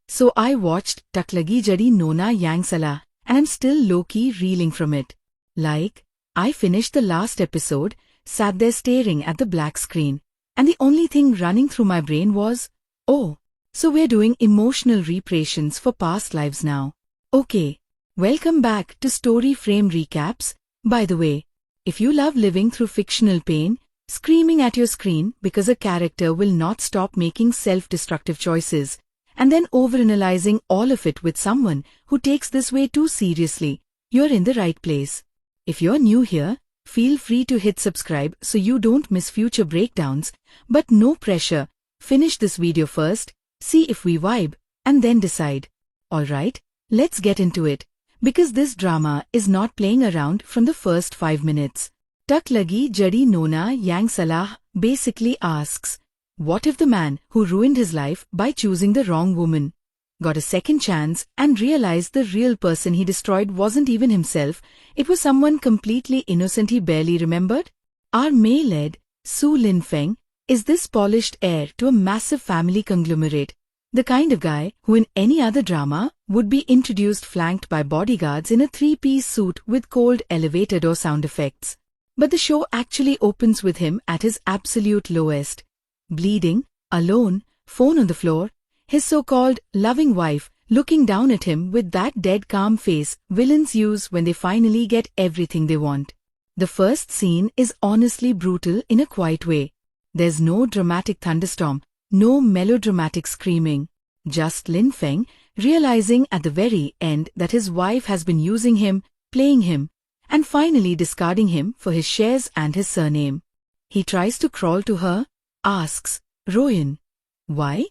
So I watched Tak Lagi Jadi Nona Yang Salah, and I'm still low-key reeling from it. Like, I finished the last episode, sat there staring at the black screen, and the only thing running through my brain was, oh, so we're doing emotional reparations for past lives now. Okay, welcome back to Story Frame Recaps. By the way, if you love living through fictional pain, screaming at your screen because a character will not stop making self-destructive choices, and then overanalyzing all of it with someone who takes this way too seriously, you're in the right place. If you're new here, feel free to hit subscribe so you don't miss future breakdowns, but no pressure. Finish this video first, see if we vibe, and then decide. Alright, let's get into it, because this drama is not playing around from the first 5 minutes. Tak Lagi Jadi Nona Yang Salah basically asks, what if the man who ruined his life by choosing the wrong woman got a second chance and realized the real person he destroyed wasn't even himself, it was someone completely innocent he barely remembered? Our May-led, Su Lin Feng, is this polished heir to a massive family conglomerate, the kind of guy who in any other drama would be introduced flanked by bodyguards in a 3-piece suit with cold elevator door sound effects. But the show actually opens with him at his absolute lowest. Bleeding, alone, phone on the floor, his so-called loving wife looking down at him with that dead calm face villains use when they finally get everything they want. The first scene is honestly brutal in a quiet way. There's no dramatic thunderstorm, no melodramatic screaming. Just Lin Feng realizing at the very end that his wife has been using him, playing him, and finally discarding him for his shares and his surname. He tries to crawl to her, asks, "Royan, why?"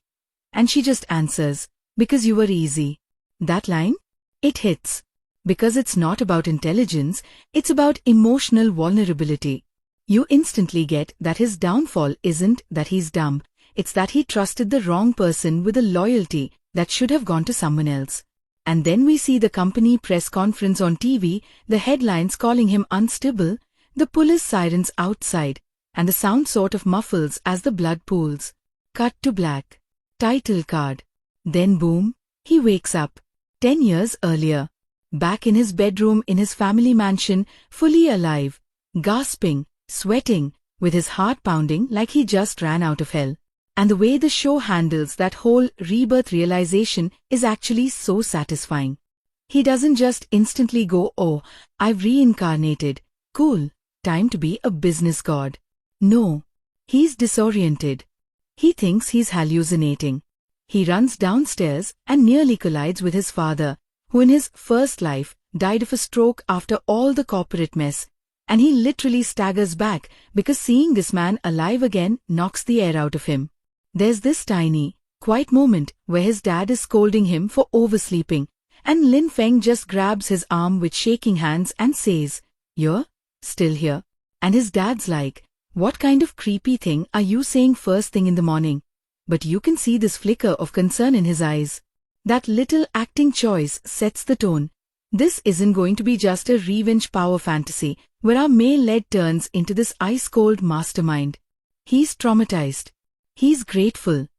And she just answers, "Because you were easy." That line? It hits. Because it's not about intelligence, it's about emotional vulnerability. You instantly get that his downfall isn't that he's dumb, it's that he trusted the wrong person with a loyalty that should have gone to someone else. And then we see the company press conference on TV, the headlines calling him unstable, the police sirens outside, and the sound sort of muffles as the blood pools. Cut to black. Title card. Then boom, he wakes up. 10 years earlier. Back in his bedroom in his family mansion, fully alive, gasping, sweating, with his heart pounding like he just ran out of hell. And the way the show handles that whole rebirth realization is actually so satisfying. He doesn't just instantly go, "Oh, I've reincarnated. Cool, time to be a business god." No. He's disoriented. He thinks he's hallucinating. He runs downstairs and nearly collides with his father, who in his first life died of a stroke after all the corporate mess, and he literally staggers back because seeing this man alive again knocks the air out of him. There's this tiny, quiet moment where his dad is scolding him for oversleeping, and Lin Feng just grabs his arm with shaking hands and says, "You're still here?" And his dad's like, "What kind of creepy thing are you saying first thing in the morning?" But you can see this flicker of concern in his eyes. That little acting choice sets the tone. This isn't going to be just a revenge power fantasy where our male-led turns into this ice-cold mastermind. He's traumatized. He's grateful.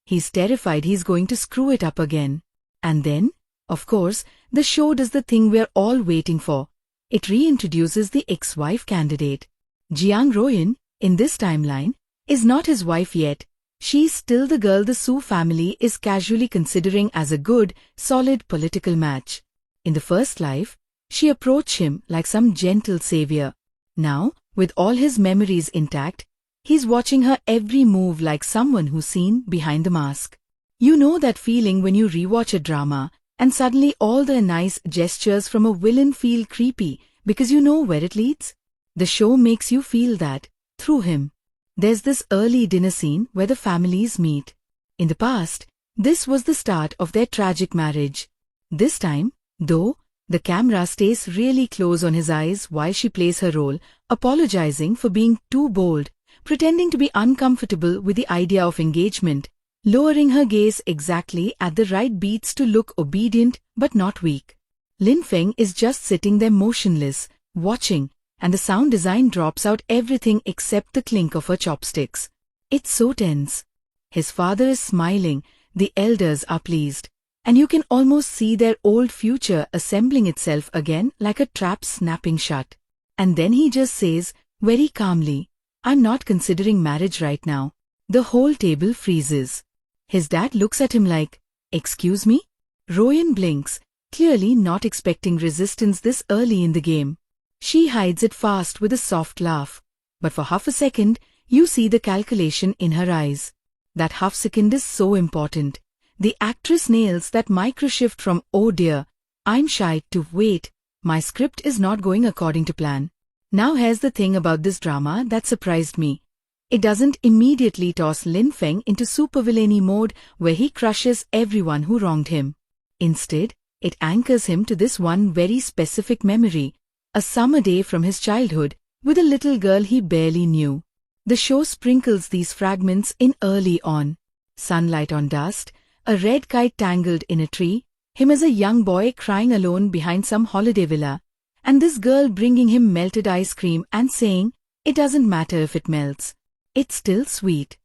He's terrified he's going to screw it up again. And then, of course, the show does the thing we're all waiting for. It reintroduces the ex-wife candidate. Jiang Royan, in this timeline, is not his wife yet. She's still the girl the Su family is casually considering as a good, solid political match. In the first life, she approached him like some gentle savior. Now, with all his memories intact, he's watching her every move like someone who's seen behind the mask. You know that feeling when you rewatch a drama, and suddenly all the nice gestures from a villain feel creepy because you know where it leads? The show makes you feel that, through him. There's this early dinner scene where the families meet. In the past, this was the start of their tragic marriage. This time, though, the camera stays really close on his eyes while she plays her role, apologizing for being too bold, pretending to be uncomfortable with the idea of engagement, lowering her gaze exactly at the right beats to look obedient but not weak. Lin Feng is just sitting there motionless, watching, and the sound design drops out everything except the clink of her chopsticks. It's so tense. His father is smiling, the elders are pleased, and you can almost see their old future assembling itself again like a trap snapping shut. And then he just says, very calmly, I'm not considering marriage right now. The whole table freezes. His dad looks at him like, excuse me? Royan blinks, clearly not expecting resistance this early in the game. She hides it fast with a soft laugh. But for half a second, you see the calculation in her eyes. That half second is so important. The actress nails that micro-shift from, oh dear, I'm shy, to wait, my script is not going according to plan. Now here's the thing about this drama that surprised me. It doesn't immediately toss Feng into supervillainy mode where he crushes everyone who wronged him. Instead, it anchors him to this one very specific memory, a summer day from his childhood with a little girl he barely knew. The show sprinkles these fragments in early on. Sunlight on dust, a red kite tangled in a tree, him as a young boy crying alone behind some holiday villa, and this girl bringing him melted ice cream and saying, it doesn't matter if it melts. It's still sweet.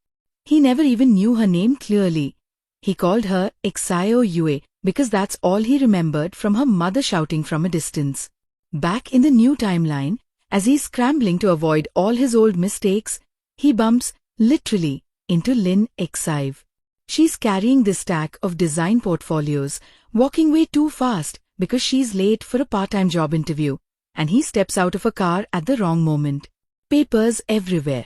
He never even knew her name clearly. He called her Exio Yue because that's all he remembered from her mother shouting from a distance. Back in the new timeline, as he's scrambling to avoid all his old mistakes, he bumps, literally, into Lin Exive. She's carrying this stack of design portfolios, walking way too fast because she's late for a part-time job interview, and he steps out of a car at the wrong moment. Papers everywhere.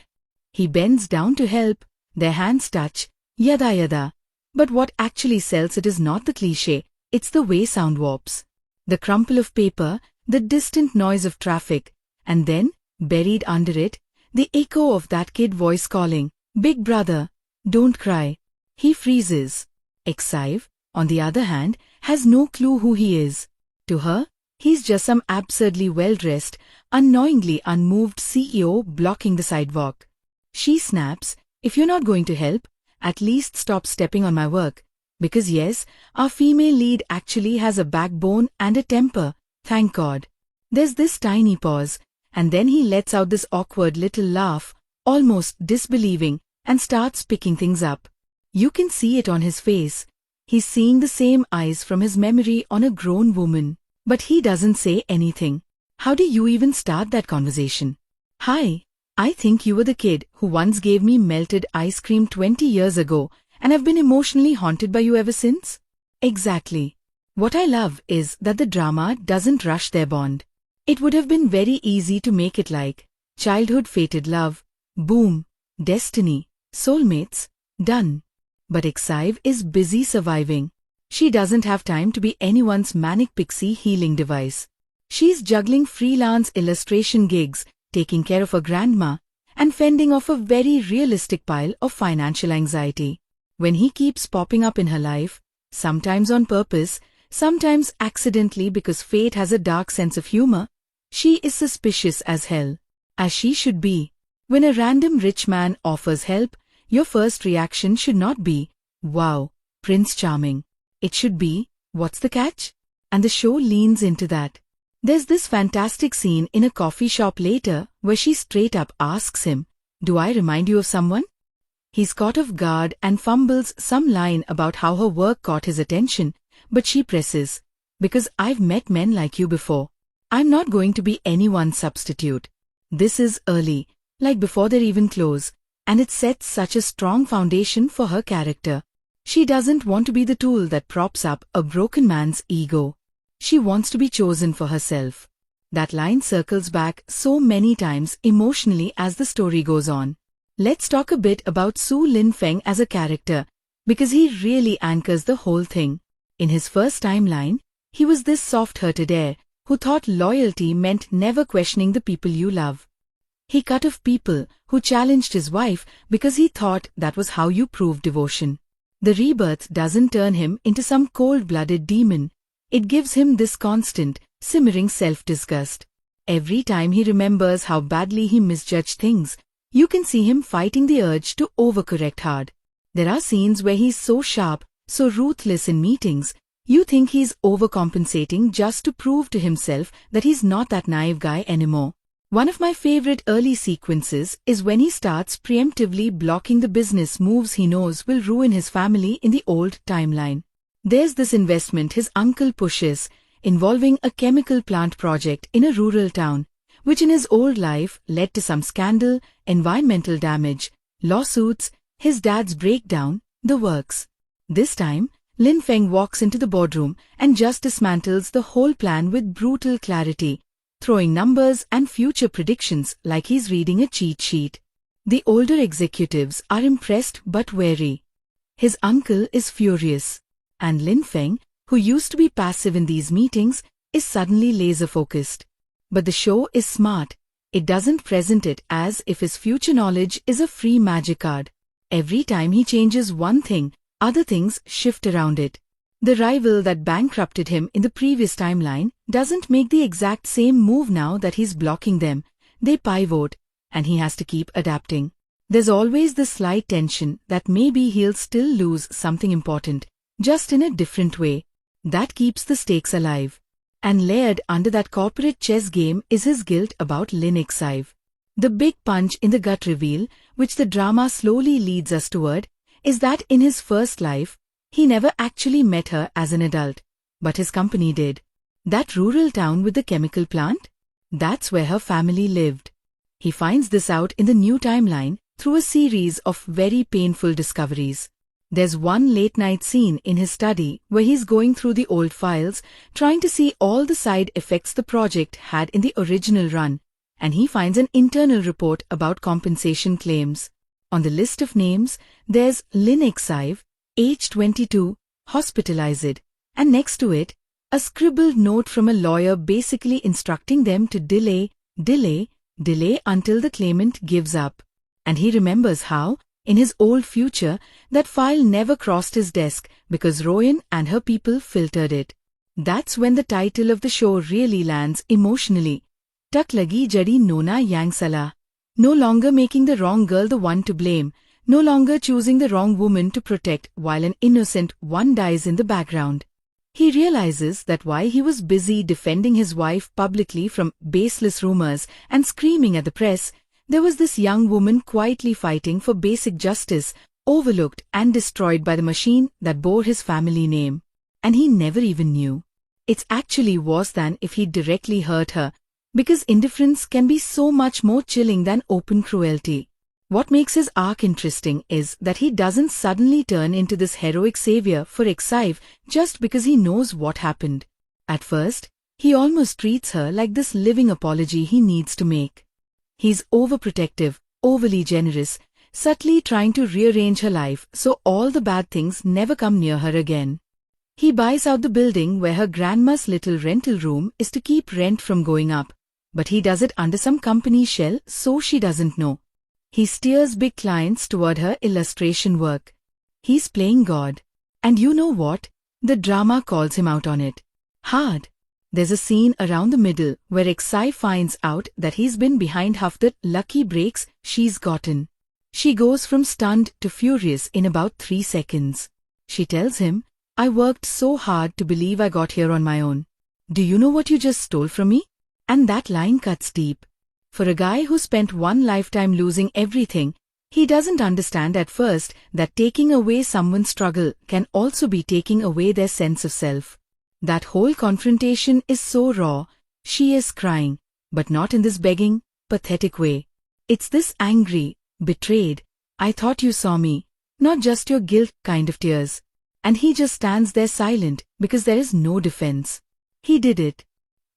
He bends down to help, their hands touch, yada yada. But what actually sells it is not the cliché, it's the way sound warps. The crumple of paper, the distant noise of traffic, and then, buried under it, the echo of that kid voice calling, Big brother, don't cry. He freezes. Exive, on the other hand, has no clue who he is. To her, he's just some absurdly well-dressed, unknowingly unmoved CEO blocking the sidewalk. She snaps, if you're not going to help, at least stop stepping on my work. Because yes, our female lead actually has a backbone and a temper, thank God. There's this tiny pause, and then he lets out this awkward little laugh, almost disbelieving, and starts picking things up. You can see it on his face. He's seeing the same eyes from his memory on a grown woman. But he doesn't say anything. How do you even start that conversation? Hi, I think you were the kid who once gave me melted ice cream 20 years ago and have been emotionally haunted by you ever since? Exactly. What I love is that the drama doesn't rush their bond. It would have been very easy to make it like childhood fated love, boom, destiny, soulmates, done. But Exive is busy surviving. She doesn't have time to be anyone's manic pixie healing device. She's juggling freelance illustration gigs, taking care of her grandma, and fending off a very realistic pile of financial anxiety. When he keeps popping up in her life, sometimes on purpose, sometimes accidentally because fate has a dark sense of humor, she is suspicious as hell. As she should be. When a random rich man offers help, your first reaction should not be, wow, Prince Charming. It should be, what's the catch? And the show leans into that. There's this fantastic scene in a coffee shop later where she straight up asks him, do I remind you of someone? He's caught off guard and fumbles some line about how her work caught his attention, but she presses, because I've met men like you before. I'm not going to be anyone's substitute. This is early, like before they're even close, and it sets such a strong foundation for her character. She doesn't want to be the tool that props up a broken man's ego. She wants to be chosen for herself. That line circles back so many times emotionally as the story goes on. Let's talk a bit about Su Feng as a character, because he really anchors the whole thing. In his first timeline, he was this soft-hearted heir who thought loyalty meant never questioning the people you love. He cut off people who challenged his wife because he thought that was how you prove devotion. The rebirth doesn't turn him into some cold-blooded demon. It gives him this constant, simmering self-disgust. Every time he remembers how badly he misjudged things, you can see him fighting the urge to overcorrect hard. There are scenes where he's so sharp, so ruthless in meetings, you think he's overcompensating just to prove to himself that he's not that naive guy anymore. One of my favorite early sequences is when he starts preemptively blocking the business moves he knows will ruin his family in the old timeline. There's this investment his uncle pushes, involving a chemical plant project in a rural town, which in his old life led to some scandal, environmental damage, lawsuits, his dad's breakdown, the works. This time, Feng walks into the boardroom and just dismantles the whole plan with brutal clarity, throwing numbers and future predictions like he's reading a cheat sheet. The older executives are impressed but wary. His uncle is furious, and Feng, who used to be passive in these meetings, is suddenly laser-focused. But the show is smart. It doesn't present it as if his future knowledge is a free magic card. Every time he changes one thing, other things shift around it. The rival that bankrupted him in the previous timeline doesn't make the exact same move now that he's blocking them. They pivot, and he has to keep adapting. There's always the slight tension that maybe he'll still lose something important, just in a different way. That keeps the stakes alive. And layered under that corporate chess game is his guilt about Xive. The big punch in the gut reveal, which the drama slowly leads us toward, is that in his first life, he never actually met her as an adult, but his company did. That rural town with the chemical plant? That's where her family lived. He finds this out in the new timeline through a series of very painful discoveries. There's one late-night scene in his study where he's going through the old files, trying to see all the side effects the project had in the original run, and he finds an internal report about compensation claims. On the list of names, there's Xive, age 22, hospitalized, and next to it, a scribbled note from a lawyer basically instructing them to delay until the claimant gives up. And he remembers how, in his old future, that file never crossed his desk because Royan and her people filtered it. That's when the title of the show really lands emotionally. Tak lagi jadi Nona yang Salah. No longer making the wrong girl the one to blame, no longer choosing the wrong woman to protect while an innocent one dies in the background. He realizes that while he was busy defending his wife publicly from baseless rumors and screaming at the press, there was this young woman quietly fighting for basic justice, overlooked and destroyed by the machine that bore his family name. And he never even knew. It's actually worse than if he'd directly hurt her, because indifference can be so much more chilling than open cruelty. What makes his arc interesting is that he doesn't suddenly turn into this heroic savior for Xive just because he knows what happened. At first, he almost treats her like this living apology he needs to make. He's overprotective, overly generous, subtly trying to rearrange her life so all the bad things never come near her again. He buys out the building where her grandma's little rental room is to keep rent from going up, but he does it under some company shell so she doesn't know. He steers big clients toward her illustration work. He's playing God. And you know what? The drama calls him out on it. Hard. There's a scene around the middle where Xive finds out that he's been behind half the lucky breaks she's gotten. She goes from stunned to furious in about 3 seconds. She tells him, "I worked so hard to believe I got here on my own. Do you know what you just stole from me?" And that line cuts deep. For a guy who spent one lifetime losing everything, he doesn't understand at first that taking away someone's struggle can also be taking away their sense of self. That whole confrontation is so raw. She is crying, but not in this begging, pathetic way. It's this angry, betrayed, "I thought you saw me," not just your guilt kind of tears. And he just stands there silent because there is no defense. He did it.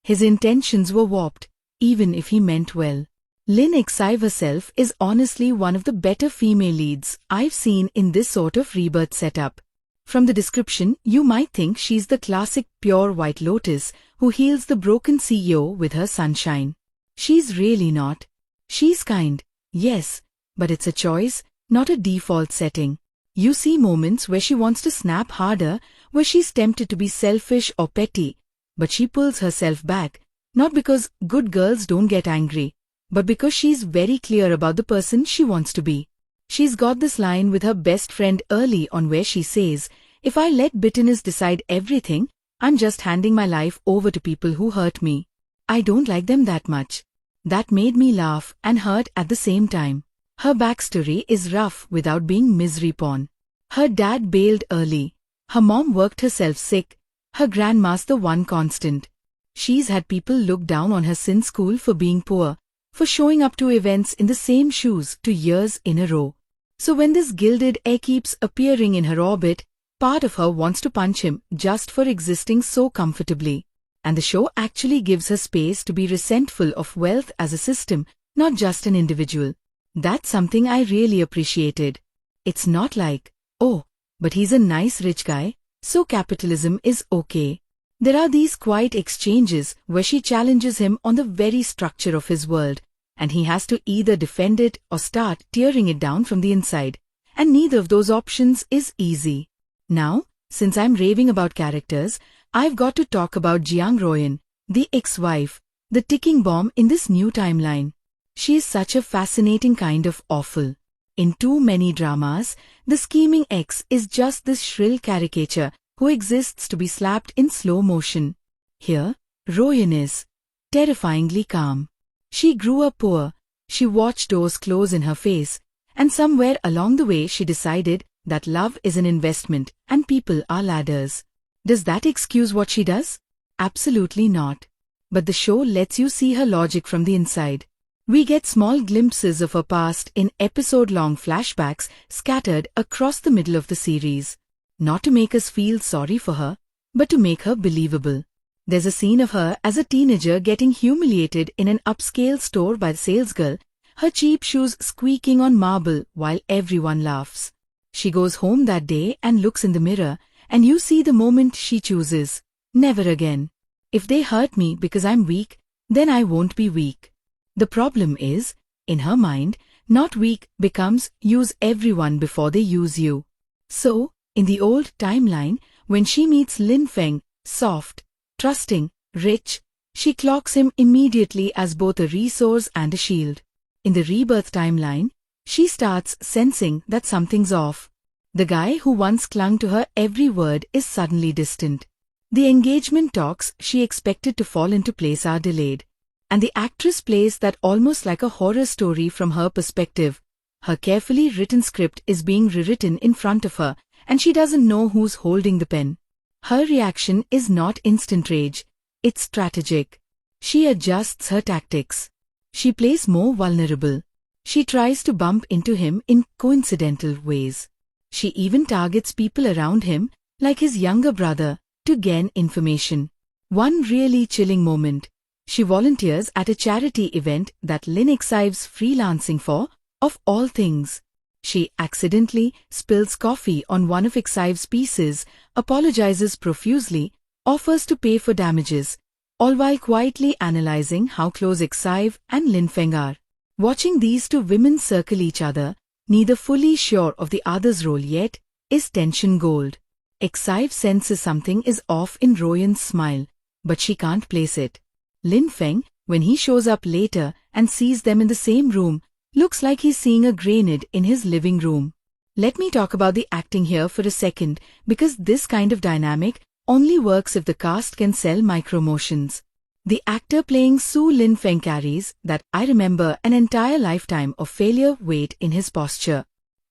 His intentions were warped, even if he meant well. Xive herself is honestly one of the better female leads I've seen in this sort of rebirth setup. From the description, you might think she's the classic pure white lotus who heals the broken CEO with her sunshine. She's really not. She's kind, yes, but it's a choice, not a default setting. You see moments where she wants to snap harder, where she's tempted to be selfish or petty, but she pulls herself back, not because good girls don't get angry, but because she's very clear about the person she wants to be. She's got this line with her best friend early on where she says, "If I let bitterness decide everything, I'm just handing my life over to people who hurt me. I don't like them that much." That made me laugh and hurt at the same time. Her backstory is rough without being misery porn. Her dad bailed early, Her mom worked herself sick, her grandma's the one constant. She's had people look down on her since school for being poor, for showing up to events in the same shoes 2 years in a row. So when this gilded heir keeps appearing in her orbit, part of her wants to punch him just for existing so comfortably. And the show actually gives her space to be resentful of wealth as a system, not just an individual. That's something I really appreciated. It's not like, oh, but he's a nice rich guy, so capitalism is okay. There are these quiet exchanges where she challenges him on the very structure of his world, and he has to either defend it or start tearing it down from the inside. And neither of those options is easy. Now, since I'm raving about characters, I've got to talk about Jiang Royan, the ex-wife, the ticking bomb in this new timeline. She is such a fascinating kind of awful. In too many dramas, the scheming ex is just this shrill caricature who exists to be slapped in slow motion. Here, Royan is terrifyingly calm. She grew up poor, she watched doors close in her face, and somewhere along the way she decided that love is an investment and people are ladders. Does that excuse what she does? Absolutely not. But the show lets you see her logic from the inside. We get small glimpses of her past in episode-long flashbacks scattered across the middle of the series. Not to make us feel sorry for her, but to make her believable. There's a scene of her as a teenager getting humiliated in an upscale store by the salesgirl, her cheap shoes squeaking on marble while everyone laughs. She goes home that day and looks in the mirror, and you see the moment she chooses. Never again. If they hurt me because I'm weak, then I won't be weak. The problem is, in her mind, not weak becomes use everyone before they use you. So, in the old timeline, when she meets Lin Feng, soft, trusting, rich, she clocks him immediately as both a resource and a shield. In the Rebirth timeline, she starts sensing that something's off. The guy who once clung to her every word is suddenly distant. The engagement talks she expected to fall into place are delayed. And the actress plays that almost like a horror story from her perspective. Her carefully written script is being rewritten in front of her, and she doesn't know who's holding the pen. Her reaction is not instant rage, it's strategic. She adjusts her tactics. She plays more vulnerable. She tries to bump into him in coincidental ways. She even targets people around him, like his younger brother, to gain information. One really chilling moment. She volunteers at a charity event that Lin Exive's freelancing for, of all things. She accidentally spills coffee on one of Exive's pieces, apologizes profusely, offers to pay for damages, all while quietly analyzing how close Exive and Lin Feng are. Watching these two women circle each other, neither fully sure of the other's role yet, is tension gold. Exive senses something is off in Royan's smile, but she can't place it. Lin Feng, when he shows up later and sees them in the same room, looks like he's seeing a grenade in his living room. Let me talk about the acting here for a second, because this kind of dynamic only works if the cast can sell micromotions. The actor playing Su Lin Feng carries that I remember an entire lifetime of failure weight in his posture.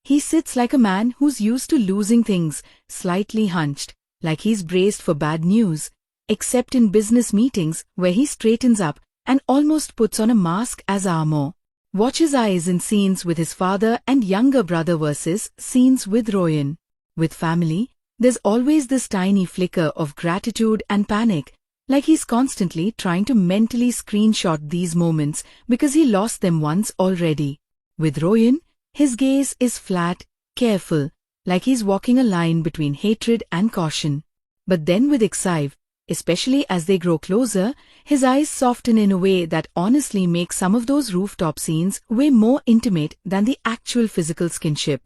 He sits like a man who's used to losing things, slightly hunched, like he's braced for bad news, except in business meetings where he straightens up and almost puts on a mask as armor. Watch his eyes in scenes with his father and younger brother versus scenes with Royan. With family, there's always this tiny flicker of gratitude and panic, like he's constantly trying to mentally screenshot these moments because he lost them once already. With Royan, his gaze is flat, careful, like he's walking a line between hatred and caution. But then with Exive, especially as they grow closer, his eyes soften in a way that honestly makes some of those rooftop scenes way more intimate than the actual physical skinship.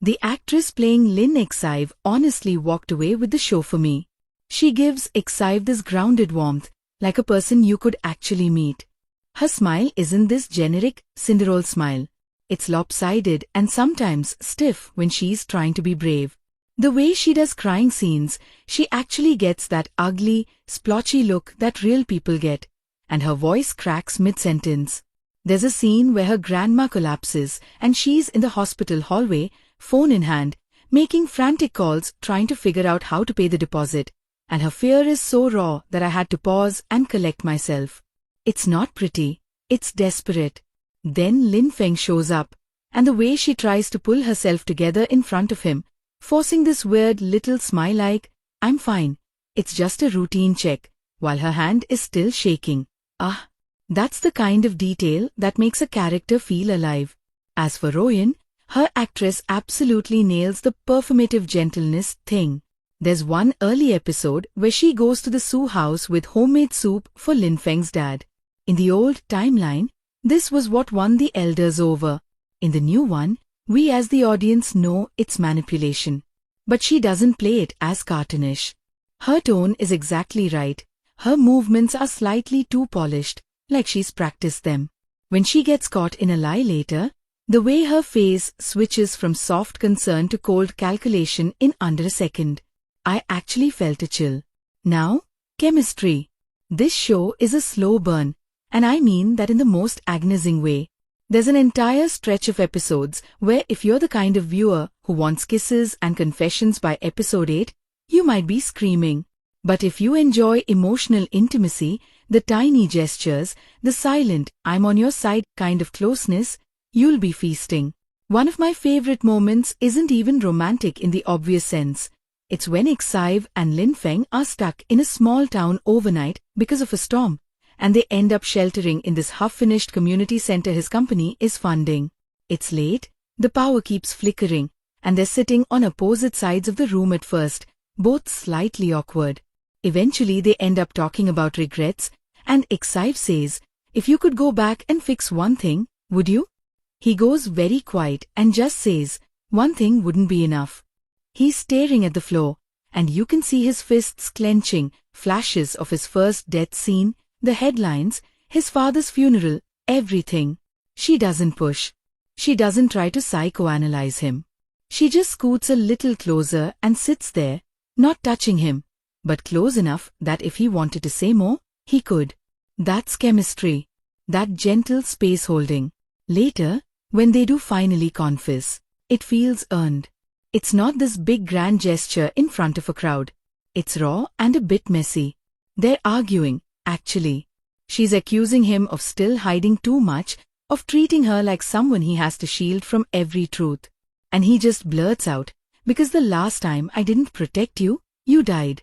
The actress playing Lin Exive honestly walked away with the show for me. She gives Exive this grounded warmth, like a person you could actually meet. Her smile isn't this generic Cinderella smile. It's lopsided and sometimes stiff when she's trying to be brave. The way she does crying scenes, she actually gets that ugly, splotchy look that real people get, and her voice cracks mid-sentence. There's a scene where her grandma collapses and she's in the hospital hallway, phone in hand, making frantic calls trying to figure out how to pay the deposit. And her fear is so raw that I had to pause and collect myself. It's not pretty, it's desperate. Then Lin Feng shows up, and the way she tries to pull herself together in front of him, forcing this weird little smile like, "I'm fine, it's just a routine check," while her hand is still shaking. That's the kind of detail that makes a character feel alive. As for Royan, her actress absolutely nails the performative gentleness thing. There's one early episode where she goes to the Su house with homemade soup for Lin Feng's dad. In the old timeline, this was what won the elders over. In the new one, we as the audience know it's manipulation. But she doesn't play it as cartoonish. Her tone is exactly right. Her movements are slightly too polished, like she's practiced them. When she gets caught in a lie later, the way her face switches from soft concern to cold calculation in under a second, I actually felt a chill. Now, chemistry. This show is a slow burn, and I mean that in the most agonizing way. There's an entire stretch of episodes where if you're the kind of viewer who wants kisses and confessions by episode 8, you might be screaming. But if you enjoy emotional intimacy, the tiny gestures, the silent, "I'm on your side" kind of closeness, you'll be feasting. One of my favorite moments isn't even romantic in the obvious sense. It's when Ixive and Lin Feng are stuck in a small town overnight because of a storm, and they end up sheltering in this half-finished community center his company is funding. It's late, the power keeps flickering, and they're sitting on opposite sides of the room at first, both slightly awkward. Eventually they end up talking about regrets, and Ixive says, "If you could go back and fix one thing, would you?" He goes very quiet and just says, "One thing wouldn't be enough." He's staring at the floor, and you can see his fists clenching, flashes of his first death scene, the headlines, his father's funeral, everything. She doesn't push. She doesn't try to psychoanalyze him. She just scoots a little closer and sits there, not touching him, but close enough that if he wanted to say more, he could. That's chemistry. That gentle space holding. Later, when they do finally confess, it feels earned. It's not this big grand gesture in front of a crowd. It's raw and a bit messy. They're arguing, actually. She's accusing him of still hiding too much, of treating her like someone he has to shield from every truth. And he just blurts out, "Because the last time I didn't protect you, you died."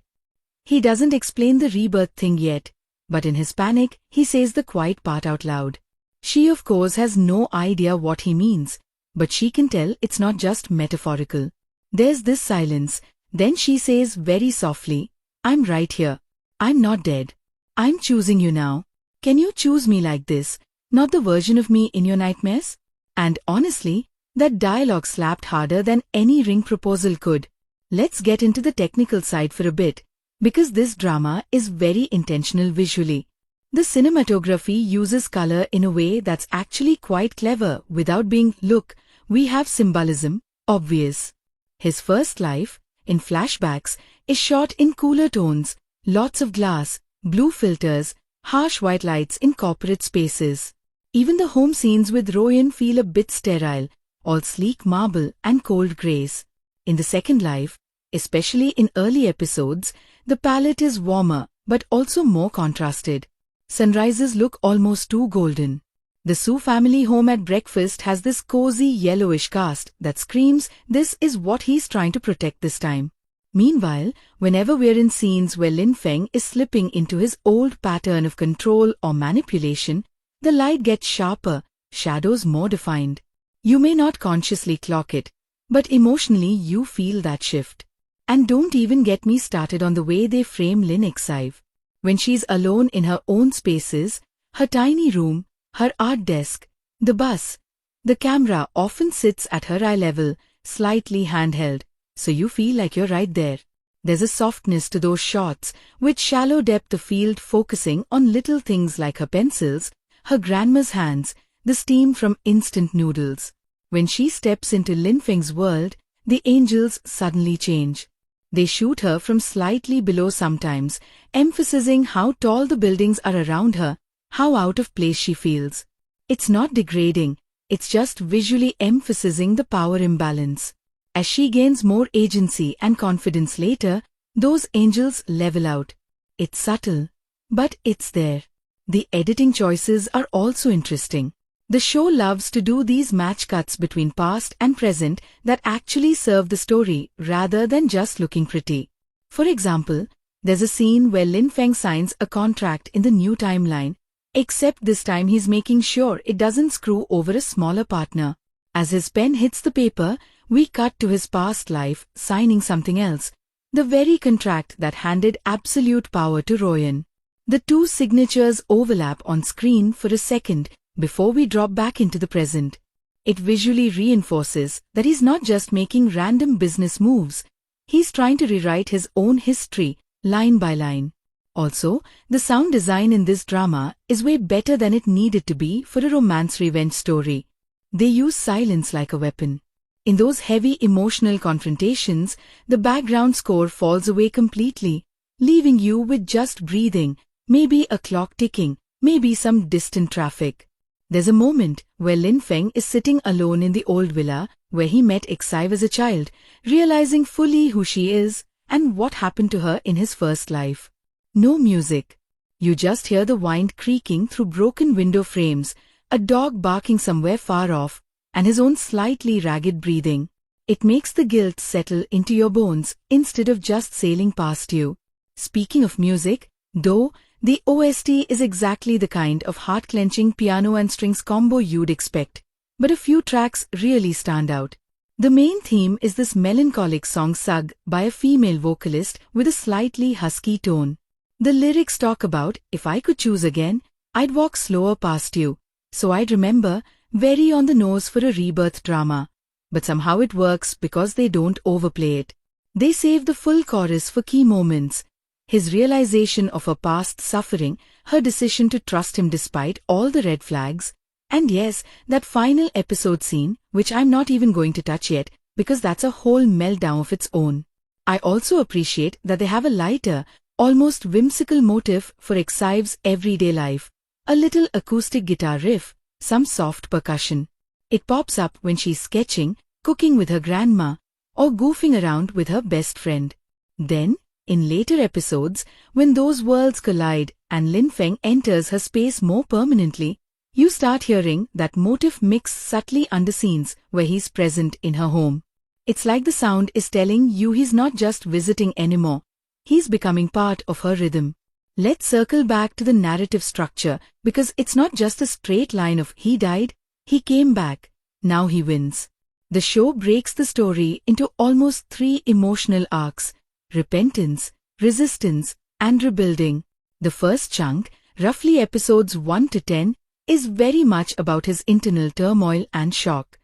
He doesn't explain the rebirth thing yet, but in his panic, he says the quiet part out loud. She of course has no idea what he means, but she can tell it's not just metaphorical. There's this silence, then she says very softly, "I'm right here. I'm not dead. I'm choosing you now. Can you choose me like this, not the version of me in your nightmares?" And honestly, that dialogue slapped harder than any ring proposal could. Let's get into the technical side for a bit, because this drama is very intentional visually. The cinematography uses color in a way that's actually quite clever without being, "Look, we have symbolism," obvious. His first life, in flashbacks, is shot in cooler tones, lots of glass, blue filters, harsh white lights in corporate spaces. Even the home scenes with Royan feel a bit sterile, all sleek marble and cold grays. In the second life, especially in early episodes, the palette is warmer but also more contrasted. Sunrises look almost too golden. The Su family home at breakfast has this cozy yellowish cast that screams this is what he's trying to protect this time. Meanwhile, whenever we're in scenes where Lin Feng is slipping into his old pattern of control or manipulation, the light gets sharper, shadows more defined. You may not consciously clock it, but emotionally you feel that shift. And don't even get me started on the way they frame Lin Ixive. When she's alone in her own spaces, her tiny room, her art desk, the bus, the camera often sits at her eye level, slightly handheld, so you feel like you're right there. There's a softness to those shots, with shallow depth of field focusing on little things like her pencils, her grandma's hands, the steam from instant noodles. When she steps into Lin Feng's world, the angels suddenly change. They shoot her from slightly below sometimes, emphasizing how tall the buildings are around her, how out of place she feels. It's not degrading, it's just visually emphasizing the power imbalance. As she gains more agency and confidence later, those angels level out. It's subtle, but it's there. The editing choices are also interesting. The show loves to do these match cuts between past and present that actually serve the story rather than just looking pretty. For example, there's a scene where Lin Feng signs a contract in the new timeline, except this time he's making sure it doesn't screw over a smaller partner. As his pen hits the paper, we cut to his past life signing something else, the very contract that handed absolute power to Royan. The two signatures overlap on screen for a second before we drop back into the present. It visually reinforces that he's not just making random business moves, he's trying to rewrite his own history, line by line. Also, the sound design in this drama is way better than it needed to be for a romance revenge story. They use silence like a weapon. In those heavy emotional confrontations, the background score falls away completely, leaving you with just breathing, maybe a clock ticking, maybe some distant traffic. There's a moment where Lin Feng is sitting alone in the old villa where he met Xive as a child, realizing fully who she is and what happened to her in his first life. No music. You just hear the wind creaking through broken window frames, a dog barking somewhere far off, and his own slightly ragged breathing. It makes the guilt settle into your bones instead of just sailing past you. Speaking of music, though, the OST is exactly the kind of heart-clenching piano and strings combo you'd expect, but a few tracks really stand out. The main theme is this melancholic song sung by a female vocalist with a slightly husky tone. The lyrics talk about, if I could choose again, I'd walk slower past you, so I'd remember, very on the nose for a rebirth drama. But somehow it works because they don't overplay it. They save the full chorus for key moments. His realization of her past suffering, her decision to trust him despite all the red flags, and yes, that final episode scene, which I'm not even going to touch yet, because that's a whole meltdown of its own. I also appreciate that they have a lighter, almost whimsical motive for Xive's everyday life, a little acoustic guitar riff, some soft percussion. It pops up when she's sketching, cooking with her grandma, or goofing around with her best friend. Then, in later episodes, when those worlds collide and Lin Feng enters her space more permanently, you start hearing that motif mix subtly under scenes where he's present in her home. It's like the sound is telling you he's not just visiting anymore, he's becoming part of her rhythm. Let's circle back to the narrative structure because it's not just a straight line of he died, he came back, now he wins. The show breaks the story into almost 3 emotional arcs: repentance, resistance, and rebuilding. The first chunk, roughly episodes 1 to 10, is very much about his internal turmoil and shock.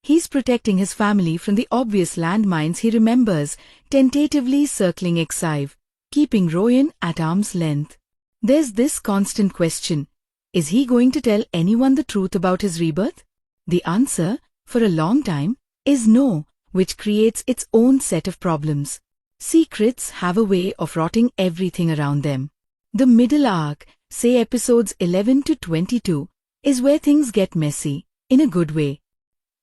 He's protecting his family from the obvious landmines he remembers, tentatively circling Xive, keeping Royan at arm's length. There's this constant question: is he going to tell anyone the truth about his rebirth? The answer, for a long time, is no, which creates its own set of problems. Secrets have a way of rotting everything around them. The middle arc, say episodes 11 to 22, is where things get messy, in a good way.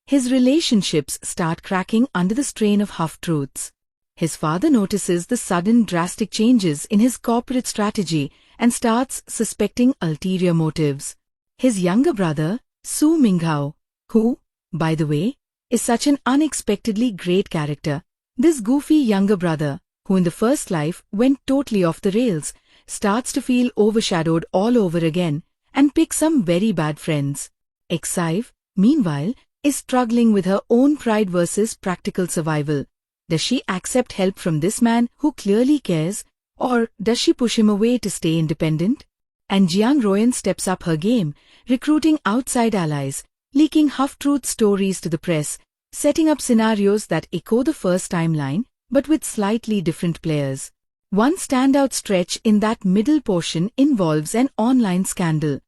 His relationships start cracking under the strain of half-truths. His father notices the sudden drastic changes in his corporate strategy and starts suspecting ulterior motives. His younger brother, Su Minghao, who, by the way, is such an unexpectedly great character, this goofy younger brother, who in the first life went totally off the rails, starts to feel overshadowed all over again and pick some very bad friends. Xive, meanwhile, is struggling with her own pride versus practical survival. Does she accept help from this man who clearly cares, or does she push him away to stay independent? And Jiang Royan steps up her game, recruiting outside allies, leaking half-truth stories to the press, setting up scenarios that echo the first timeline, but with slightly different players. One standout stretch in that middle portion involves an online scandal.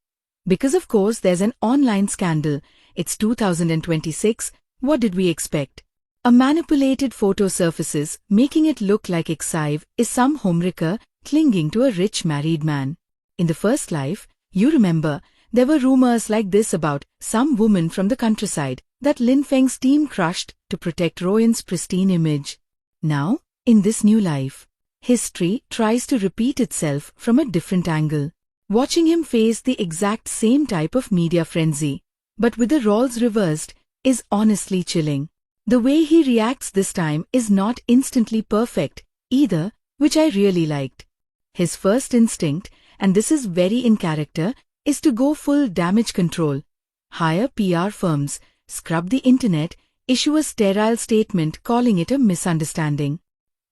Because of course there's an online scandal, it's 2026, what did we expect? A manipulated photo surfaces, making it look like Xive is some homewrecker clinging to a rich married man. In the first life, you remember, There were rumors like this about some woman from the countryside that Lin Feng's team crushed to protect Royan's pristine image. Now, in this new life, history tries to repeat itself from a different angle. Watching him face the exact same type of media frenzy, but with the roles reversed, is honestly chilling. The way he reacts this time is not instantly perfect, either, which I really liked. His first instinct, and this is very in character, is to go full damage control. Hire PR firms, scrub the internet, issue a sterile statement calling it a misunderstanding.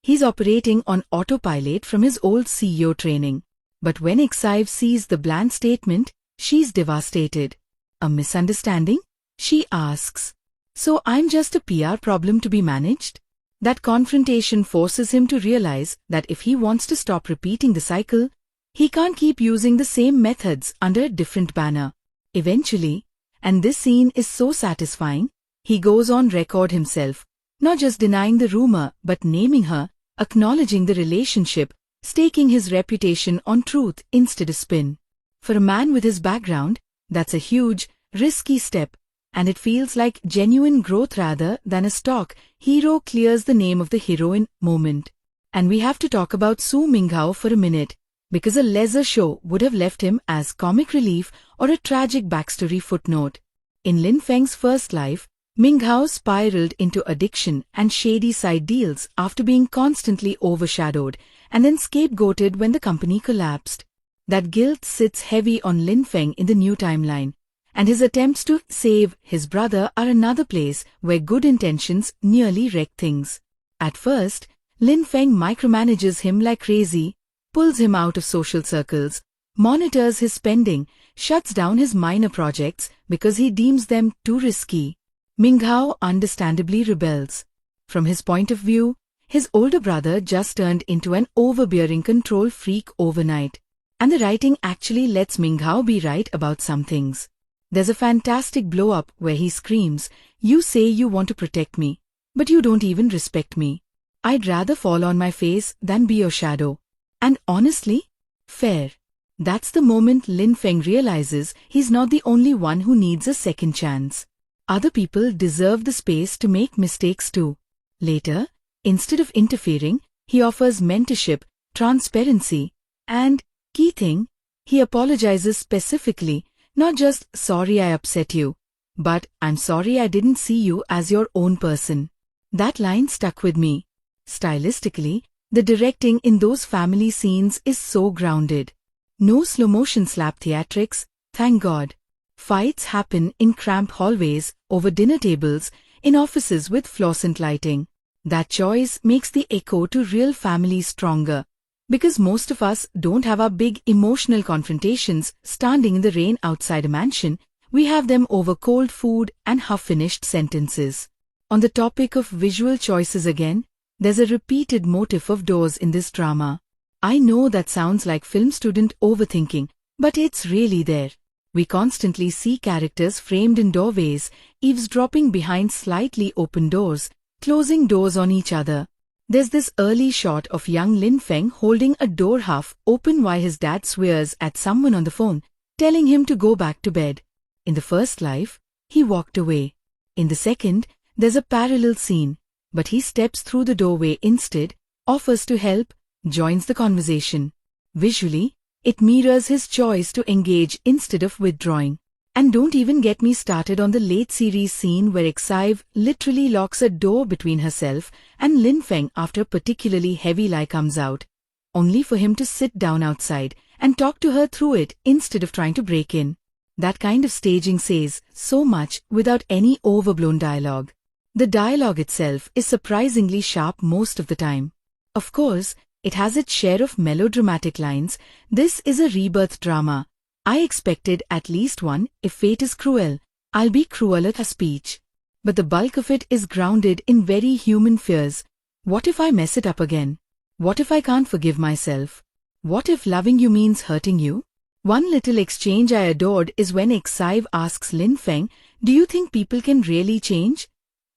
He's operating on autopilot from his old CEO training. But when Exive sees the bland statement, she's devastated. A misunderstanding? She asks. So I'm just a PR problem to be managed? That confrontation forces him to realize that if he wants to stop repeating the cycle, he can't keep using the same methods under a different banner. Eventually, and this scene is so satisfying, he goes on record himself, not just denying the rumor but naming her, acknowledging the relationship, staking his reputation on truth instead of spin. For a man with his background, that's a huge, risky step, and it feels like genuine growth rather than a stock hero clears the name of the heroine moment. And we have to talk about Su Minghao for a minute, because a lesser show would have left him as comic relief or a tragic backstory footnote. In Lin Feng's first life, Minghao spiraled into addiction and shady side deals after being constantly overshadowed and then scapegoated when the company collapsed. That guilt sits heavy on Lin Feng in the new timeline, and his attempts to save his brother are another place where good intentions nearly wreck things. At first, Lin Feng micromanages him like crazy, pulls him out of social circles, monitors his spending, shuts down his minor projects because he deems them too risky. Minghao understandably rebels. From his point of view, his older brother just turned into an overbearing control freak overnight. And the writing actually lets Minghao be right about some things. There's a fantastic blow-up where he screams, "You say you want to protect me, but you don't even respect me. I'd rather fall on my face than be your shadow." And honestly, fair. That's the moment Lin Feng realizes he's not the only one who needs a second chance. Other people deserve the space to make mistakes too. Later, instead of interfering, he offers mentorship, transparency, and, key thing, he apologizes specifically, not just "sorry I upset you," but "I'm sorry I didn't see you as your own person." That line stuck with me. Stylistically, the directing in those family scenes is so grounded. No slow-motion slap theatrics, thank God. Fights happen in cramped hallways, over dinner tables, in offices with fluorescent lighting. That choice makes the echo to real families stronger, because most of us don't have our big emotional confrontations standing in the rain outside a mansion. We have them over cold food and half-finished sentences. On the topic of visual choices again, there's a repeated motif of doors in this drama. I know that sounds like film student overthinking, but it's really there. We constantly see characters framed in doorways, eavesdropping behind slightly open doors, closing doors on each other. There's this early shot of young Lin Feng holding a door half open while his dad swears at someone on the phone, telling him to go back to bed. In the first life, he walked away. In the second, there's a parallel scene, but he steps through the doorway instead, offers to help, joins the conversation. Visually, it mirrors his choice to engage instead of withdrawing. And don't even get me started on the late series scene where Exive literally locks a door between herself and Lin Feng after a particularly heavy lie comes out, only for him to sit down outside and talk to her through it instead of trying to break in. That kind of staging says so much without any overblown dialogue. The dialogue itself is surprisingly sharp most of the time. Of course, it has its share of melodramatic lines. This is a rebirth drama. I expected at least one, "If fate is cruel, I'll be crueler" speech. But the bulk of it is grounded in very human fears. What if I mess it up again? What if I can't forgive myself? What if loving you means hurting you? One little exchange I adored is when Exive asks Lin Feng, "Do you think people can really change?"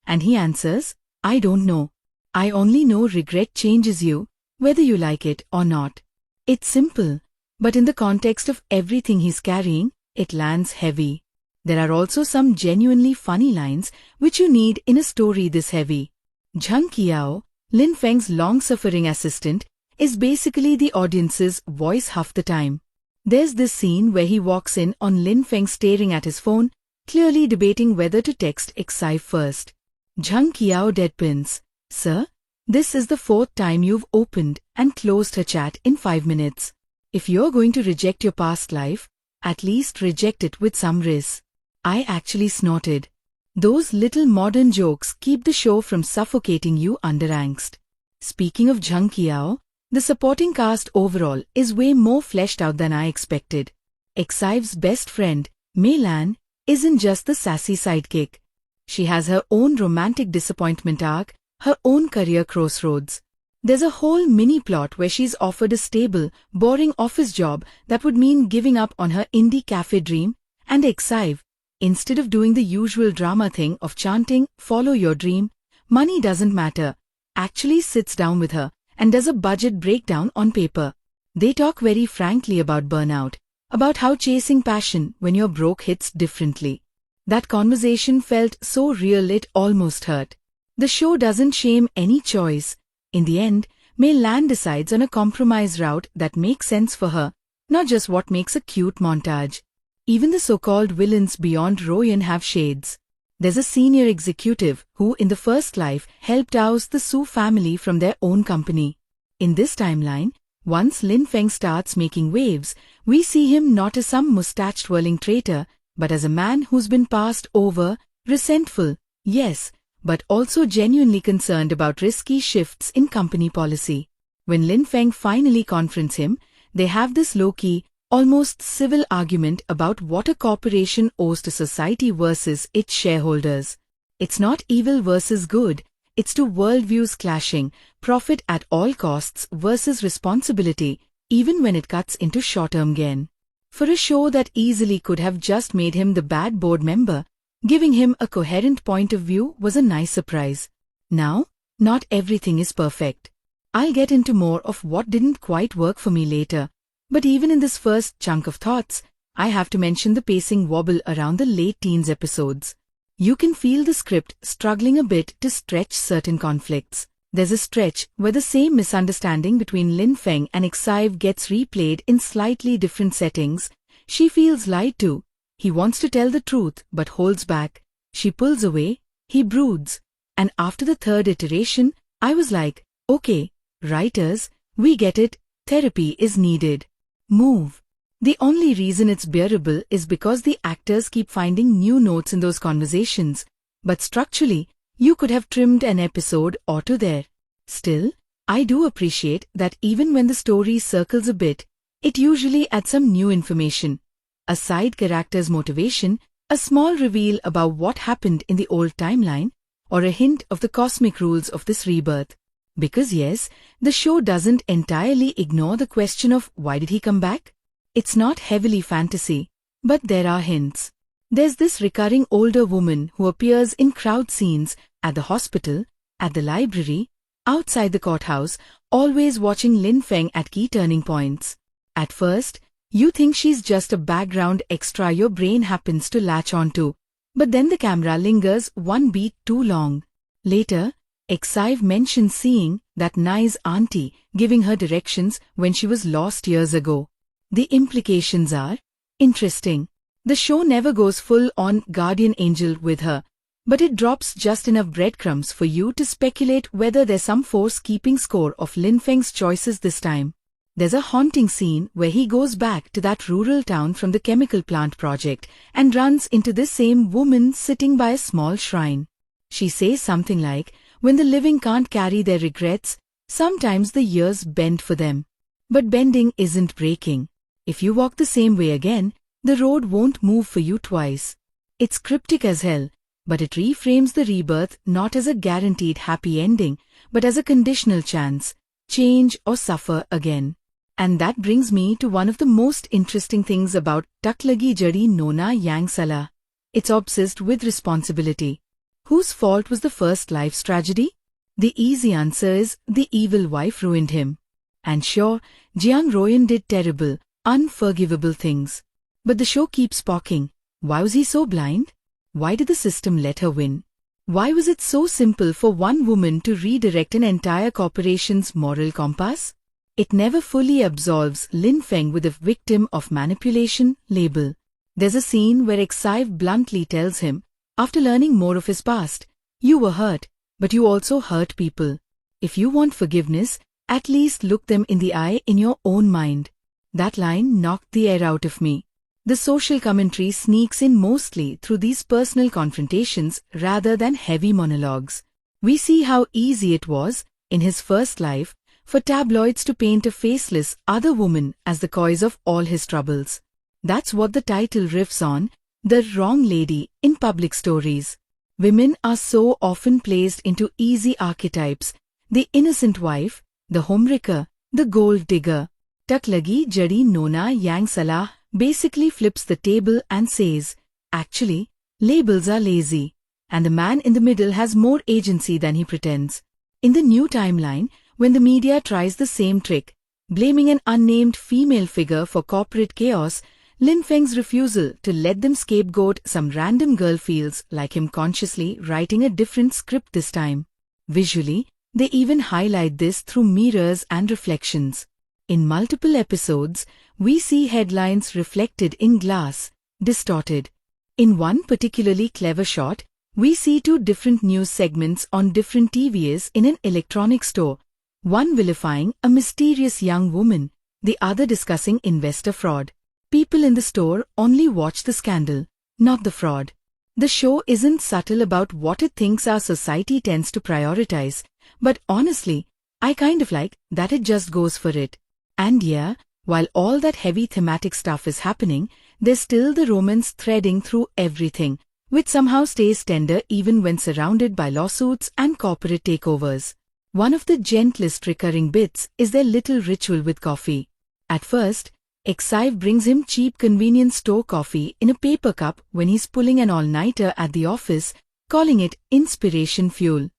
And he answers, "I don't know. I only know regret changes you, whether you like it or not." It's simple, but in the context of everything he's carrying, It lands heavy. There are also some genuinely funny lines which you need in a story this heavy. Zhang Qiao, Lin Feng's long-suffering assistant, is basically the audience's voice half the time. There's this scene where he walks in on Lin Feng staring at his phone, clearly debating whether to text Exai first. Zhang Qiao deadpans, "Sir, this is the 4th time you've opened and closed her chat in 5 minutes. If you're going to reject your past life, at least reject it with some risk." I actually snorted. Those little modern jokes keep the show from suffocating you under angst. Speaking of Zhang Qiao, the supporting cast overall is way more fleshed out than I expected. Exai's best friend, Mei Lan, isn't just the sassy sidekick. She has her own romantic disappointment arc, her own career crossroads. There's a whole mini-plot where she's offered a stable, boring office job that would mean giving up on her indie cafe dream, and Exai, instead of doing the usual drama thing of chanting, "Follow your dream, money doesn't matter," actually sits down with her and does a budget breakdown on paper. They talk very frankly about burnout, about how chasing passion when you're broke hits differently. That conversation felt so real it almost hurt. The show doesn't shame any choice. In the end, Mei Lan decides on a compromise route that makes sense for her, not just what makes a cute montage. Even the so-called villains beyond Royan have shades. There's a senior executive who in the first life helped oust the Su family from their own company. In this timeline, once Lin Feng starts making waves, we see him not as some mustache-twirling traitor, but as a man who's been passed over, resentful, yes, but also genuinely concerned about risky shifts in company policy. When Lin Feng finally confronts him, they have this low-key, almost civil argument about what a corporation owes to society versus its shareholders. It's not evil versus good, it's two worldviews clashing, profit at all costs versus responsibility, even when it cuts into short-term gain. For a show that easily could have just made him the bad board member, giving him a coherent point of view was a nice surprise. Now, not everything is perfect. I'll get into more of what didn't quite work for me later. But even in this first chunk of thoughts, I have to mention the pacing wobble around the late teens episodes. You can feel the script struggling a bit to stretch certain conflicts. There's a stretch where the same misunderstanding between Lin Feng and Exai gets replayed in slightly different settings. She feels lied to. He wants to tell the truth but holds back. She pulls away. He broods. And after the 3rd iteration, I was like, okay, writers, we get it, therapy is needed. Move. The only reason it's bearable is because the actors keep finding new notes in those conversations, but structurally, you could have trimmed an episode or two there. Still, I do appreciate that even when the story circles a bit, it usually adds some new information. A side character's motivation, a small reveal about what happened in the old timeline, or a hint of the cosmic rules of this rebirth. Because yes, the show doesn't entirely ignore the question of why did he come back? It's not heavily fantasy, but there are hints. There's this recurring older woman who appears in crowd scenes, at the hospital, at the library, outside the courthouse, always watching Lin Feng at key turning points. At first, you think she's just a background extra your brain happens to latch onto, but then the camera lingers one beat too long. Later, Exai mentions seeing that nice auntie giving her directions when she was lost years ago. The implications are interesting. The show never goes full-on guardian angel with her, but it drops just enough breadcrumbs for you to speculate whether there's some force keeping score of Lin Feng's choices this time. There's a haunting scene where he goes back to that rural town from the chemical plant project and runs into this same woman sitting by a small shrine. She says something like, when the living can't carry their regrets, sometimes the years bend for them. But bending isn't breaking. If you walk the same way again, the road won't move for you twice. It's cryptic as hell, but it reframes the rebirth not as a guaranteed happy ending, but as a conditional chance, change or suffer again. And that brings me to one of the most interesting things about Tak Lagi Jadi Nona Yang Salah. It's obsessed with responsibility. Whose fault was the first life's tragedy? The easy answer is the evil wife ruined him. And sure, Jiang Royan did terrible, unforgivable things. But the show keeps poking. Why was he so blind? Why did the system let her win? Why was it so simple for one woman to redirect an entire corporation's moral compass? It never fully absolves Lin Feng with a victim of manipulation label. There's a scene where Exive bluntly tells him, after learning more of his past, "You were hurt, but you also hurt people. If you want forgiveness, at least look them in the eye in your own mind." That line knocked the air out of me. The social commentary sneaks in mostly through these personal confrontations rather than heavy monologues. We see how easy it was, in his first life, for tabloids to paint a faceless other woman as the cause of all his troubles. That's what the title riffs on, the wrong lady in public stories. Women are so often placed into easy archetypes: the innocent wife, the homewrecker, the gold digger. Tak lagi jadi Nona yang Salah basically flips the table and says, actually, labels are lazy, and the man in the middle has more agency than he pretends. In the new timeline, when the media tries the same trick, blaming an unnamed female figure for corporate chaos, Lin Feng's refusal to let them scapegoat some random girl feels like him consciously writing a different script this time. Visually, they even highlight this through mirrors and reflections. In multiple episodes, we see headlines reflected in glass, distorted. In one particularly clever shot, we see two different news segments on different TVs in an electronics store, one vilifying a mysterious young woman, the other discussing investor fraud. People in the store only watch the scandal, not the fraud. The show isn't subtle about what it thinks our society tends to prioritize, but honestly, I kind of like that it just goes for it. And yeah, while all that heavy thematic stuff is happening, there's still the romance threading through everything, which somehow stays tender even when surrounded by lawsuits and corporate takeovers. One of the gentlest recurring bits is their little ritual with coffee. At first, Exive brings him cheap convenience store coffee in a paper cup when he's pulling an all-nighter at the office, calling it inspiration fuel.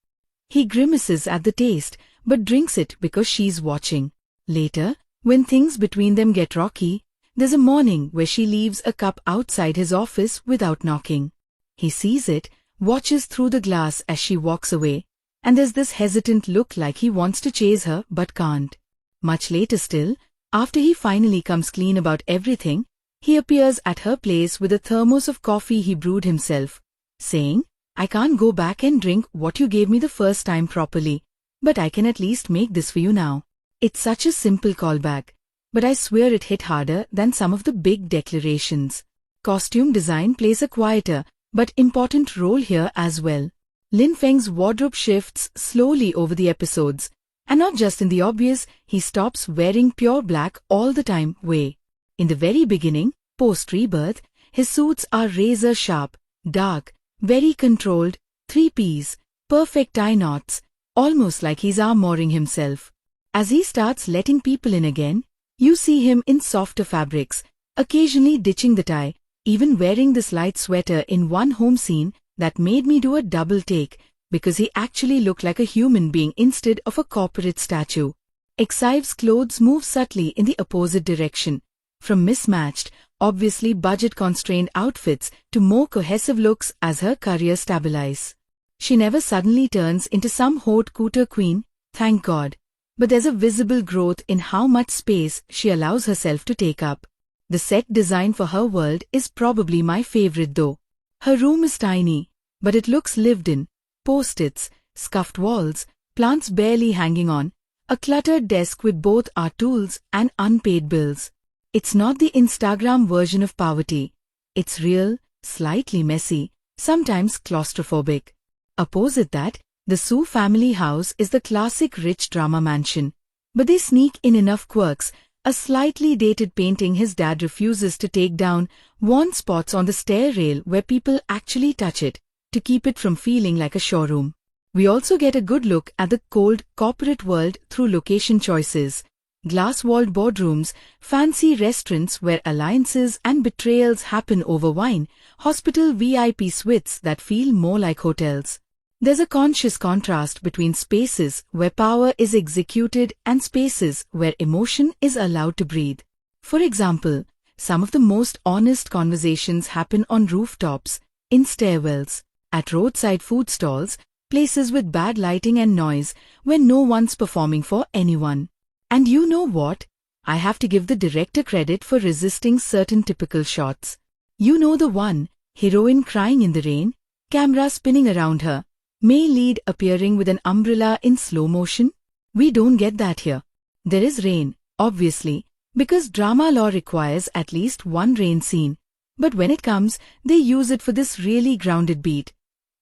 He grimaces at the taste, but drinks it because she's watching. Later, when things between them get rocky, there's a morning where she leaves a cup outside his office without knocking. He sees it, watches through the glass as she walks away, and there's this hesitant look like he wants to chase her but can't. Much later still, after he finally comes clean about everything, he appears at her place with a thermos of coffee he brewed himself, saying, "I can't go back and drink what you gave me the first time properly, but I can at least make this for you now." It's such a simple callback, but I swear it hit harder than some of the big declarations. Costume design plays a quieter but important role here as well. Lin Feng's wardrobe shifts slowly over the episodes, and not just in the obvious, he stops wearing pure black all the time way. In the very beginning, post-Rebirth, his suits are razor sharp, dark, very controlled, 3Ps, perfect tie knots, almost like he's armoring himself. As he starts letting people in again, you see him in softer fabrics, occasionally ditching the tie, even wearing this light sweater in one home scene that made me do a double take because he actually looked like a human being instead of a corporate statue. Exive's clothes move subtly in the opposite direction, from mismatched, obviously budget-constrained outfits to more cohesive looks as her career stabilizes. She never suddenly turns into some haute couture queen, thank God. But there's a visible growth in how much space she allows herself to take up. The set design for her world is probably my favorite though. Her room is tiny, but it looks lived in. Post-its, scuffed walls, plants barely hanging on, a cluttered desk with both art tools and unpaid bills. It's not the Instagram version of poverty. It's real, slightly messy, sometimes claustrophobic. Opposite that, the Su family house is the classic rich drama mansion, but they sneak in enough quirks, a slightly dated painting his dad refuses to take down, worn spots on the stair rail where people actually touch it, to keep it from feeling like a showroom. We also get a good look at the cold corporate world through location choices, glass-walled boardrooms, fancy restaurants where alliances and betrayals happen over wine, hospital VIP suites that feel more like hotels. There's a conscious contrast between spaces where power is executed and spaces where emotion is allowed to breathe. For example, some of the most honest conversations happen on rooftops, in stairwells, at roadside food stalls, places with bad lighting and noise where no one's performing for anyone. And you know what? I have to give the director credit for resisting certain typical shots. You know the one, heroine crying in the rain, camera spinning around her, male lead appearing with an umbrella in slow motion? We don't get that here. There is rain, obviously, because drama law requires at least one rain scene. But when it comes, they use it for this really grounded beat.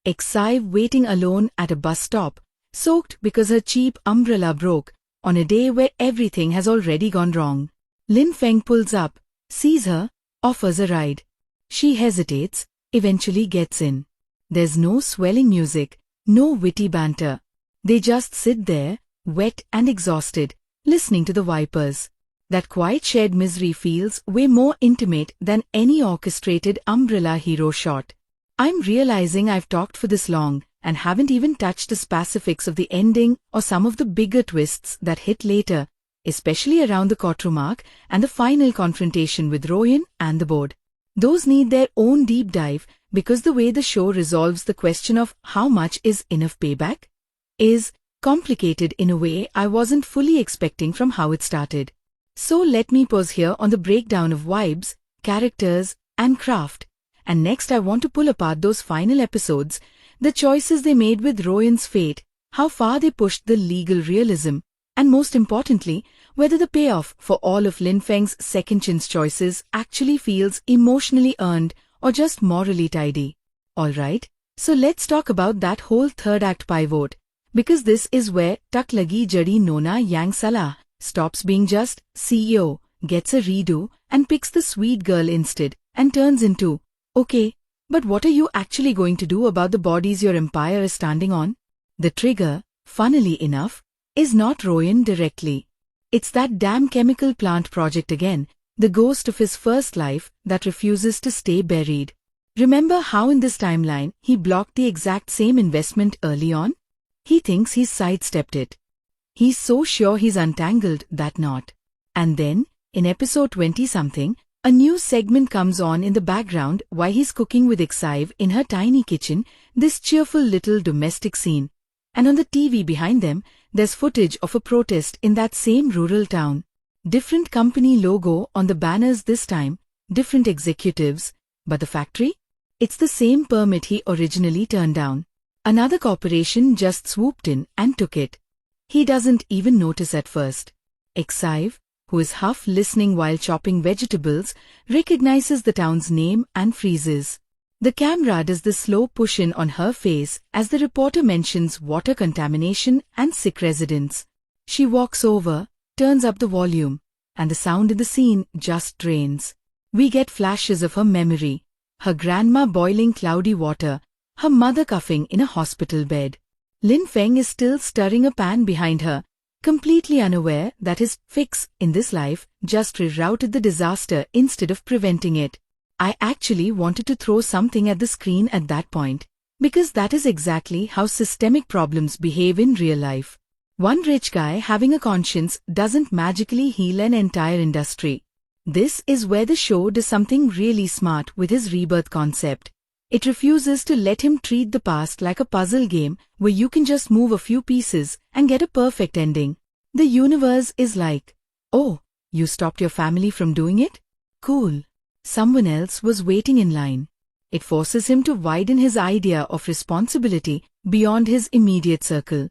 Exive waiting alone at a bus stop, soaked because her cheap umbrella broke, on a day where everything has already gone wrong. Lin Feng pulls up, sees her, offers a ride. She hesitates, eventually gets in. There's no swelling music, no witty banter. They just sit there, wet and exhausted, listening to the vipers. That quiet shared misery feels way more intimate than any orchestrated umbrella hero shot. I'm realizing I've talked for this long and haven't even touched the specifics of the ending or some of the bigger twists that hit later, especially around the courtroom arc and the final confrontation with Royan and the board. Those need their own deep dive because the way the show resolves the question of how much is enough payback is complicated in a way I wasn't fully expecting from how it started. So let me pause here on the breakdown of vibes, characters, and craft. And next I want to pull apart those final episodes, the choices they made with Royan's fate, how far they pushed the legal realism, and most importantly, whether the payoff for all of Lin Feng's second chance choices actually feels emotionally earned or just morally tidy. Alright, so let's talk about that whole third act pivot, because this is where Tak Lagi Jadi Nona Yang Salah stops being just CEO, gets a redo, and picks the sweet girl instead, and turns into, okay, but what are you actually going to do about the bodies your empire is standing on? The trigger, funnily enough, is not Royan directly. It's that damn chemical plant project again, the ghost of his first life that refuses to stay buried. Remember how in this timeline he blocked the exact same investment early on? He thinks he's sidestepped it. He's so sure he's untangled that knot. And then, in episode 20-something, a new segment comes on in the background while he's cooking with Exive in her tiny kitchen, this cheerful little domestic scene. And on the TV behind them, there's footage of a protest in that same rural town. Different company logo on the banners this time, different executives, but the factory? It's the same permit he originally turned down. Another corporation just swooped in and took it. He doesn't even notice at first. Exive, who is half listening while chopping vegetables, recognizes the town's name and freezes. The camera does the slow push-in on her face as the reporter mentions water contamination and sick residents. She walks over, turns up the volume, and the sound in the scene just drains. We get flashes of her memory, her grandma boiling cloudy water, her mother coughing in a hospital bed. Lin Feng is still stirring a pan behind her, completely unaware that his fix in this life just rerouted the disaster instead of preventing it. I actually wanted to throw something at the screen at that point, because that is exactly how systemic problems behave in real life. One rich guy having a conscience doesn't magically heal an entire industry. This is where the show does something really smart with his rebirth concept. It refuses to let him treat the past like a puzzle game where you can just move a few pieces and get a perfect ending. The universe is like, oh, you stopped your family from doing it? Cool. Someone else was waiting in line. It forces him to widen his idea of responsibility beyond his immediate circle.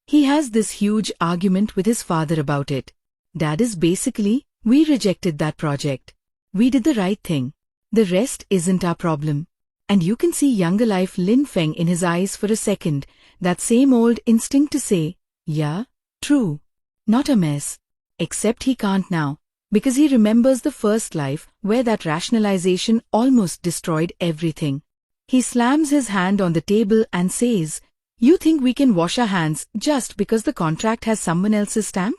He has this huge argument with his father about it. Dad is basically, we rejected that project. We did the right thing. The rest isn't our problem. And you can see younger life Lin Feng in his eyes for a second, that same old instinct to say, yeah, true. Not a mess. Except he can't now, because he remembers the first life where that rationalization almost destroyed everything. He slams his hand on the table and says, you think we can wash our hands just because the contract has someone else's stamp?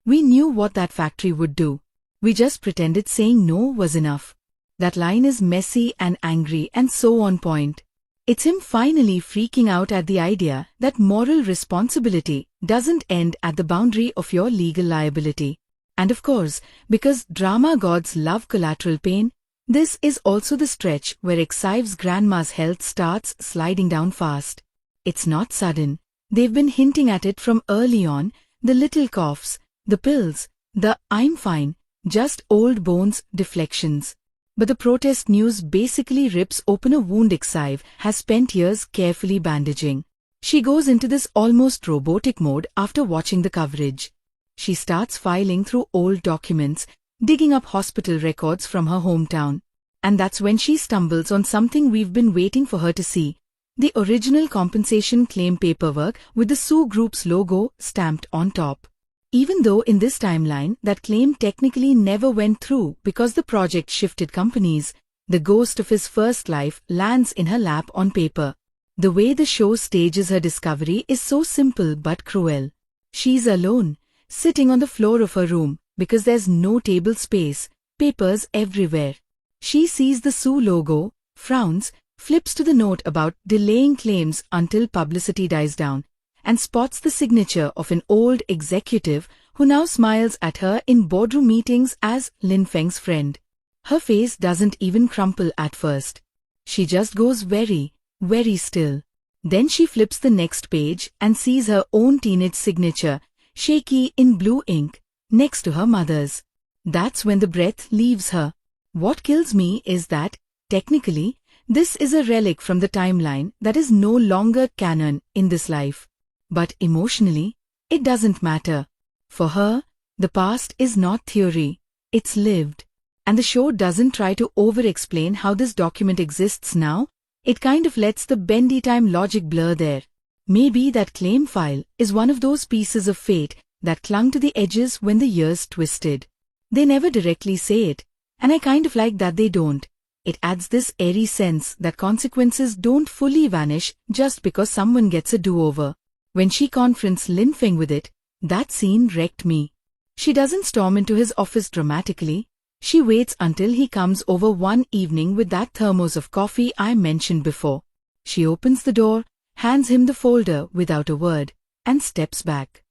We knew what that factory would do. We just pretended saying no was enough. That line is messy and angry and so on point. It's him finally freaking out at the idea that moral responsibility doesn't end at the boundary of your legal liability. And of course, because drama gods love collateral pain, this is also the stretch where Excive's grandma's health starts sliding down fast. It's not sudden. They've been hinting at it from early on, the little coughs, the pills, the "I'm fine, just old bones" deflections. But the protest news basically rips open a wound Excive has spent years carefully bandaging. She goes into this almost robotic mode after watching the coverage. She starts filing through old documents, digging up hospital records from her hometown. And that's when she stumbles on something we've been waiting for her to see. The original compensation claim paperwork with the Sioux Group's logo stamped on top. Even though in this timeline that claim technically never went through because the project shifted companies, the ghost of his first life lands in her lap on paper. The way the show stages her discovery is so simple but cruel. She's alone, sitting on the floor of her room, because there's no table space, papers everywhere. She sees the Sioux logo, frowns, flips to the note about delaying claims until publicity dies down, and spots the signature of an old executive who now smiles at her in boardroom meetings as Feng's friend. Her face doesn't even crumple at first. She just goes very, very still. Then she flips the next page and sees her own teenage signature, shaky in blue ink, next to her mother's. That's when the breath leaves her. What kills me is that, technically, this is a relic from the timeline that is no longer canon in this life. But emotionally, it doesn't matter. For her, the past is not theory, it's lived. And the show doesn't try to over-explain how this document exists now, it kind of lets the bendy time logic blur there. Maybe that claim file is one of those pieces of fate that clung to the edges when the years twisted. They never directly say it, and I kind of like that they don't. It adds this airy sense that consequences don't fully vanish just because someone gets a do-over. When she confronts Feng with it, that scene wrecked me. She doesn't storm into his office dramatically. She waits until he comes over one evening with that thermos of coffee I mentioned before. She opens the door, hands him the folder without a word, and steps back.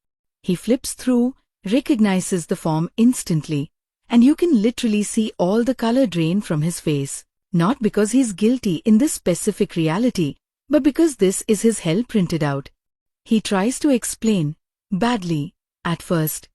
He flips through, recognizes the form instantly, and you can literally see all the color drain from his face. Not because he's guilty in this specific reality, but because this is his hell printed out. He tries to explain, badly, at first.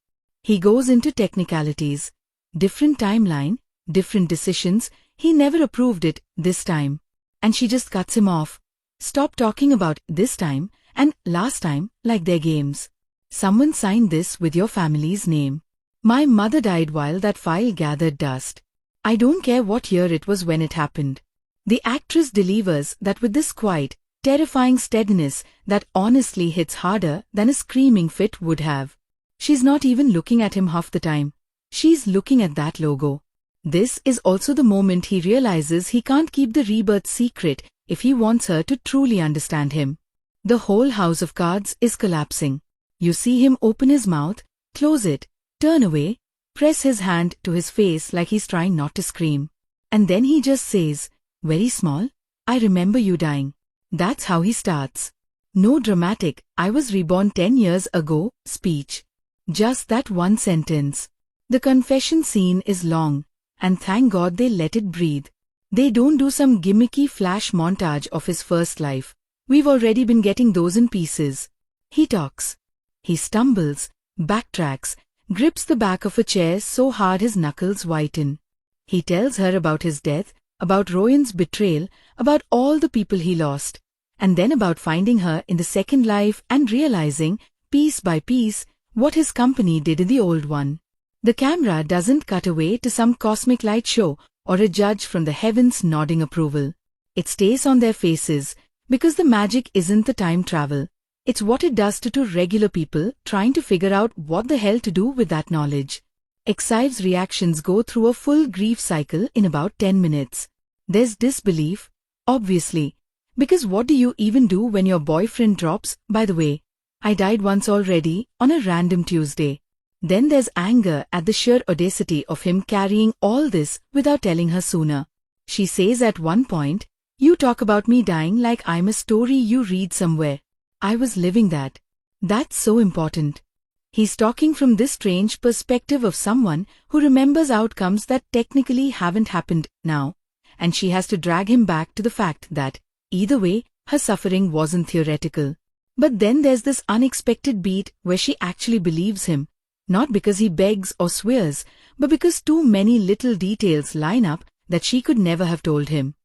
He goes into technicalities. Different timeline, different decisions, he never approved it this time. And she just cuts him off. Stop talking about this time and last time like they're games. Someone signed this with your family's name. My mother died while that file gathered dust. I don't care what year it was when it happened. The actress delivers that with this quiet, terrifying steadiness that honestly hits harder than a screaming fit would have. She's not even looking at him half the time. She's looking at that logo. This is also the moment he realizes he can't keep the Rebirth secret if he wants her to truly understand him. The whole house of cards is collapsing. You see him open his mouth, close it, turn away, press his hand to his face like he's trying not to scream. And then he just says, very small, I remember you dying. That's how he starts. No dramatic, I was reborn 10 years ago, speech. Just that one sentence. The confession scene is long, and thank God they let it breathe. They don't do some gimmicky flash montage of his first life. We've already been getting those in pieces. He talks. He stumbles, backtracks, grips the back of a chair so hard his knuckles whiten. He tells her about his death, about Royan's betrayal, about all the people he lost, and then about finding her in the second life and realizing, piece by piece, what his company did in the old one. The camera doesn't cut away to some cosmic light show or a judge from the heavens nodding approval. It stays on their faces, because the magic isn't the time travel. It's what it does to two regular people trying to figure out what the hell to do with that knowledge. Excive's reactions go through a full grief cycle in about 10 minutes. There's disbelief, obviously, because what do you even do when your boyfriend drops, by the way, I died once already, on a random Tuesday. Then there's anger at the sheer audacity of him carrying all this without telling her sooner. She says at one point, you talk about me dying like I'm a story you read somewhere. I was living that. That's so important. He's talking from this strange perspective of someone who remembers outcomes that technically haven't happened now, and she has to drag him back to the fact that, either way, her suffering wasn't theoretical. But then there's this unexpected beat where she actually believes him, not because he begs or swears, but because too many little details line up that she could never have told him.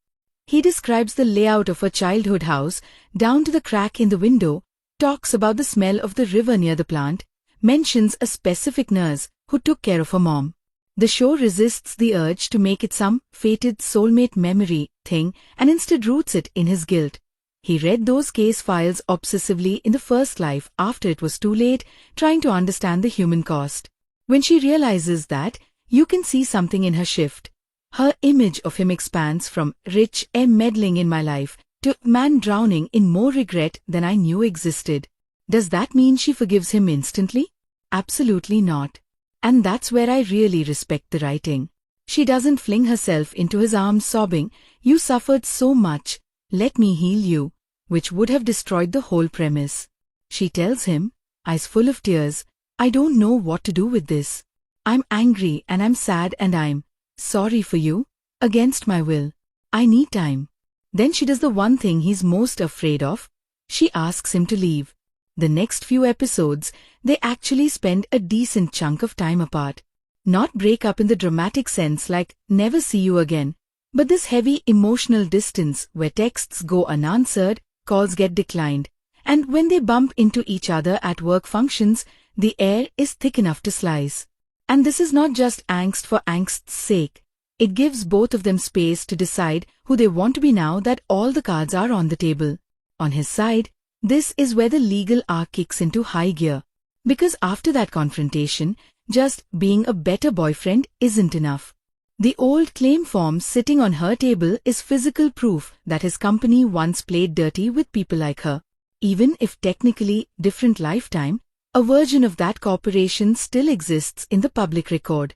He describes the layout of her childhood house, down to the crack in the window, talks about the smell of the river near the plant, mentions a specific nurse who took care of her mom. The show resists the urge to make it some fated soulmate memory thing and instead roots it in his guilt. He read those case files obsessively in the first life after it was too late, trying to understand the human cost. When she realizes that, you can see something in her shift. Her image of him expands from rich meddling in my life to man drowning in more regret than I knew existed. Does that mean she forgives him instantly? Absolutely not. And that's where I really respect the writing. She doesn't fling herself into his arms sobbing, "You suffered so much, let me heal you," which would have destroyed the whole premise. She tells him, eyes full of tears, "I don't know what to do with this. I'm angry and I'm sad and I'm sorry for you, against my will. I need time." Then she does the one thing he's most afraid of. She asks him to leave. The next few episodes, they actually spend a decent chunk of time apart. Not break up in the dramatic sense like never see you again, but this heavy emotional distance where texts go unanswered, calls get declined, and when they bump into each other at work functions, the air is thick enough to slice. And this is not just angst for angst's sake. It gives both of them space to decide who they want to be now that all the cards are on the table. On his side, this is where the legal arc kicks into high gear. Because after that confrontation, just being a better boyfriend isn't enough. The old claim form sitting on her table is physical proof that his company once played dirty with people like her. Even if technically different lifetime, a version of that corporation still exists in the public record.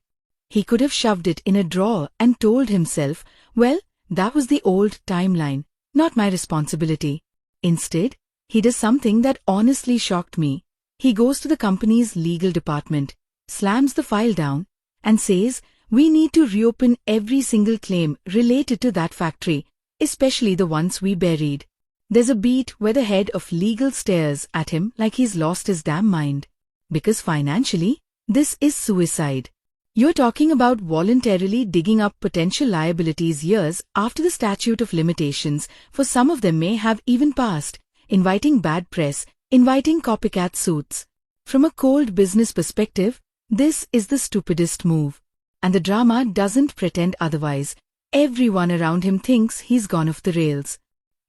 He could have shoved it in a drawer and told himself, well, that was the old timeline, not my responsibility. Instead, he does something that honestly shocked me. He goes to the company's legal department, slams the file down, and says, "We need to reopen every single claim related to that factory, especially the ones we buried." There's a beat where the head of legal stares at him like he's lost his damn mind. Because financially, this is suicide. You're talking about voluntarily digging up potential liabilities years after the statute of limitations, for some of them may have even passed, inviting bad press, inviting copycat suits. From a cold business perspective, this is the stupidest move. And the drama doesn't pretend otherwise. Everyone around him thinks he's gone off the rails.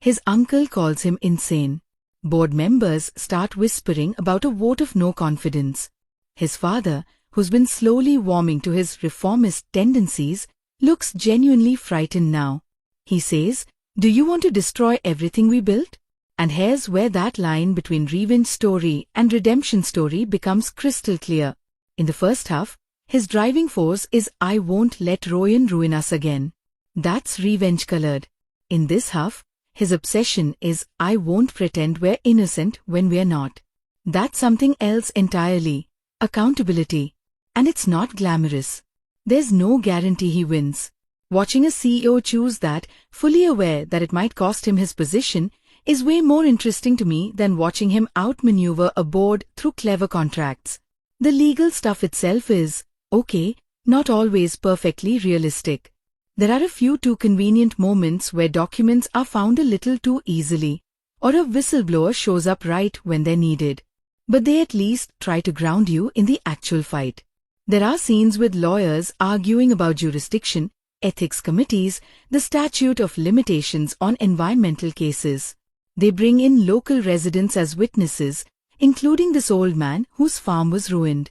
His uncle calls him insane. Board members start whispering about a vote of no confidence. His father, who's been slowly warming to his reformist tendencies, looks genuinely frightened now. He says, "Do you want to destroy everything we built?" And here's where that line between revenge story and redemption story becomes crystal clear. In the first half, his driving force is "I won't let Royan ruin us again." That's revenge-colored. In this half, his obsession is "I won't pretend we're innocent when we're not." That's something else entirely. Accountability. And it's not glamorous. There's no guarantee he wins. Watching a CEO choose that, fully aware that it might cost him his position, is way more interesting to me than watching him outmaneuver a board through clever contracts. The legal stuff itself is, okay, not always perfectly realistic. There are a few too convenient moments where documents are found a little too easily, or a whistleblower shows up right when they're needed. But they at least try to ground you in the actual fight. There are scenes with lawyers arguing about jurisdiction, ethics committees, the statute of limitations on environmental cases. They bring in local residents as witnesses, including this old man whose farm was ruined.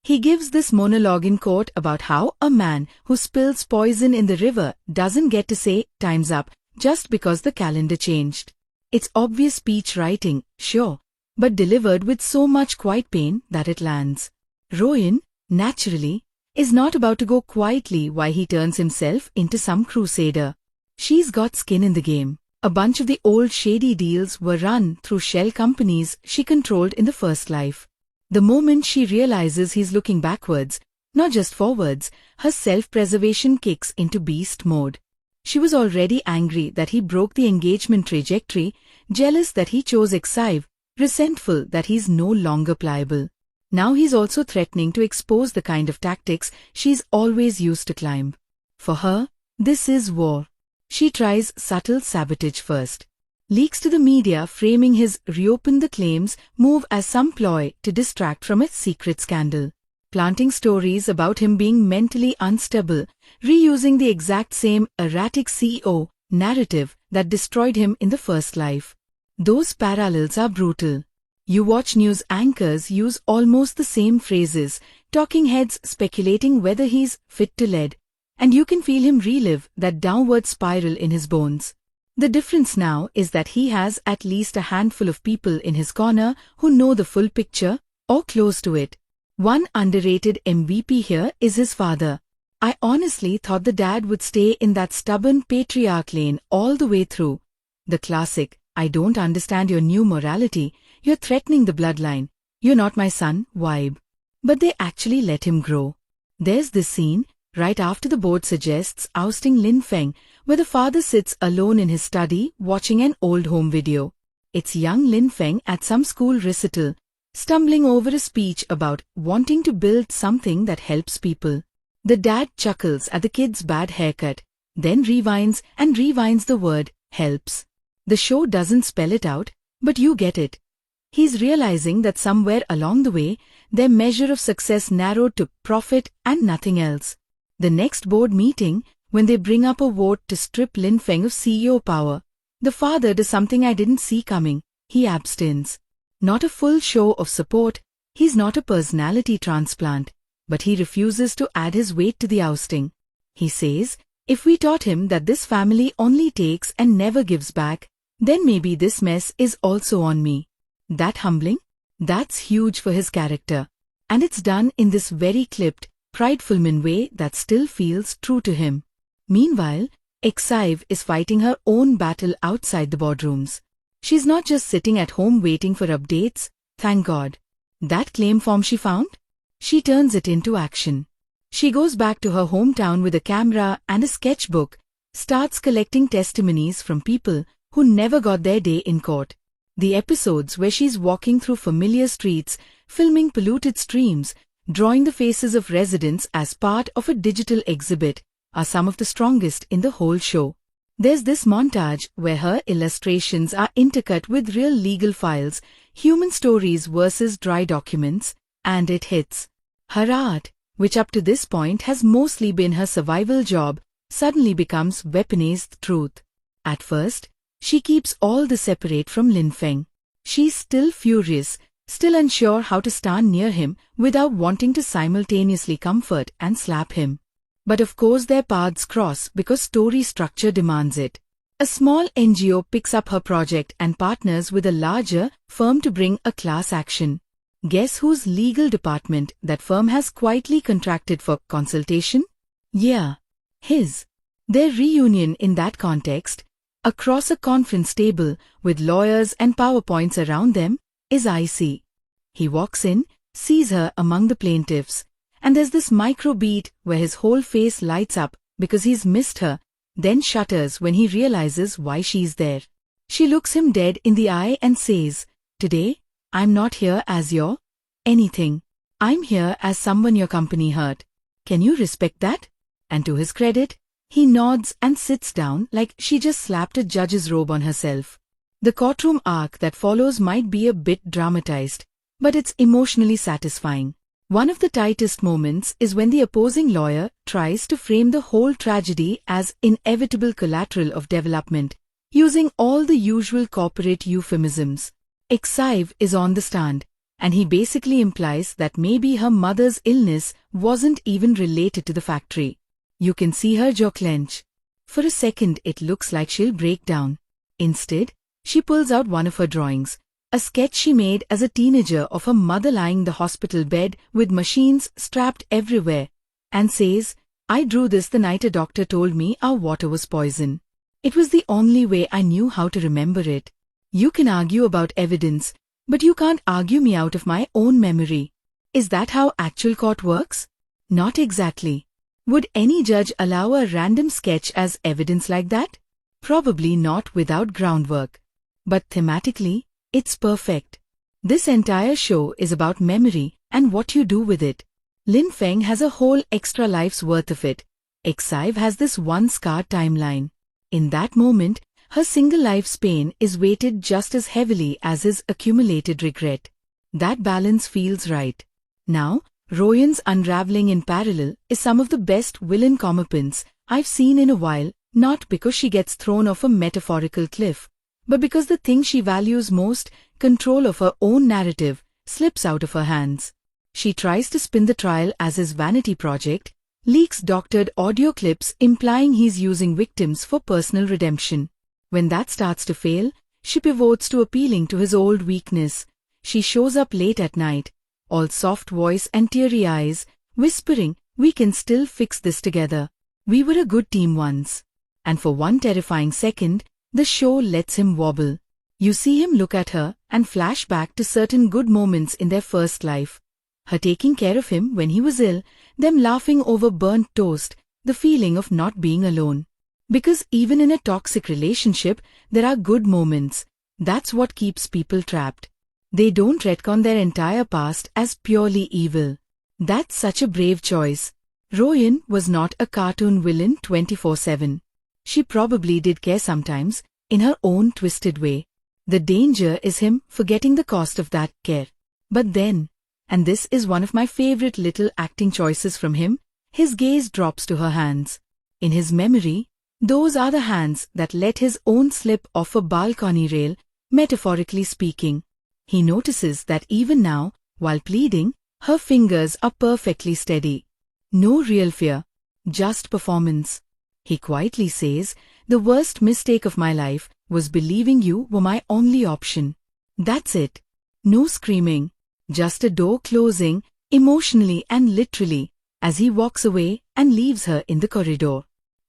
He gives this monologue in court about how a man who spills poison in the river doesn't get to say "time's up" just because the calendar changed. It's obvious speech writing, sure, but delivered with so much quiet pain that it lands. Royan, naturally, is not about to go quietly while he turns himself into some crusader. She's got skin in the game. A bunch of the old shady deals were run through shell companies she controlled in the first life. The moment she realizes he's looking backwards, not just forwards, her self-preservation kicks into beast mode. She was already angry that he broke the engagement trajectory, jealous that he chose Exive, resentful that he's no longer pliable. Now he's also threatening to expose the kind of tactics she's always used to climb. For her, this is war. She tries subtle sabotage first. Leaks to the media framing his reopen the claims move as some ploy to distract from a secret scandal. Planting stories about him being mentally unstable, reusing the exact same erratic CEO narrative that destroyed him in the first life. Those parallels are brutal. You watch news anchors use almost the same phrases, talking heads speculating whether he's fit to lead, and you can feel him relive that downward spiral in his bones. The difference now is that he has at least a handful of people in his corner who know the full picture, or close to it. One underrated MVP here is his father. I honestly thought the dad would stay in that stubborn patriarch lane all the way through. The classic, I don't understand your new morality, you're threatening the bloodline, you're not my son, vibe. But they actually let him grow. There's this scene, right after the board suggests ousting Lin Feng, where the father sits alone in his study watching an old home video. It's young Lin Feng at some school recital, stumbling over a speech about wanting to build something that helps people. The dad chuckles at the kid's bad haircut, then rewinds and rewinds the word, helps. The show doesn't spell it out, but you get it. He's realizing that somewhere along the way, their measure of success narrowed to profit and nothing else. The next board meeting, when they bring up a vote to strip Lin Feng of CEO power, the father does something I didn't see coming. He abstains. Not a full show of support, he's not a personality transplant, but he refuses to add his weight to the ousting. He says, if we taught him that this family only takes and never gives back, then maybe this mess is also on me. That humbling? That's huge for his character. And it's done in this very clipped, prideful way that still feels true to him. Meanwhile, Exive is fighting her own battle outside the boardrooms. She's not just sitting at home waiting for updates, thank God. That claim form she found? She turns it into action. She goes back to her hometown with a camera and a sketchbook, starts collecting testimonies from people who never got their day in court. The episodes where she's walking through familiar streets, filming polluted streams, drawing the faces of residents as part of a digital exhibit, are some of the strongest in the whole show. There's this montage where her illustrations are intercut with real legal files, human stories versus dry documents, and it hits. Her art, which up to this point has mostly been her survival job, suddenly becomes weaponized truth. At first, she keeps all this separate from Lin Feng. She's still furious, still unsure how to stand near him without wanting to simultaneously comfort and slap him. But of course their paths cross because story structure demands it. A small NGO picks up her project and partners with a larger firm to bring a class action. Guess whose legal department that firm has quietly contracted for consultation? Yeah, his. Their reunion in that context, across a conference table with lawyers and PowerPoints around them, is icy. He walks in, sees her among the plaintiffs, and there's this micro beat where his whole face lights up because he's missed her, then shudders when he realizes why she's there. She looks him dead in the eye and says, "Today, I'm not here as your anything. I'm here as someone your company hurt. Can you respect that?" And to his credit, he nods and sits down like she just slapped a judge's robe on herself. The courtroom arc that follows might be a bit dramatized, but it's emotionally satisfying. One of the tightest moments is when the opposing lawyer tries to frame the whole tragedy as inevitable collateral of development, using all the usual corporate euphemisms. Exive is on the stand, and he basically implies that maybe her mother's illness wasn't even related to the factory. You can see her jaw clench. For a second it looks like she'll break down. Instead, she pulls out one of her drawings, a sketch she made as a teenager of her mother lying in the hospital bed with machines strapped everywhere, and says, "I drew this the night a doctor told me our water was poison. It was the only way I knew how to remember it." You can argue about evidence, But you can't argue me out of my own memory. Is that how actual court works? Not exactly. Would any judge allow a random sketch as evidence like that? Probably not without groundwork. But thematically, it's perfect. This entire show is about memory and what you do with it. Feng has a whole extra life's worth of it. Exive has this one scarred timeline. In that moment, her single life's pain is weighted just as heavily as his accumulated regret. That balance feels right. Now, Royan's unraveling in parallel is some of the best villain comeuppance I've seen in a while, not because she gets thrown off a metaphorical cliff, but because the thing she values most, control of her own narrative, slips out of her hands. She tries to spin the trial as his vanity project, leaks doctored audio clips implying he's using victims for personal redemption. When that starts to fail, she pivots to appealing to his old weakness. She shows up late at night, all soft voice and teary eyes, whispering, "We can still fix this together. We were a good team once." And for one terrifying second, the show lets him wobble. You see him look at her and flash back to certain good moments in their first life. Her taking care of him when he was ill, them laughing over burnt toast, the feeling of not being alone. Because even in a toxic relationship, there are good moments. That's what keeps people trapped. They don't retcon their entire past as purely evil. That's such a brave choice. Royan was not a cartoon villain 24/7. She probably did care sometimes, in her own twisted way. The danger is him forgetting the cost of that care. But then, and this is one of my favorite little acting choices from him, his gaze drops to her hands. In his memory, those are the hands that let his own slip off a balcony rail, metaphorically speaking. He notices that even now, while pleading, her fingers are perfectly steady. No real fear, just performance. He quietly says, "The worst mistake of my life was believing you were my only option." That's it. No screaming, just a door closing, emotionally and literally, as he walks away and leaves her in the corridor.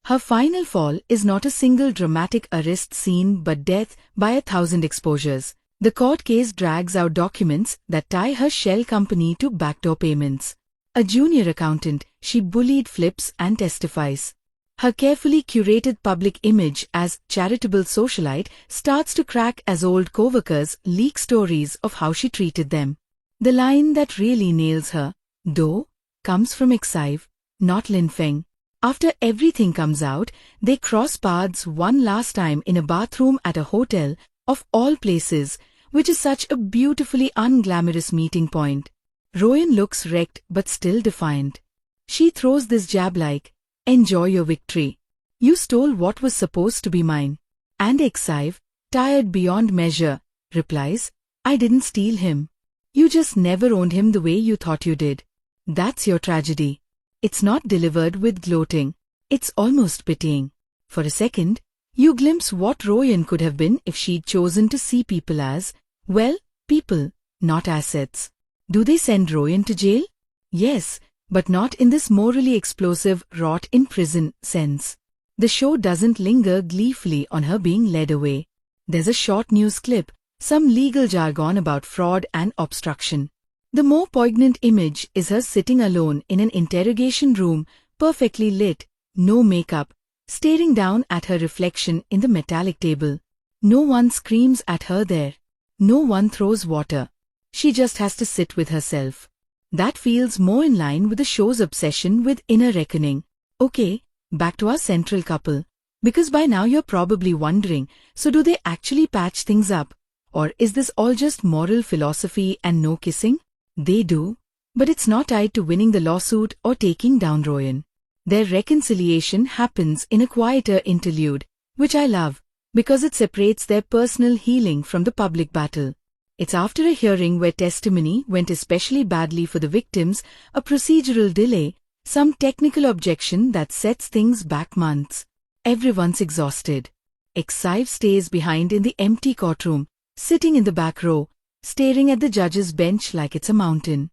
Her final fall is not a single dramatic arrest scene but death by 1,000 exposures. The court case drags out documents that tie her shell company to backdoor payments. A junior accountant, she bullied flips and testifies. Her carefully curated public image as charitable socialite starts to crack as old coworkers leak stories of how she treated them. The line that really nails her, though, comes from Exive, not Feng. After everything comes out, they cross paths one last time in a bathroom at a hotel, of all places, which is such a beautifully unglamorous meeting point. Royan looks wrecked but still defiant. She throws this jab like, "Enjoy your victory. You stole what was supposed to be mine." And Exive, tired beyond measure, replies, "I didn't steal him. You just never owned him the way you thought you did. That's your tragedy." It's not delivered with gloating. It's almost pitying. For a second, you glimpse what Royan could have been if she'd chosen to see people as, well, people, not assets. Do they send Royan to jail? Yes, but not in this morally explosive, rot in prison sense. The show doesn't linger gleefully on her being led away. There's a short news clip, some legal jargon about fraud and obstruction. The more poignant image is her sitting alone in an interrogation room, perfectly lit, no makeup, staring down at her reflection in the metallic table. No one screams at her there. No one throws water. She just has to sit with herself. That feels more in line with the show's obsession with inner reckoning. Okay, back to our central couple. Because by now you're probably wondering, so do they actually patch things up? Or is this all just moral philosophy and no kissing? They do, but it's not tied to winning the lawsuit or taking down Royan. Their reconciliation happens in a quieter interlude, which I love, because it separates their personal healing from the public battle. It's after a hearing where testimony went especially badly for the victims, a procedural delay, some technical objection that sets things back months. Everyone's exhausted. Exive stays behind in the empty courtroom, sitting in the back row, staring at the judge's bench like it's a mountain.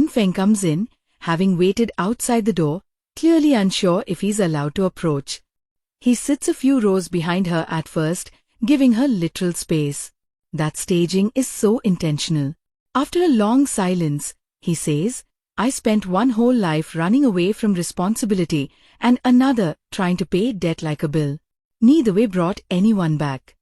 Feng comes in, having waited outside the door, clearly unsure if he's allowed to approach. He sits a few rows behind her at first, giving her literal space. That staging is so intentional. After a long silence, he says, I spent one whole life running away from responsibility and another trying to pay debt like a bill. Neither way brought anyone back.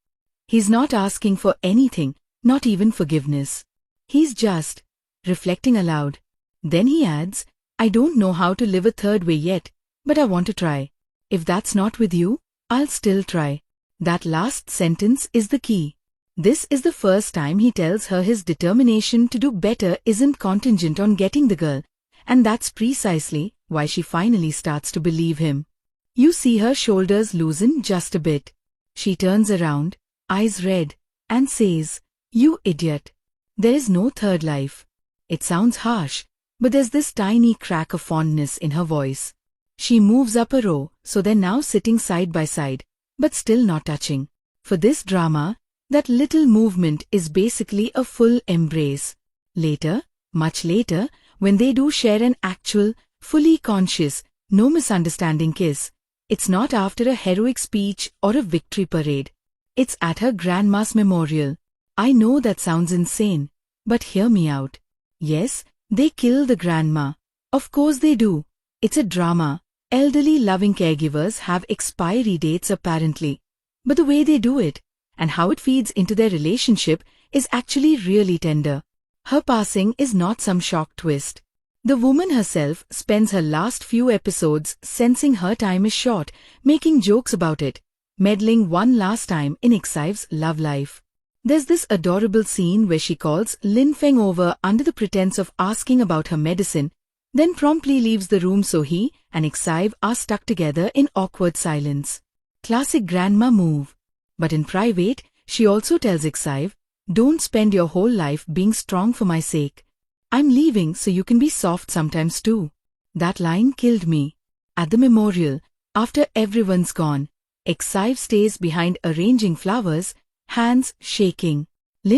He's not asking for anything, not even forgiveness. He's just reflecting aloud. Then he adds, I don't know how to live a third way yet, but I want to try. If that's not with you, I'll still try. That last sentence is the key. This is the first time he tells her his determination to do better isn't contingent on getting the girl, and that's precisely why she finally starts to believe him. You see her shoulders loosen just a bit. She turns around, eyes red, and says, You idiot. There is no third life. It sounds harsh, but there's this tiny crack of fondness in her voice. She moves up a row, so they're now sitting side by side, but still not touching. For this drama, that little movement is basically a full embrace. Later, much later, when they do share an actual, fully conscious, no misunderstanding kiss, it's not after a heroic speech or a victory parade. It's at her grandma's memorial. I know that sounds insane, but hear me out. Yes, they kill the grandma. Of course they do. It's a drama. Elderly loving caregivers have expiry dates apparently. But the way they do it, and how it feeds into their relationship, is actually really tender. Her passing is not some shock twist. The woman herself spends her last few episodes sensing her time is short, making jokes about it, meddling one last time in Xive's love life. There's this adorable scene where she calls Feng over under the pretense of asking about her medicine, then promptly leaves the room so he and Xive are stuck together in awkward silence. Classic grandma move. But in private, she also tells Xive, don't spend your whole life being strong for my sake. I'm leaving so you can be soft sometimes too. That line killed me. At the memorial, after everyone's gone, Xive stays behind arranging flowers, hands shaking.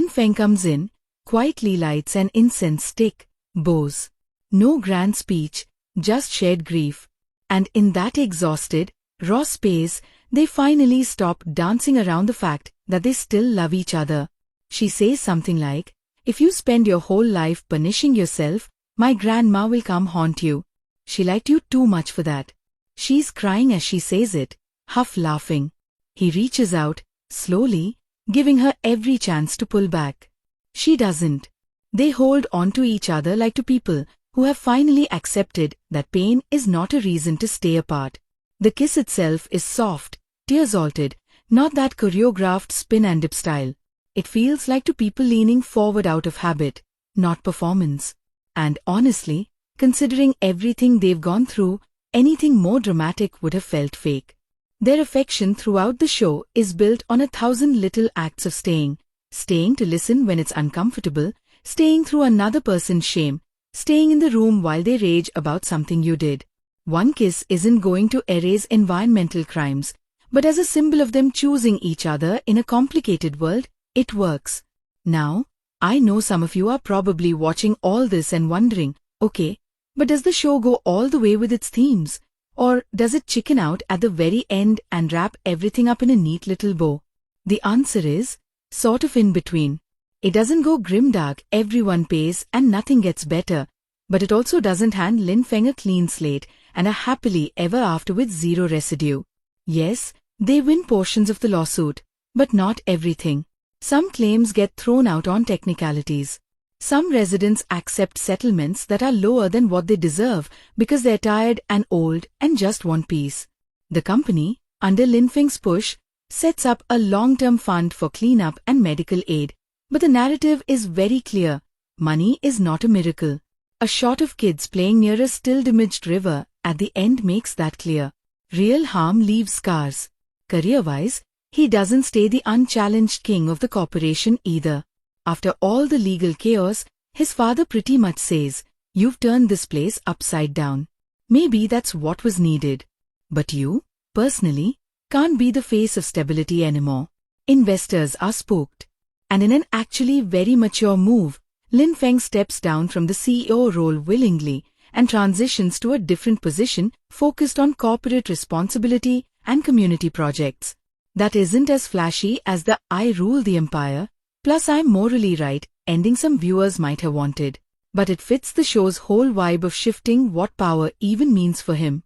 Feng comes in, quietly lights an incense stick, bows. No grand speech, just shared grief. And in that exhausted, raw space, they finally stop dancing around the fact that they still love each other. She says something like, if you spend your whole life punishing yourself, my grandma will come haunt you. She liked you too much for that. She's crying as she says it, half laughing. He reaches out, slowly, giving her every chance to pull back. She doesn't. They hold on to each other like two people who have finally accepted that pain is not a reason to stay apart. The kiss itself is soft, tear-salted, not that choreographed spin and dip style. It feels like two people leaning forward out of habit, not performance. And honestly, considering everything they've gone through, anything more dramatic would have felt fake. Their affection throughout the show is built on 1,000 little acts of staying to listen when it's uncomfortable, staying through another person's shame, staying in the room while they rage about something you did. One kiss isn't going to erase environmental crimes, but as a symbol of them choosing each other in a complicated world, it works. Now, I know some of you are probably watching all this and wondering, okay, but does the show go all the way with its themes? Or does it chicken out at the very end and wrap everything up in a neat little bow? The answer is, sort of in between. It doesn't go grimdark, everyone pays and nothing gets better, but it also doesn't hand Feng a clean slate and a happily ever after with zero residue. Yes, they win portions of the lawsuit, but not everything. Some claims get thrown out on technicalities. Some residents accept settlements that are lower than what they deserve because they're tired and old and just want peace. The company, under Feng's push, sets up a long-term fund for cleanup and medical aid. But the narrative is very clear. Money is not a miracle. A shot of kids playing near a still-damaged river at the end makes that clear. Real harm leaves scars. Career-wise, he doesn't stay the unchallenged king of the corporation either. After all the legal chaos, his father pretty much says, "You've turned this place upside down." Maybe that's what was needed. But you, personally, can't be the face of stability anymore. Investors are spooked. And in an actually very mature move, Feng steps down from the CEO role willingly and transitions to a different position focused on corporate responsibility and community projects. That isn't as flashy as the "I rule the empire" Plus I'm morally right, ending some viewers might have wanted. But it fits the show's whole vibe of shifting what power even means for him.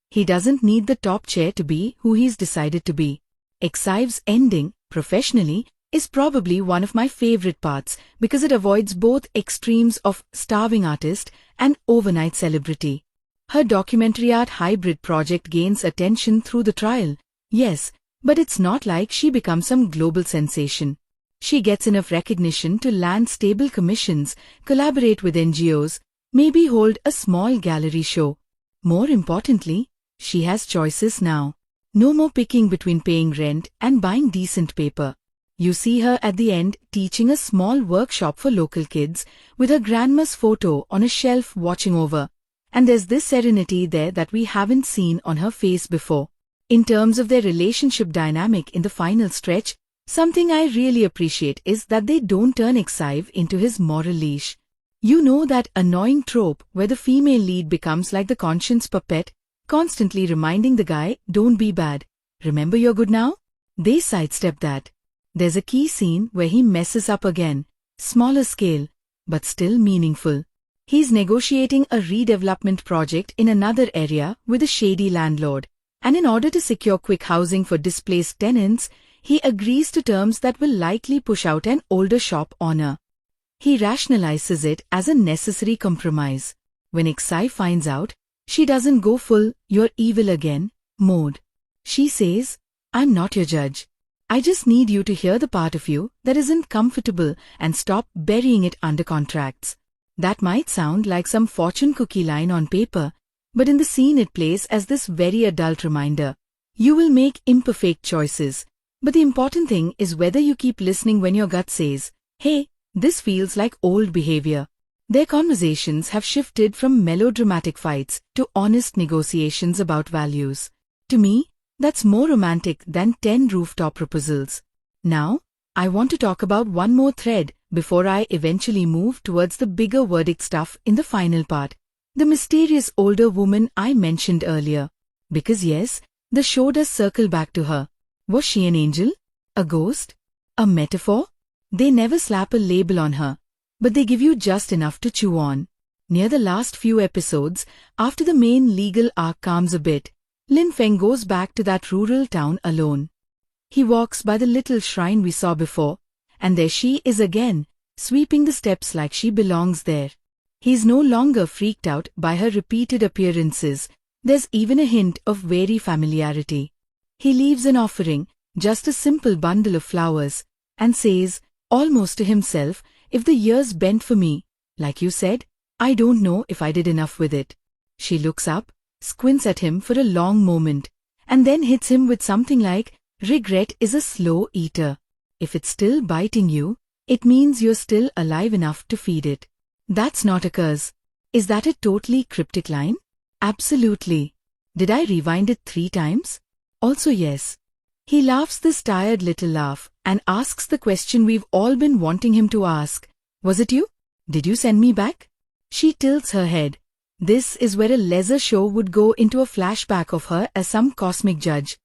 He doesn't need the top chair to be who he's decided to be. Excive's ending, professionally, is probably one of my favorite parts because it avoids both extremes of starving artist and overnight celebrity. Her documentary art hybrid project gains attention through the trial, yes, but it's not like she becomes some global sensation. She gets enough recognition to land stable commissions, collaborate with NGOs, maybe hold a small gallery show. More importantly, she has choices now. No more picking between paying rent and buying decent paper. You see her at the end teaching a small workshop for local kids with her grandma's photo on a shelf watching over. And there's this serenity there that we haven't seen on her face before. In terms of their relationship dynamic in the final stretch, something I really appreciate is that they don't turn Exive into his moral leash. You know that annoying trope where the female lead becomes like the conscience puppet, constantly reminding the guy, don't be bad. Remember you're good now? They sidestep that. There's a key scene where he messes up again, smaller scale, but still meaningful. He's negotiating a redevelopment project in another area with a shady landlord, and in order to secure quick housing for displaced tenants, he agrees to terms that will likely push out an older shop owner. He rationalizes it as a necessary compromise. When Exive finds out, she doesn't go full "you're evil again" mode. She says, I'm not your judge. I just need you to hear the part of you that isn't comfortable and stop burying it under contracts. That might sound like some fortune cookie line on paper, but in the scene it plays as this very adult reminder. You will make imperfect choices, but the important thing is whether you keep listening when your gut says, hey, this feels like old behavior. Their conversations have shifted from melodramatic fights to honest negotiations about values. To me, that's more romantic than 10 rooftop proposals. Now, I want to talk about one more thread before I eventually move towards the bigger verdict stuff in the final part. The mysterious older woman I mentioned earlier. Because yes, the show does circle back to her. Was she an angel? A ghost? A metaphor? They never slap a label on her, but they give you just enough to chew on. Near the last few episodes, after the main legal arc calms a bit, Feng goes back to that rural town alone. He walks by the little shrine we saw before, and there she is again, sweeping the steps like she belongs there. He's no longer freaked out by her repeated appearances. There's even a hint of wary familiarity. He leaves an offering, just a simple bundle of flowers, and says, almost to himself, if the years bent for me, like you said, I don't know if I did enough with it. She looks up, squints at him for a long moment, and then hits him with something like, regret is a slow eater. If it's still biting you, it means you're still alive enough to feed it. That's not a curse. Is that a totally cryptic line? Absolutely. Did I rewind it 3 times? Also yes. He laughs this tired little laugh and asks the question we've all been wanting him to ask. Was it you? Did you send me back? She tilts her head. This is where a lesser show would go into a flashback of her as some cosmic judge.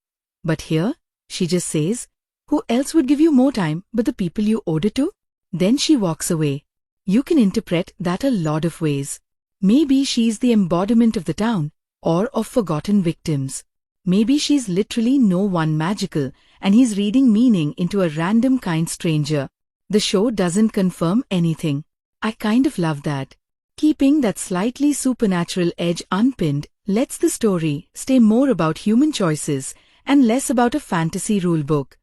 But here, she just says, who else would give you more time but the people you owed it to? Then she walks away. You can interpret that a lot of ways. Maybe she's the embodiment of the town, or of forgotten victims. Maybe she's literally no one magical, and he's reading meaning into a random kind stranger. The show doesn't confirm anything. I kind of love that. Keeping that slightly supernatural edge unpinned lets the story stay more about human choices and less about a fantasy rulebook.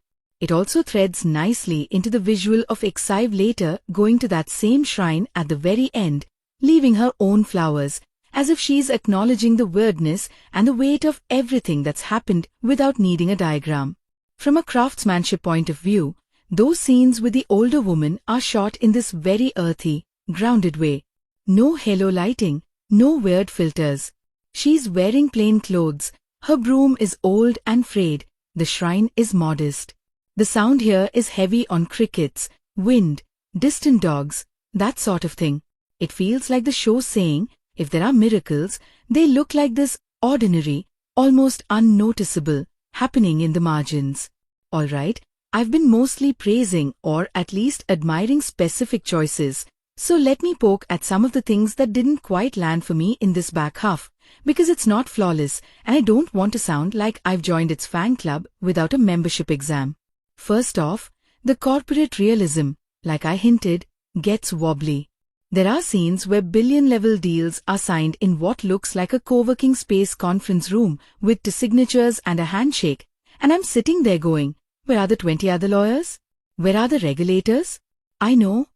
It also threads nicely into the visual of Exive later going to that same shrine at the very end, leaving her own flowers, as if she's acknowledging the weirdness and the weight of everything that's happened without needing a diagram. From a craftsmanship point of view, those scenes with the older woman are shot in this very earthy, grounded way. No halo lighting, no weird filters. She's wearing plain clothes, her broom is old and frayed, the shrine is modest. The sound here is heavy on crickets, wind, distant dogs, that sort of thing. It feels like the show saying, if there are miracles, they look like this, ordinary, almost unnoticeable, happening in the margins. Alright, I've been mostly praising or at least admiring specific choices, so let me poke at some of the things that didn't quite land for me in this back half, because it's not flawless and I don't want to sound like I've joined its fan club without a membership exam. First off, the corporate realism, like I hinted, gets wobbly. There are scenes where billion-level deals are signed in what looks like a co-working space conference room with the signatures and a handshake, and I'm sitting there going, where are the 20 other lawyers? Where are the regulators? I know,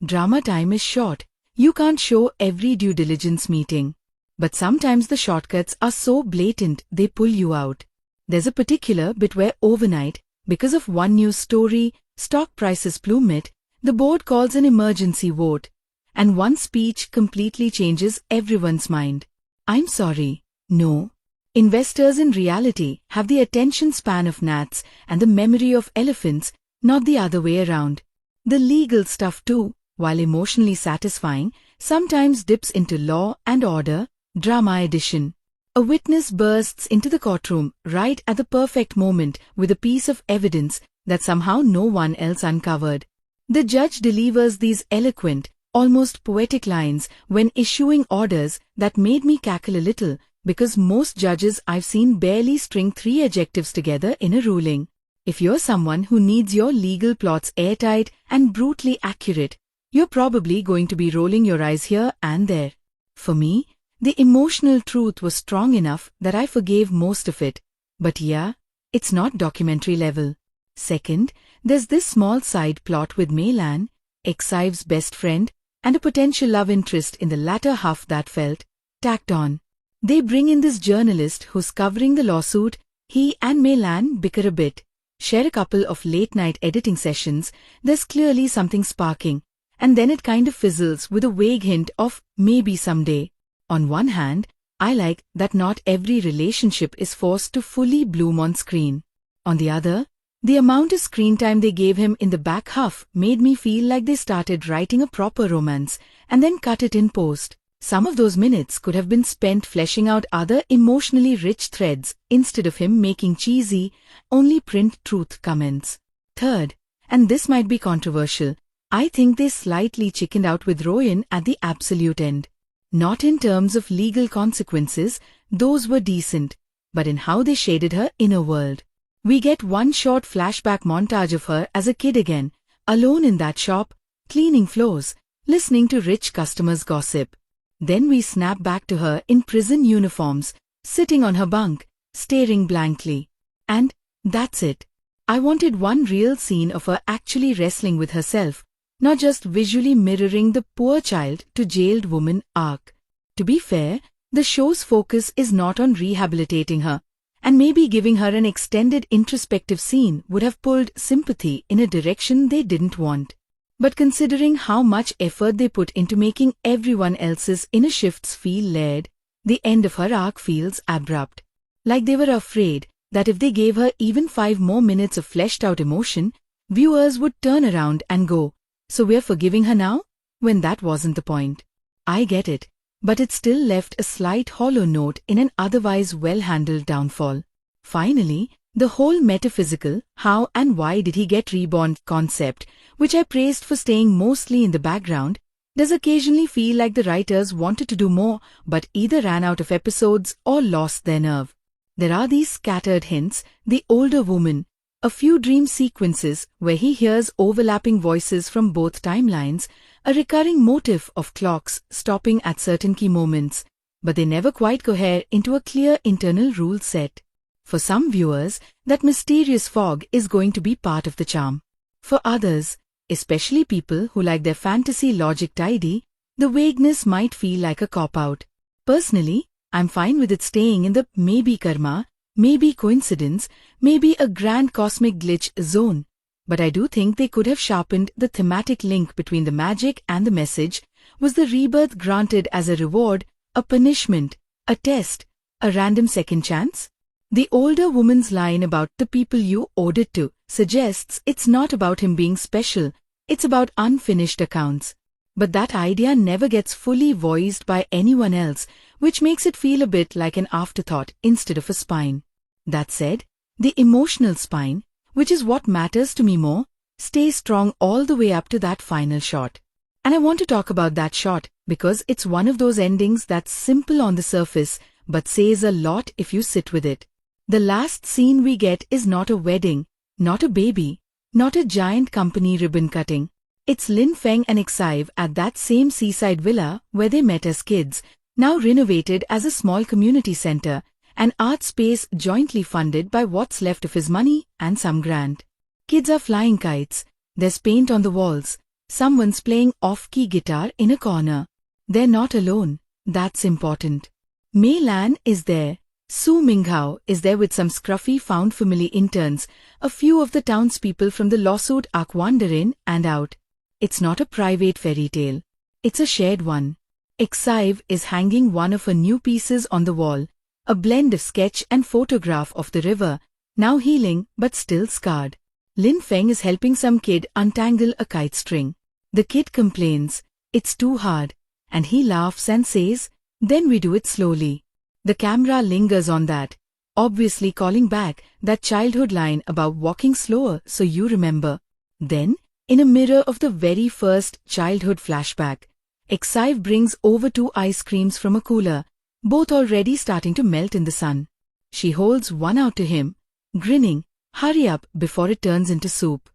drama time is short. You can't show every due diligence meeting. But sometimes the shortcuts are so blatant they pull you out. There's a particular bit where overnight, because of one news story, stock prices plummet, the board calls an emergency vote, and one speech completely changes everyone's mind. I'm sorry, no. Investors in reality have the attention span of gnats and the memory of elephants, not the other way around. The legal stuff too, while emotionally satisfying, sometimes dips into law and order, drama edition. A witness bursts into the courtroom right at the perfect moment with a piece of evidence that somehow no one else uncovered. The judge delivers these eloquent, almost poetic lines when issuing orders that made me cackle a little, because most judges I've seen barely string 3 adjectives together in a ruling. If you're someone who needs your legal plots airtight and brutally accurate, you're probably going to be rolling your eyes here and there. For me, the emotional truth was strong enough that I forgave most of it. But yeah, it's not documentary level. Second, there's this small side plot with Mei Lan, ex-Ive's best friend, and a potential love interest in the latter half that felt tacked on. They bring in this journalist who's covering the lawsuit. He and Mei Lan bicker a bit, share a couple of late-night editing sessions. There's clearly something sparking, and then it kind of fizzles with a vague hint of maybe someday. On one hand, I like that not every relationship is forced to fully bloom on screen. On the other, the amount of screen time they gave him in the back half made me feel like they started writing a proper romance and then cut it in post. Some of those minutes could have been spent fleshing out other emotionally rich threads instead of him making cheesy, only print truth comments. Third, and this might be controversial, I think they slightly chickened out with Royan at the absolute end. Not in terms of legal consequences, those were decent, but in how they shaded her inner world. We get one short flashback montage of her as a kid again, alone in that shop, cleaning floors, listening to rich customers gossip. Then we snap back to her in prison uniforms, sitting on her bunk, staring blankly. And that's it. I wanted one real scene of her actually wrestling with herself, not just visually mirroring the poor child to jailed woman arc. To be fair, the show's focus is not on rehabilitating her, and maybe giving her an extended introspective scene would have pulled sympathy in a direction they didn't want. But considering how much effort they put into making everyone else's inner shifts feel layered, the end of her arc feels abrupt. Like they were afraid that if they gave her even 5 more minutes of fleshed-out emotion, viewers would turn around and go, "So we're forgiving her now?" when that wasn't the point. I get it, but it still left a slight hollow note in an otherwise well-handled downfall. Finally, the whole metaphysical, how and why did he get reborn concept, which I praised for staying mostly in the background, does occasionally feel like the writers wanted to do more but either ran out of episodes or lost their nerve. There are these scattered hints, the older woman, a few dream sequences where he hears overlapping voices from both timelines, a recurring motif of clocks stopping at certain key moments, but they never quite cohere into a clear internal rule set. For some viewers, that mysterious fog is going to be part of the charm. For others, especially people who like their fantasy logic tidy, the vagueness might feel like a cop-out. Personally, I'm fine with it staying in the maybe karma, maybe coincidence, maybe a grand cosmic glitch zone. But I do think they could have sharpened the thematic link between the magic and the message. Was the rebirth granted as a reward, a punishment, a test, a random second chance? The older woman's line about the people you owed it to suggests it's not about him being special, it's about unfinished accounts. But that idea never gets fully voiced by anyone else, which makes it feel a bit like an afterthought instead of a spine. That said, the emotional spine, which is what matters to me more, stay strong all the way up to that final shot. And I want to talk about that shot because it's one of those endings that's simple on the surface but says a lot if you sit with it. The last scene we get is not a wedding, not a baby, not a giant company ribbon cutting. It's Lin Feng and Xive at that same seaside villa where they met as kids, now renovated as a small community center, an art space jointly funded by what's left of his money and some grant. Kids are flying kites, there's paint on the walls, someone's playing off-key guitar in a corner. They're not alone, that's important. Mei Lan is there, Su Minghao is there with some scruffy found family interns, a few of the townspeople from the lawsuit arc wander in and out. It's not a private fairy tale. It's a shared one. Xive is hanging one of her new pieces on the wall, a blend of sketch and photograph of the river, now healing but still scarred. Lin Feng is helping some kid untangle a kite string. The kid complains, it's too hard, and he laughs and says, then we do it slowly. The camera lingers on that, obviously calling back that childhood line about walking slower so you remember. Then, in a mirror of the very first childhood flashback, Xive brings over 2 ice creams from a cooler, both already starting to melt in the sun. She holds one out to him, grinning, hurry up before it turns into soup.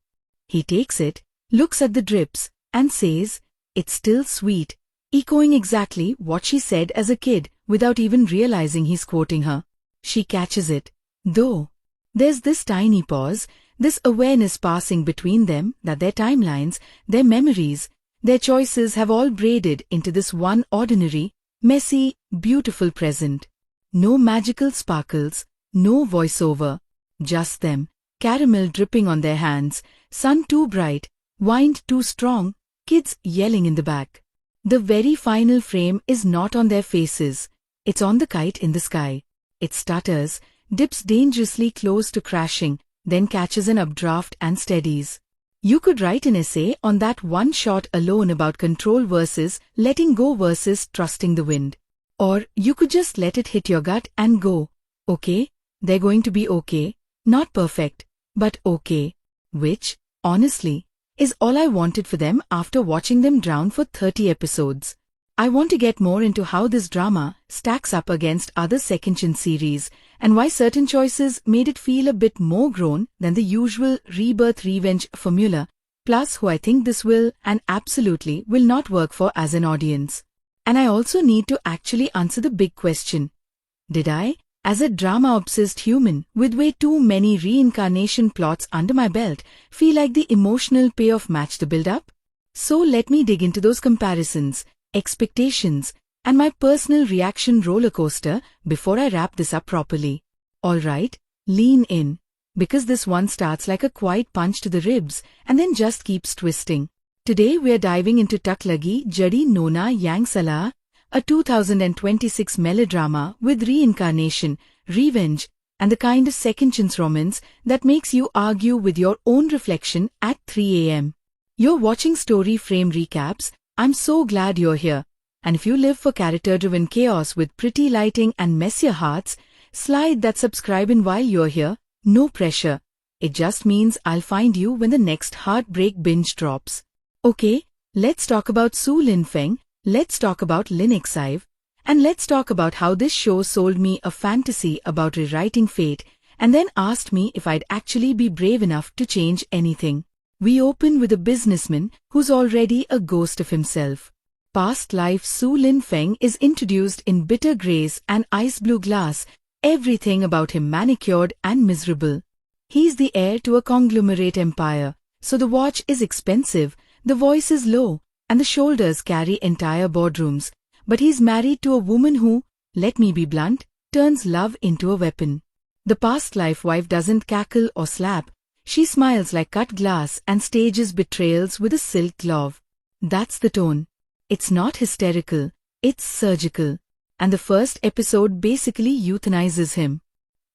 He takes it, looks at the drips, and says, it's still sweet, echoing exactly what she said as a kid without even realizing he's quoting her. She catches it, though. There's this tiny pause, this awareness passing between them that their timelines, their memories, their choices have all braided into this one ordinary, messy, beautiful present. No magical sparkles, no voiceover, just them, caramel dripping on their hands, sun too bright, wind too strong, kids yelling in the back. The very final frame is not on their faces, it's on the kite in the sky. It stutters, dips dangerously close to crashing, then catches an updraft and steadies. You could write an essay on that one shot alone about control versus letting go versus trusting the wind. Or you could just let it hit your gut and go, okay, they're going to be okay, not perfect, but okay. Which, honestly, is all I wanted for them after watching them drown for 30 episodes. I want to get more into how this drama stacks up against other second-gen series and why certain choices made it feel a bit more grown than the usual rebirth revenge formula, plus who I think this will and absolutely will not work for as an audience. And I also need to actually answer the big question. Did I, as a drama-obsessed human with way too many reincarnation plots under my belt, feel like the emotional payoff matched the build-up? So let me dig into those comparisons, expectations, and my personal reaction roller coaster before I wrap this up properly. Alright, lean in, because this one starts like a quiet punch to the ribs and then just keeps twisting. Today we're diving into Tak Lagi Jadi Nona Yang Salah, a 2026 melodrama with reincarnation, revenge, and the kind of second-chance romance that makes you argue with your own reflection at 3 a.m. You're watching Story Frame Recaps. I'm so glad you're here. And if you live for character-driven chaos with pretty lighting and messier hearts, slide that subscribe in while you're here, no pressure. It just means I'll find you when the next heartbreak binge drops. Okay, let's talk about Su Lin Feng, let's talk about Lin Xive, and let's talk about how this show sold me a fantasy about rewriting fate and then asked me if I'd actually be brave enough to change anything. We open with a businessman who's already a ghost of himself. Past life Su Lin Feng is introduced in bitter grays and ice blue glass, everything about him manicured and miserable. He's the heir to a conglomerate empire, so the watch is expensive, the voice is low, and the shoulders carry entire boardrooms. But he's married to a woman who, let me be blunt, turns love into a weapon. The past life wife doesn't cackle or slap. She smiles like cut glass and stages betrayals with a silk glove. That's the tone. It's not hysterical, it's surgical. And the first episode basically euthanizes him.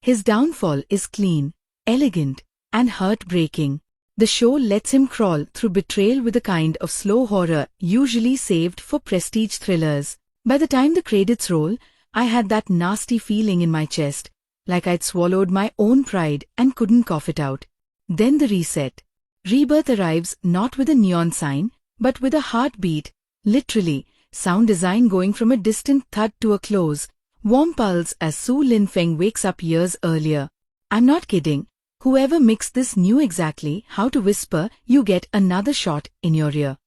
His downfall is clean, elegant, and heartbreaking. The show lets him crawl through betrayal with a kind of slow horror usually saved for prestige thrillers. By the time the credits roll, I had that nasty feeling in my chest, like I'd swallowed my own pride and couldn't cough it out. Then the reset. Rebirth arrives not with a neon sign, but with a heartbeat, literally, sound design going from a distant thud to a close, warm pulse as Su Lin Feng wakes up years earlier. I'm not kidding. Whoever mixed this knew exactly how to whisper, "You get another shot" in your ear.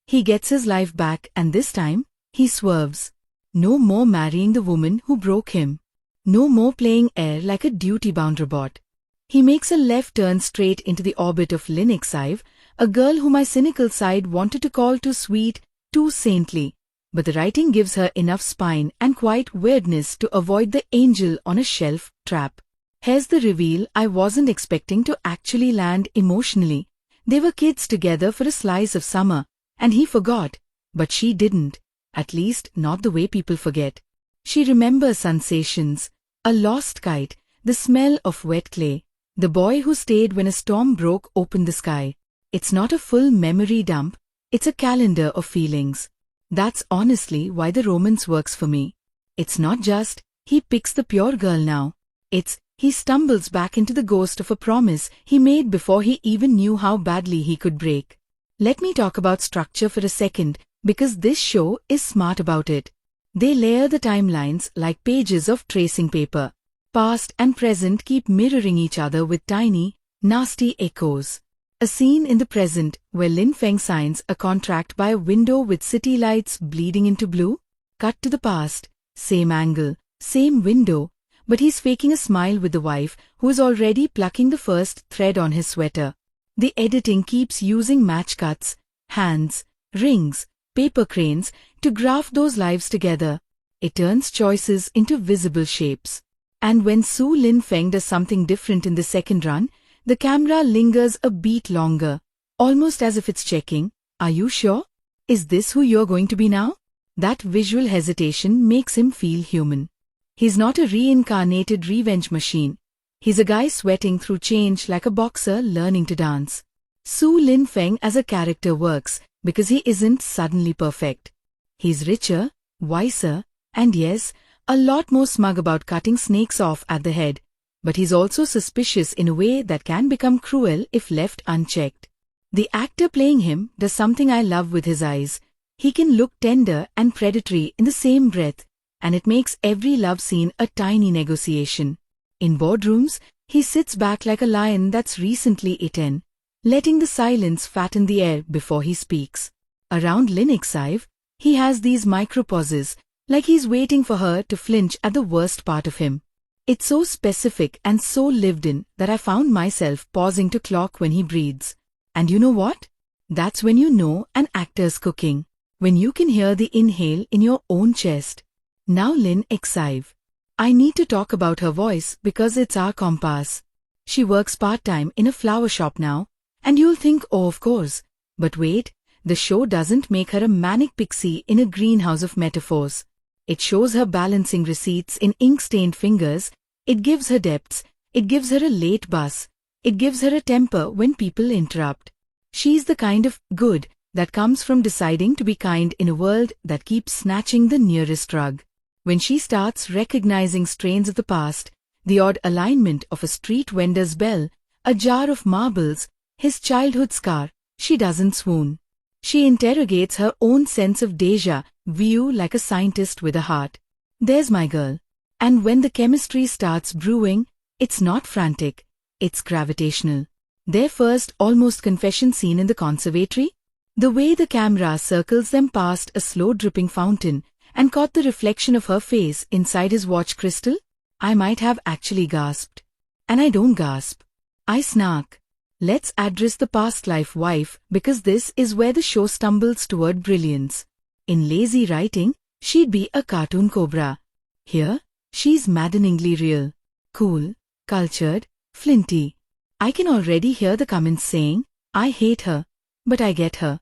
He gets his life back, and this time, he swerves. No more marrying the woman who broke him. No more playing air like a duty-bound robot. He makes a left turn straight into the orbit of Lin Xive, a girl who my cynical side wanted to call too sweet, too saintly. But the writing gives her enough spine and quiet weirdness to avoid the angel on a shelf trap. Here's the reveal I wasn't expecting to actually land emotionally. They were kids together for a slice of summer, and he forgot. But she didn't. At least, not the way people forget. She remembers sensations. A lost kite, the smell of wet clay, the boy who stayed when a storm broke open the sky. It's not a full memory dump, it's a calendar of feelings. That's honestly why the romance works for me. It's not just, he picks the pure girl now. It's, he stumbles back into the ghost of a promise he made before he even knew how badly he could break. Let me talk about structure for a second, because this show is smart about it. They layer the timelines like pages of tracing paper. Past and present keep mirroring each other with tiny, nasty echoes. A scene in the present where Lin Feng signs a contract by a window with city lights bleeding into blue. Cut to the past, same angle, same window, but he's faking a smile with the wife who is already plucking the first thread on his sweater. The editing keeps using match cuts, hands, rings, paper cranes to graph those lives together. It turns choices into visible shapes. And when Su Lin Feng does something different in the second run, the camera lingers a beat longer, almost as if it's checking, "Are you sure? Is this who you're going to be now?" That visual hesitation makes him feel human. He's not a reincarnated revenge machine. He's a guy sweating through change like a boxer learning to dance. Su Lin Feng as a character works because he isn't suddenly perfect. He's richer, wiser, and yes, a lot more smug about cutting snakes off at the head. But he's also suspicious in a way that can become cruel if left unchecked. The actor playing him does something I love with his eyes. He can look tender and predatory in the same breath, and it makes every love scene a tiny negotiation. In boardrooms, he sits back like a lion that's recently eaten, letting the silence fatten the air before he speaks. Around Lin Xive, he has these micro-pauses, like he's waiting for her to flinch at the worst part of him. It's so specific and so lived in that I found myself pausing to clock when he breathes. And you know what? That's when you know an actor's cooking. When you can hear the inhale in your own chest. Now Lin Xive. I need to talk about her voice because it's our compass. She works part-time in a flower shop now, and you'll think, oh of course. But wait, the show doesn't make her a manic pixie in a greenhouse of metaphors. It shows her balancing receipts in ink-stained fingers, it gives her depths, it gives her a late bus, it gives her a temper when people interrupt. She's the kind of good that comes from deciding to be kind in a world that keeps snatching the nearest rug. When she starts recognizing strains of the past, the odd alignment of a street vendor's bell, a jar of marbles, his childhood scar, she doesn't swoon. She interrogates her own sense of déjà vu like a scientist with a heart. There's my girl. And when the chemistry starts brewing, it's not frantic, it's gravitational. Their first almost confession scene in the conservatory? The way the camera circles them past a slow-dripping fountain and caught the reflection of her face inside his watch crystal? I might have actually gasped. And I don't gasp. I snark. Let's address the past life wife because this is where the show stumbles toward brilliance. In lazy writing, she'd be a cartoon cobra. Here, she's maddeningly real. Cool, cultured, flinty. I can already hear the comments saying, I hate her, but I get her.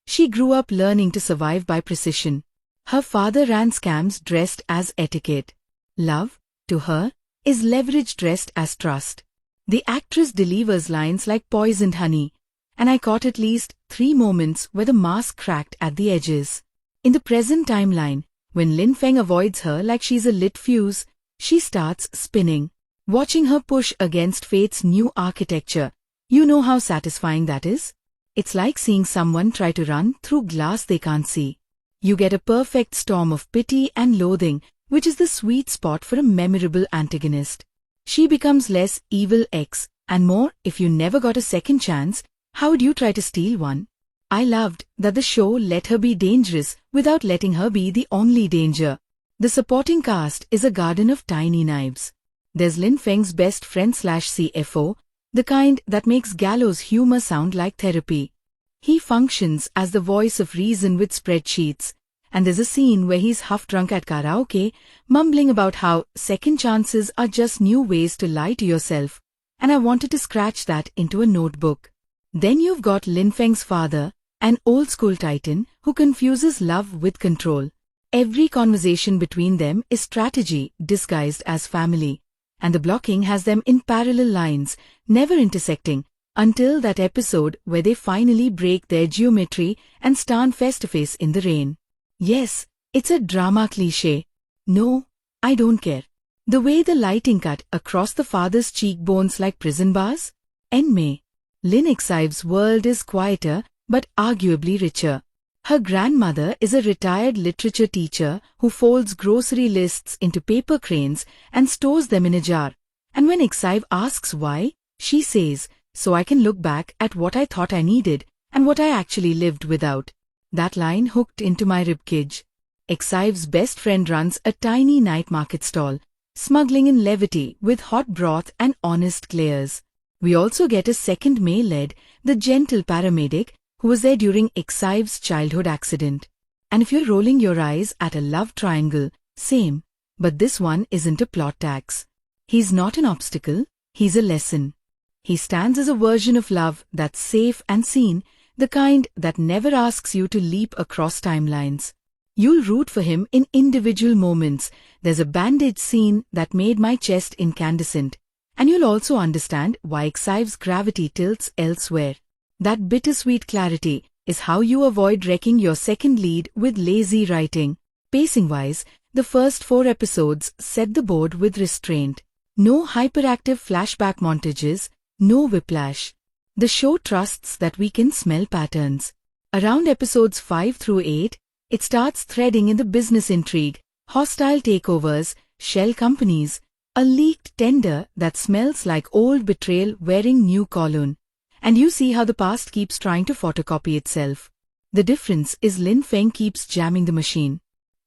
She grew up learning to survive by precision. Her father ran scams dressed as etiquette. Love, to her, is leverage dressed as trust. The actress delivers lines like poisoned honey, and I caught at least 3 moments where the mask cracked at the edges. In the present timeline, when Lin Feng avoids her like she's a lit fuse, she starts spinning. Watching her push against fate's new architecture, You know how satisfying that is? It's like seeing someone try to run through glass they can't see. You get a perfect storm of pity and loathing, which is the sweet spot for a memorable antagonist. She becomes less evil X, and more if you never got a second chance. How would you try to steal one? I loved that the show let her be dangerous without letting her be the only danger. The supporting cast is a garden of tiny knives. There's Lin Feng's best friend / CFO, the kind that makes gallows humor sound like therapy. He functions as the voice of reason with spreadsheets, and there's a scene where he's half-drunk at karaoke, mumbling about how second chances are just new ways to lie to yourself, and I wanted to scratch that into a notebook. Then you've got Lin Feng's father, an old-school titan who confuses love with control. Every conversation between them is strategy disguised as family, and the blocking has them in parallel lines, never intersecting, until that episode where they finally break their geometry and stand face-to-face in the rain. Yes, it's a drama cliché. No, I don't care. The way the lighting cut across the father's cheekbones like prison bars? Enme. Lin Xive's world is quieter, but arguably richer. Her grandmother is a retired literature teacher who folds grocery lists into paper cranes and stores them in a jar. And when Xive asks why, she says, "So I can look back at what I thought I needed and what I actually lived without." That line hooked into my ribcage. Xive's best friend runs a tiny night market stall, smuggling in levity with hot broth and honest glares. We also get a second male lead, the gentle paramedic, who was there during Xive's childhood accident. And if you're rolling your eyes at a love triangle, same, but this one isn't a plot tax. He's not an obstacle, he's a lesson. He stands as a version of love that's safe and seen, the kind that never asks you to leap across timelines. You'll root for him in individual moments. There's a bandage scene that made my chest incandescent. And you'll also understand why Xive's gravity tilts elsewhere. That bittersweet clarity is how you avoid wrecking your second lead with lazy writing. Pacing-wise, the first 4 episodes set the board with restraint. No hyperactive flashback montages, no whiplash. The show trusts that we can smell patterns. Around episodes 5 through 8, it starts threading in the business intrigue, hostile takeovers, shell companies, a leaked tender that smells like old betrayal wearing new cologne. And you see how the past keeps trying to photocopy itself. The difference is Lin Feng keeps jamming the machine.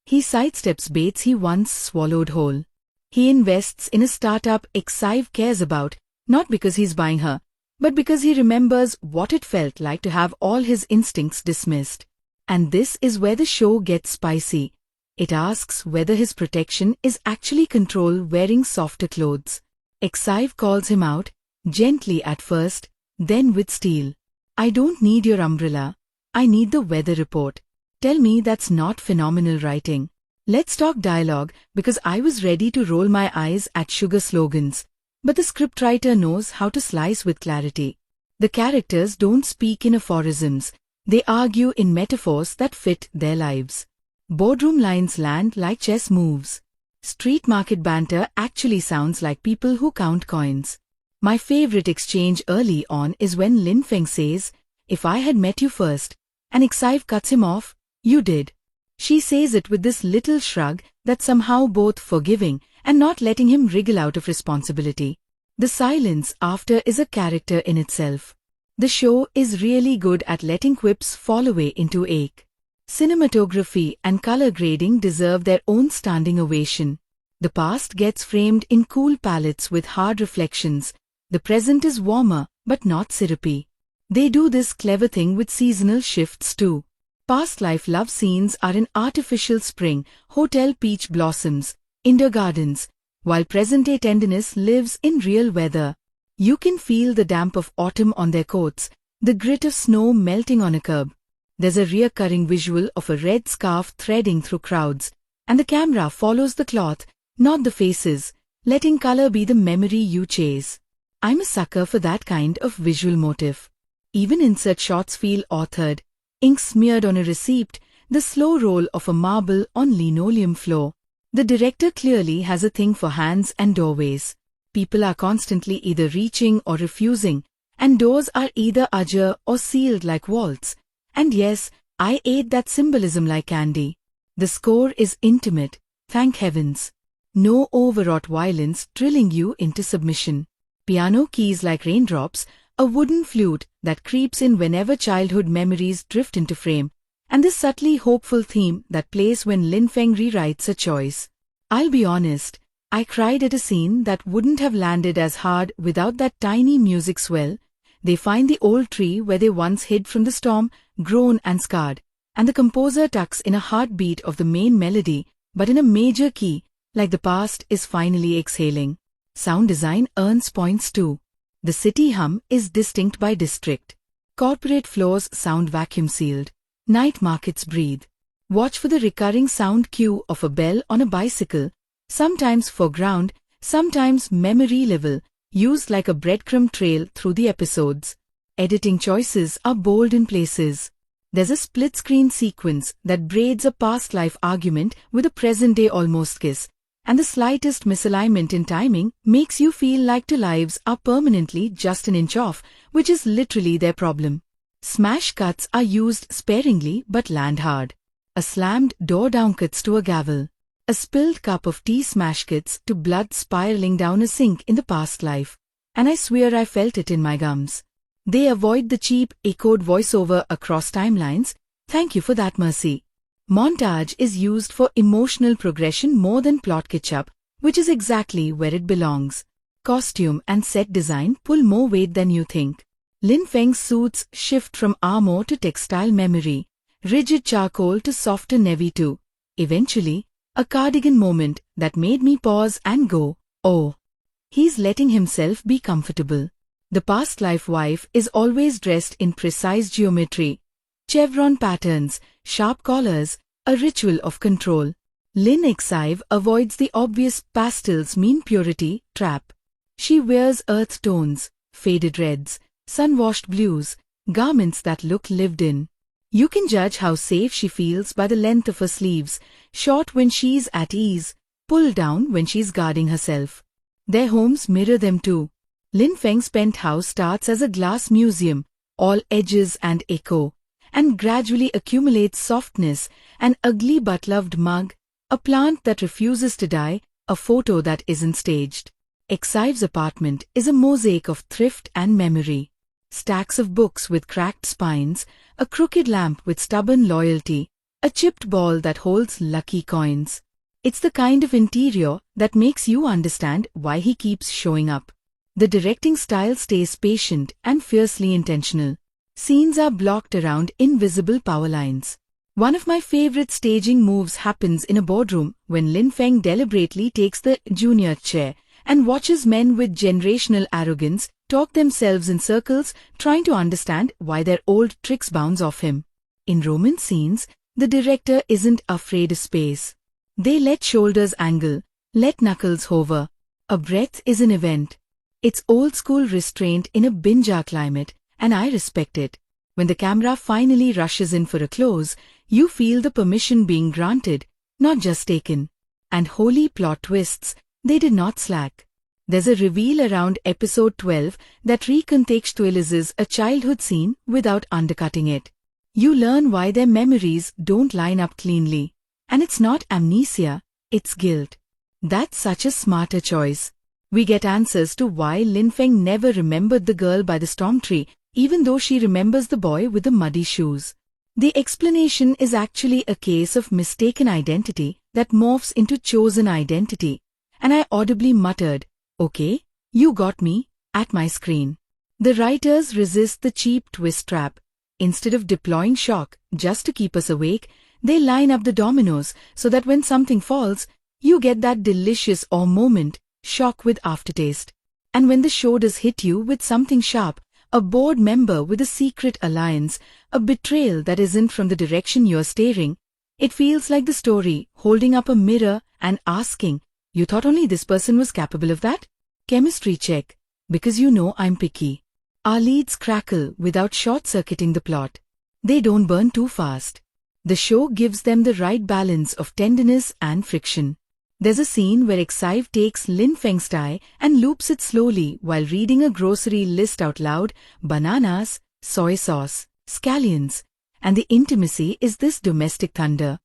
He sidesteps baits he once swallowed whole. He invests in a startup Xive cares about, not because he's buying her, but because he remembers what it felt like to have all his instincts dismissed. And this is where the show gets spicy. It asks whether his protection is actually control wearing softer clothes. Xive calls him out, gently at first, then with steel. "I don't need your umbrella. I need the weather report." Tell me that's not phenomenal writing. Let's talk dialogue, because I was ready to roll my eyes at sugar slogans. But the scriptwriter knows how to slice with clarity. The characters don't speak in aphorisms. They argue in metaphors that fit their lives. Boardroom lines land like chess moves. Street market banter actually sounds like people who count coins. My favorite exchange early on is when Lin Feng says, "If I had met you first," and Xive cuts him off, "You did." She says it with this little shrug that's somehow both forgiving and not letting him wriggle out of responsibility. The silence after is a character in itself. The show is really good at letting quips fall away into ache. Cinematography and color grading deserve their own standing ovation. The past gets framed in cool palettes with hard reflections. The present is warmer, but not syrupy. They do this clever thing with seasonal shifts too. Past life love scenes are in artificial spring, hotel peach blossoms, indoor gardens, while present-day tenderness lives in real weather. You can feel the damp of autumn on their coats, the grit of snow melting on a curb. There's a recurring visual of a red scarf threading through crowds, and the camera follows the cloth, not the faces, letting color be the memory you chase. I'm a sucker for that kind of visual motif. Even insert shots feel authored. Ink smeared on a receipt, the slow roll of a marble on linoleum floor. The director clearly has a thing for hands and doorways. People are constantly either reaching or refusing, and doors are either ajar or sealed like vaults. And yes, I ate that symbolism like candy. The score is intimate, thank heavens. No overwrought violence drilling you into submission. Piano keys like raindrops, a wooden flute that creeps in whenever childhood memories drift into frame, and this subtly hopeful theme that plays when Lin Feng rewrites a choice. I'll be honest, I cried at a scene that wouldn't have landed as hard without that tiny music swell. They find the old tree where they once hid from the storm, grown and scarred, and the composer tucks in a heartbeat of the main melody, but in a major key, like the past is finally exhaling. Sound design earns points too. The city hum is distinct by district. Corporate floors sound vacuum-sealed. Night markets breathe. Watch for the recurring sound cue of a bell on a bicycle, sometimes foreground, sometimes memory level, used like a breadcrumb trail through the episodes. Editing choices are bold in places. There's a split-screen sequence that braids a past life argument with a present-day almost kiss, and the slightest misalignment in timing makes you feel like two lives are permanently just an inch off, which is literally their problem. Smash cuts are used sparingly but land hard. A slammed door downcuts to a gavel. A spilled cup of tea smash cuts to blood spiraling down a sink in the past life. And I swear I felt it in my gums. They avoid the cheap, echoed voiceover across timelines. Thank you for that, mercy. Montage is used for emotional progression more than plot catch-up, which is exactly where it belongs. Costume and set design pull more weight than you think. Lin Feng's suits shift from armor to textile memory, rigid charcoal to softer navy too. Eventually, a cardigan moment that made me pause and go, oh. He's letting himself be comfortable. The past life wife is always dressed in precise geometry. Chevron patterns, sharp collars, a ritual of control. Lin Exive avoids the obvious pastels mean purity trap. She wears earth tones, faded reds, sun-washed blues, garments that look lived in. You can judge how safe she feels by the length of her sleeves, short when she's at ease, pulled down when she's guarding herself. Their homes mirror them too. Lin Feng's penthouse starts as a glass museum, all edges and echo, and gradually accumulates softness, an ugly but loved mug, a plant that refuses to die, a photo that isn't staged. Exive's apartment is a mosaic of thrift and memory. Stacks of books with cracked spines, a crooked lamp with stubborn loyalty, a chipped ball that holds lucky coins. It's the kind of interior that makes you understand why he keeps showing up. The directing style stays patient and fiercely intentional. Scenes are blocked around invisible power lines. One of my favorite staging moves happens in a boardroom when Lin Feng deliberately takes the junior chair and watches men with generational arrogance talk themselves in circles, trying to understand why their old tricks bounce off him. In romance scenes, the director isn't afraid of space. They let shoulders angle, let knuckles hover. A breath is an event. It's old-school restraint in a binge-hour climate, and I respect it. When the camera finally rushes in for a close, you feel the permission being granted, not just taken. And holy plot twists, they did not slack. There's a reveal around episode 12 that recontextualizes a childhood scene without undercutting it. You learn why their memories don't line up cleanly. And it's not amnesia, it's guilt. That's such a smarter choice. We get answers to why Lin Feng never remembered the girl by the storm tree, even though she remembers the boy with the muddy shoes. The explanation is actually a case of mistaken identity that morphs into chosen identity. And I audibly muttered, "Okay, you got me," at my screen. The writers resist the cheap twist trap. Instead of deploying shock just to keep us awake, they line up the dominoes so that when something falls, you get that delicious awe moment, shock with aftertaste. And when the show does hit you with something sharp, a board member with a secret alliance, a betrayal that isn't from the direction you're staring, it feels like the story holding up a mirror and asking, "You thought only this person was capable of that?" Chemistry check, because you know I'm picky. Our leads crackle without short-circuiting the plot. They don't burn too fast. The show gives them the right balance of tenderness and friction. There's a scene where Exive takes Lin Feng's tie and loops it slowly while reading a grocery list out loud: bananas, soy sauce, scallions, and the intimacy is this domestic thunder.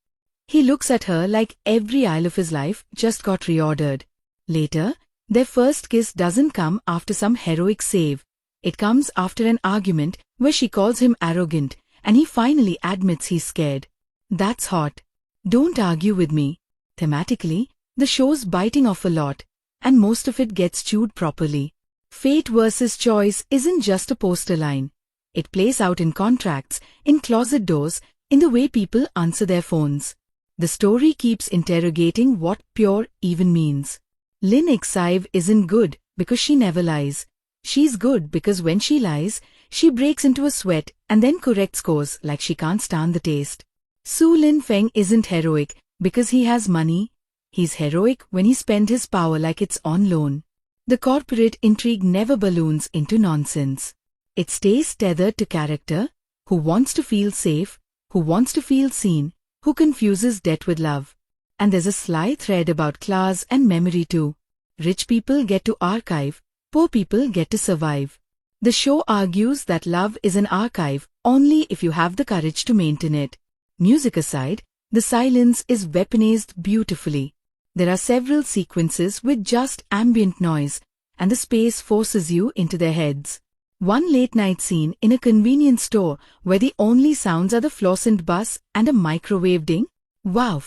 He looks at her like every aisle of his life just got reordered. Later, their first kiss doesn't come after some heroic save. It comes after an argument where she calls him arrogant and he finally admits he's scared. That's hot. Don't argue with me. Thematically, the show's biting off a lot, and most of it gets chewed properly. Fate versus choice isn't just a poster line. It plays out in contracts, in closet doors, in the way people answer their phones. The story keeps interrogating what pure even means. Lin Exive isn't good because she never lies. She's good because when she lies, she breaks into a sweat and then corrects course like she can't stand the taste. Su Lin Feng isn't heroic because he has money. He's heroic when he spends his power like it's on loan. The corporate intrigue never balloons into nonsense. It stays tethered to character, who wants to feel safe, who wants to feel seen, who confuses debt with love. And there's a sly thread about class and memory too. Rich people get to archive, poor people get to survive. The show argues that love is an archive only if you have the courage to maintain it. Music aside, the silence is weaponized beautifully. There are several sequences with just ambient noise, and the space forces you into their heads. One late-night scene in a convenience store where the only sounds are the fluorescent bus and a microwave ding? Wow!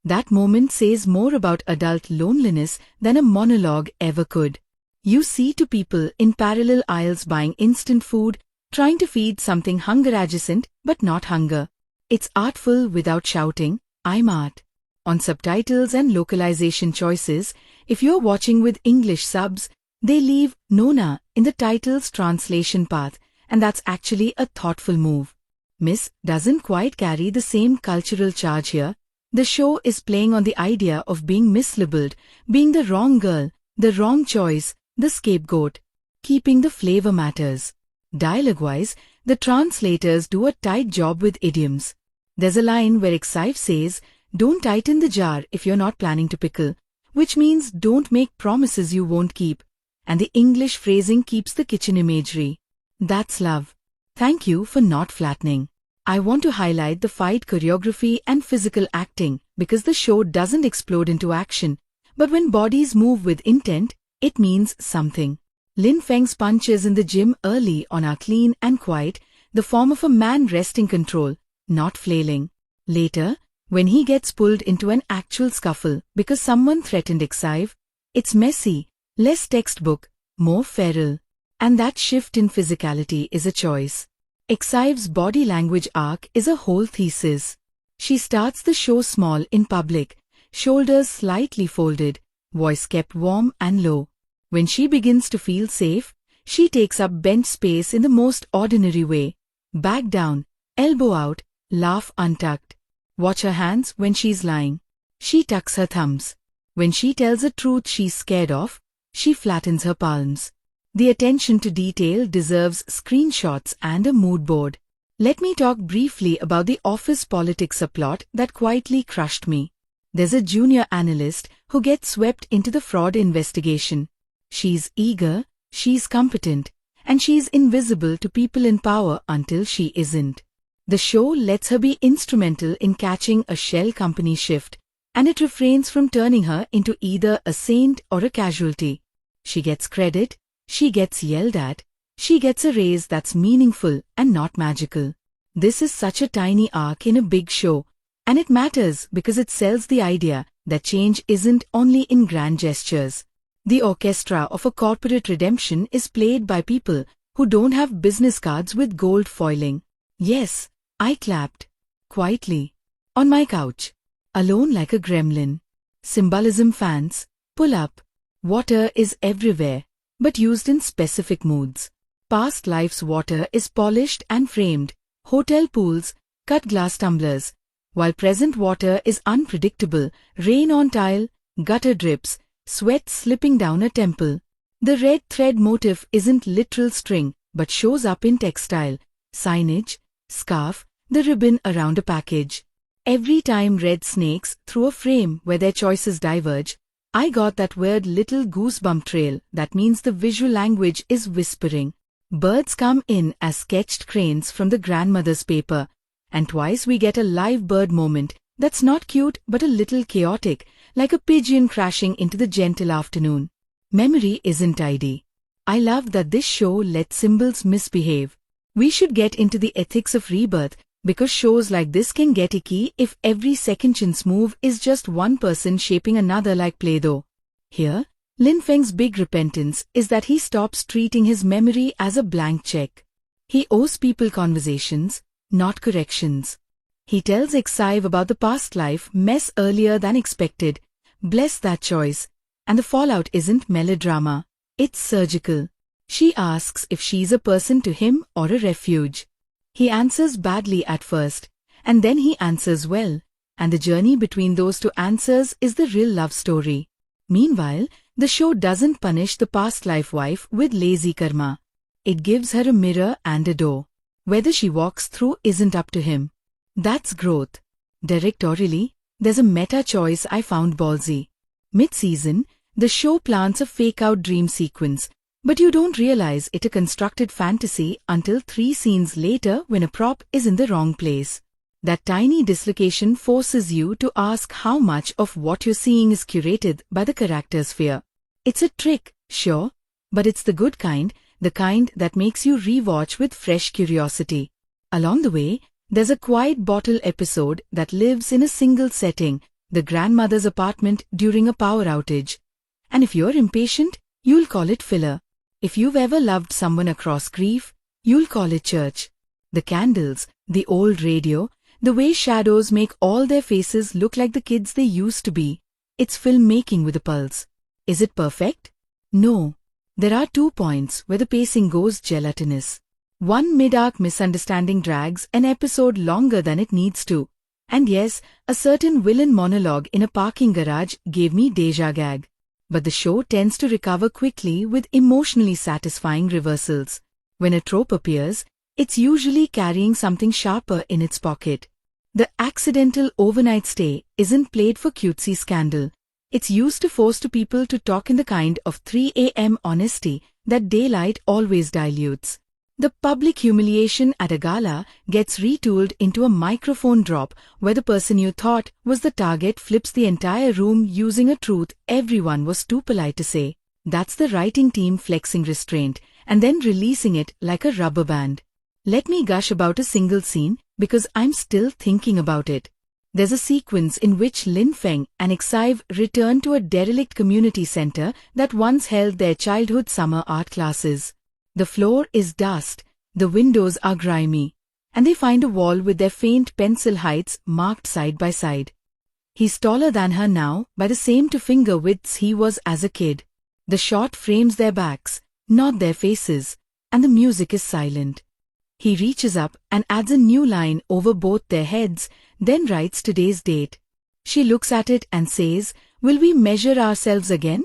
That moment says more about adult loneliness than a monologue ever could. You see two people in parallel aisles buying instant food, trying to feed something hunger-adjacent but not hunger. It's artful without shouting, "I'm art." On subtitles and localization choices, if you're watching with English subs, they leave Nona in the title's translation path, and that's actually a thoughtful move. Miss doesn't quite carry the same cultural charge here. The show is playing on the idea of being mislabeled, being the wrong girl, the wrong choice, the scapegoat. Keeping the flavor matters. Dialogue-wise, the translators do a tight job with idioms. There's a line where Exive says, "Don't tighten the jar if you're not planning to pickle," which means don't make promises you won't keep. And the English phrasing keeps the kitchen imagery. That's love. Thank you for not flattening. I want to highlight the fight choreography and physical acting because the show doesn't explode into action, but when bodies move with intent, it means something. Lin Feng's punches in the gym early on are clean and quiet, the form of a man wresting control, not flailing. Later, when he gets pulled into an actual scuffle because someone threatened Exive, it's messy, less textbook, more feral. And that shift in physicality is a choice. Exive's body language arc is a whole thesis. She starts the show small in public, shoulders slightly folded, voice kept warm and low. When she begins to feel safe, she takes up bench space in the most ordinary way. Back down, elbow out, laugh untucked. Watch her hands when she's lying. She tucks her thumbs. When she tells a truth she's scared of, she flattens her palms. The attention to detail deserves screenshots and a mood board. Let me talk briefly about the office politics subplot that quietly crushed me. There's a junior analyst who gets swept into the fraud investigation. She's eager, she's competent, and she's invisible to people in power until she isn't. The show lets her be instrumental in catching a shell company shift, and it refrains from turning her into either a saint or a casualty. She gets credit, she gets yelled at, she gets a raise that's meaningful and not magical. This is such a tiny arc in a big show, and it matters because it sells the idea that change isn't only in grand gestures. The orchestra of a corporate redemption is played by people who don't have business cards with gold foiling. Yes, I clapped. Quietly. On my couch. Alone like a gremlin. Symbolism fans, pull up. Water is everywhere, but used in specific moods. Past life's water is polished and framed, hotel pools, cut glass tumblers, while present water is unpredictable, rain on tile, gutter drips, sweat slipping down a temple. The red thread motif isn't literal string, but shows up in textile, signage, scarf, the ribbon around a package. Every time Red snakes through a frame where their choices diverge, I got that weird little goosebump trail that means the visual language is whispering. Birds come in as sketched cranes from the grandmother's paper, and twice we get a live bird moment that's not cute but a little chaotic, like a pigeon crashing into the gentle afternoon. Memory isn't tidy. I love that this show lets symbols misbehave. We should get into the ethics of Rebirth, because shows like this can get icky if every second chance move is just one person shaping another like Play-Doh. Here, Lin Feng's big repentance is that he stops treating his memory as a blank check. He owes people conversations, not corrections. He tells Exive about the past life mess earlier than expected. Bless that choice. And the fallout isn't melodrama. It's surgical. She asks if she's a person to him or a refuge. He answers badly at first, and then he answers well, and the journey between those two answers is the real love story. Meanwhile, the show doesn't punish the past life wife with lazy karma. It gives her a mirror and a door. Whether she walks through isn't up to him. That's growth. Directorially, there's a meta choice I found ballsy. Mid-season, the show plants a fake-out dream sequence, but you don't realize it's a constructed fantasy until 3 scenes later when a prop is in the wrong place. That tiny dislocation forces you to ask how much of what you're seeing is curated by the character's fear. It's a trick, sure, but it's the good kind, the kind that makes you rewatch with fresh curiosity. Along the way, there's a quiet bottle episode that lives in a single setting, the grandmother's apartment during a power outage. And if you're impatient, you'll call it filler. If you've ever loved someone across grief, you'll call it church. The candles, the old radio, the way shadows make all their faces look like the kids they used to be. It's filmmaking with a pulse. Is it perfect? No. There are 2 points where the pacing goes gelatinous. One mid-arc misunderstanding drags an episode longer than it needs to. And yes, a certain villain monologue in a parking garage gave me déjà gag. But the show tends to recover quickly with emotionally satisfying reversals. When a trope appears, it's usually carrying something sharper in its pocket. The accidental overnight stay isn't played for cutesy scandal. It's used to force people to talk in the kind of 3 a.m. honesty that daylight always dilutes. The public humiliation at a gala gets retooled into a microphone drop where the person you thought was the target flips the entire room using a truth everyone was too polite to say. That's the writing team flexing restraint and then releasing it like a rubber band. Let me gush about a single scene because I'm still thinking about it. There's a sequence in which Lin Feng and Exive return to a derelict community center that once held their childhood summer art classes. The floor is dust, the windows are grimy, and they find a wall with their faint pencil heights marked side by side. He's taller than her now by the same 2 finger widths he was as a kid. The shot frames their backs, not their faces, and the music is silent. He reaches up and adds a new line over both their heads, then writes today's date. She looks at it and says, "Will we measure ourselves again?"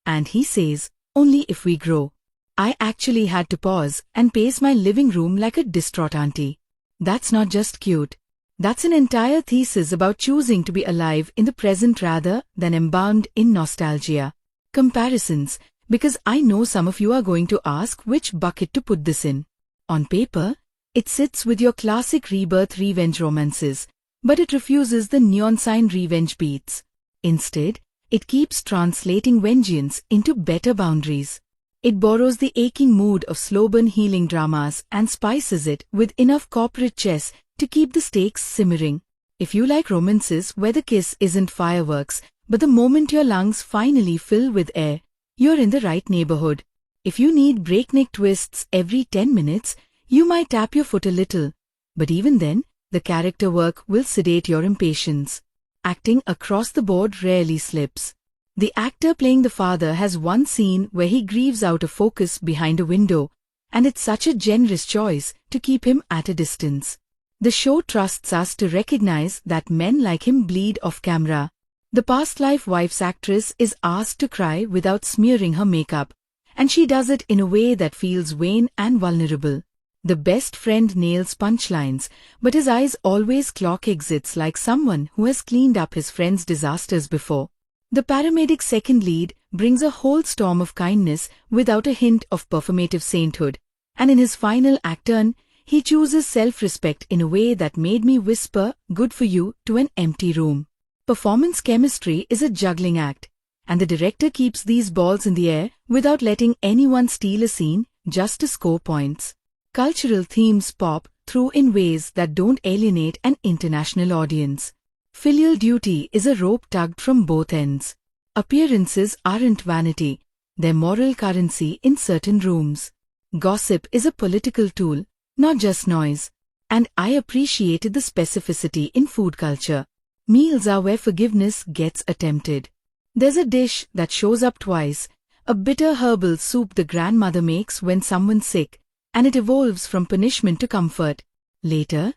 And he says, "Only if we grow." I actually had to pause and pace my living room like a distraught auntie. That's not just cute. That's an entire thesis about choosing to be alive in the present rather than embalmed in nostalgia. Comparisons, because I know some of you are going to ask which bucket to put this in. On paper, it sits with your classic Rebirth revenge romances, but it refuses the neon sign revenge beats. Instead, it keeps translating vengeance into better boundaries. It borrows the aching mood of slow-burn healing dramas and spices it with enough corporate chess to keep the stakes simmering. If you like romances where the kiss isn't fireworks, but the moment your lungs finally fill with air, you're in the right neighborhood. If you need breakneck twists every 10 minutes, you might tap your foot a little. But even then, the character work will sedate your impatience. Acting across the board rarely slips. The actor playing the father has one scene where he grieves out of focus behind a window, and it's such a generous choice to keep him at a distance. The show trusts us to recognize that men like him bleed off camera. The past life wife's actress is asked to cry without smearing her makeup, and she does it in a way that feels vain and vulnerable. The best friend nails punchlines, but his eyes always clock exits like someone who has cleaned up his friend's disasters before. The paramedic second lead brings a whole storm of kindness without a hint of performative sainthood, and in his final act turn, he chooses self-respect in a way that made me whisper, "Good for you," to an empty room. Performance chemistry is a juggling act, and the director keeps these balls in the air without letting anyone steal a scene just to score points. Cultural themes pop through in ways that don't alienate an international audience. Filial duty is a rope tugged from both ends. Appearances aren't vanity, they're moral currency in certain rooms. Gossip is a political tool, not just noise. And I appreciated the specificity in food culture. Meals are where forgiveness gets attempted. There's a dish that shows up twice, a bitter herbal soup the grandmother makes when someone's sick, and it evolves from punishment to comfort. Later,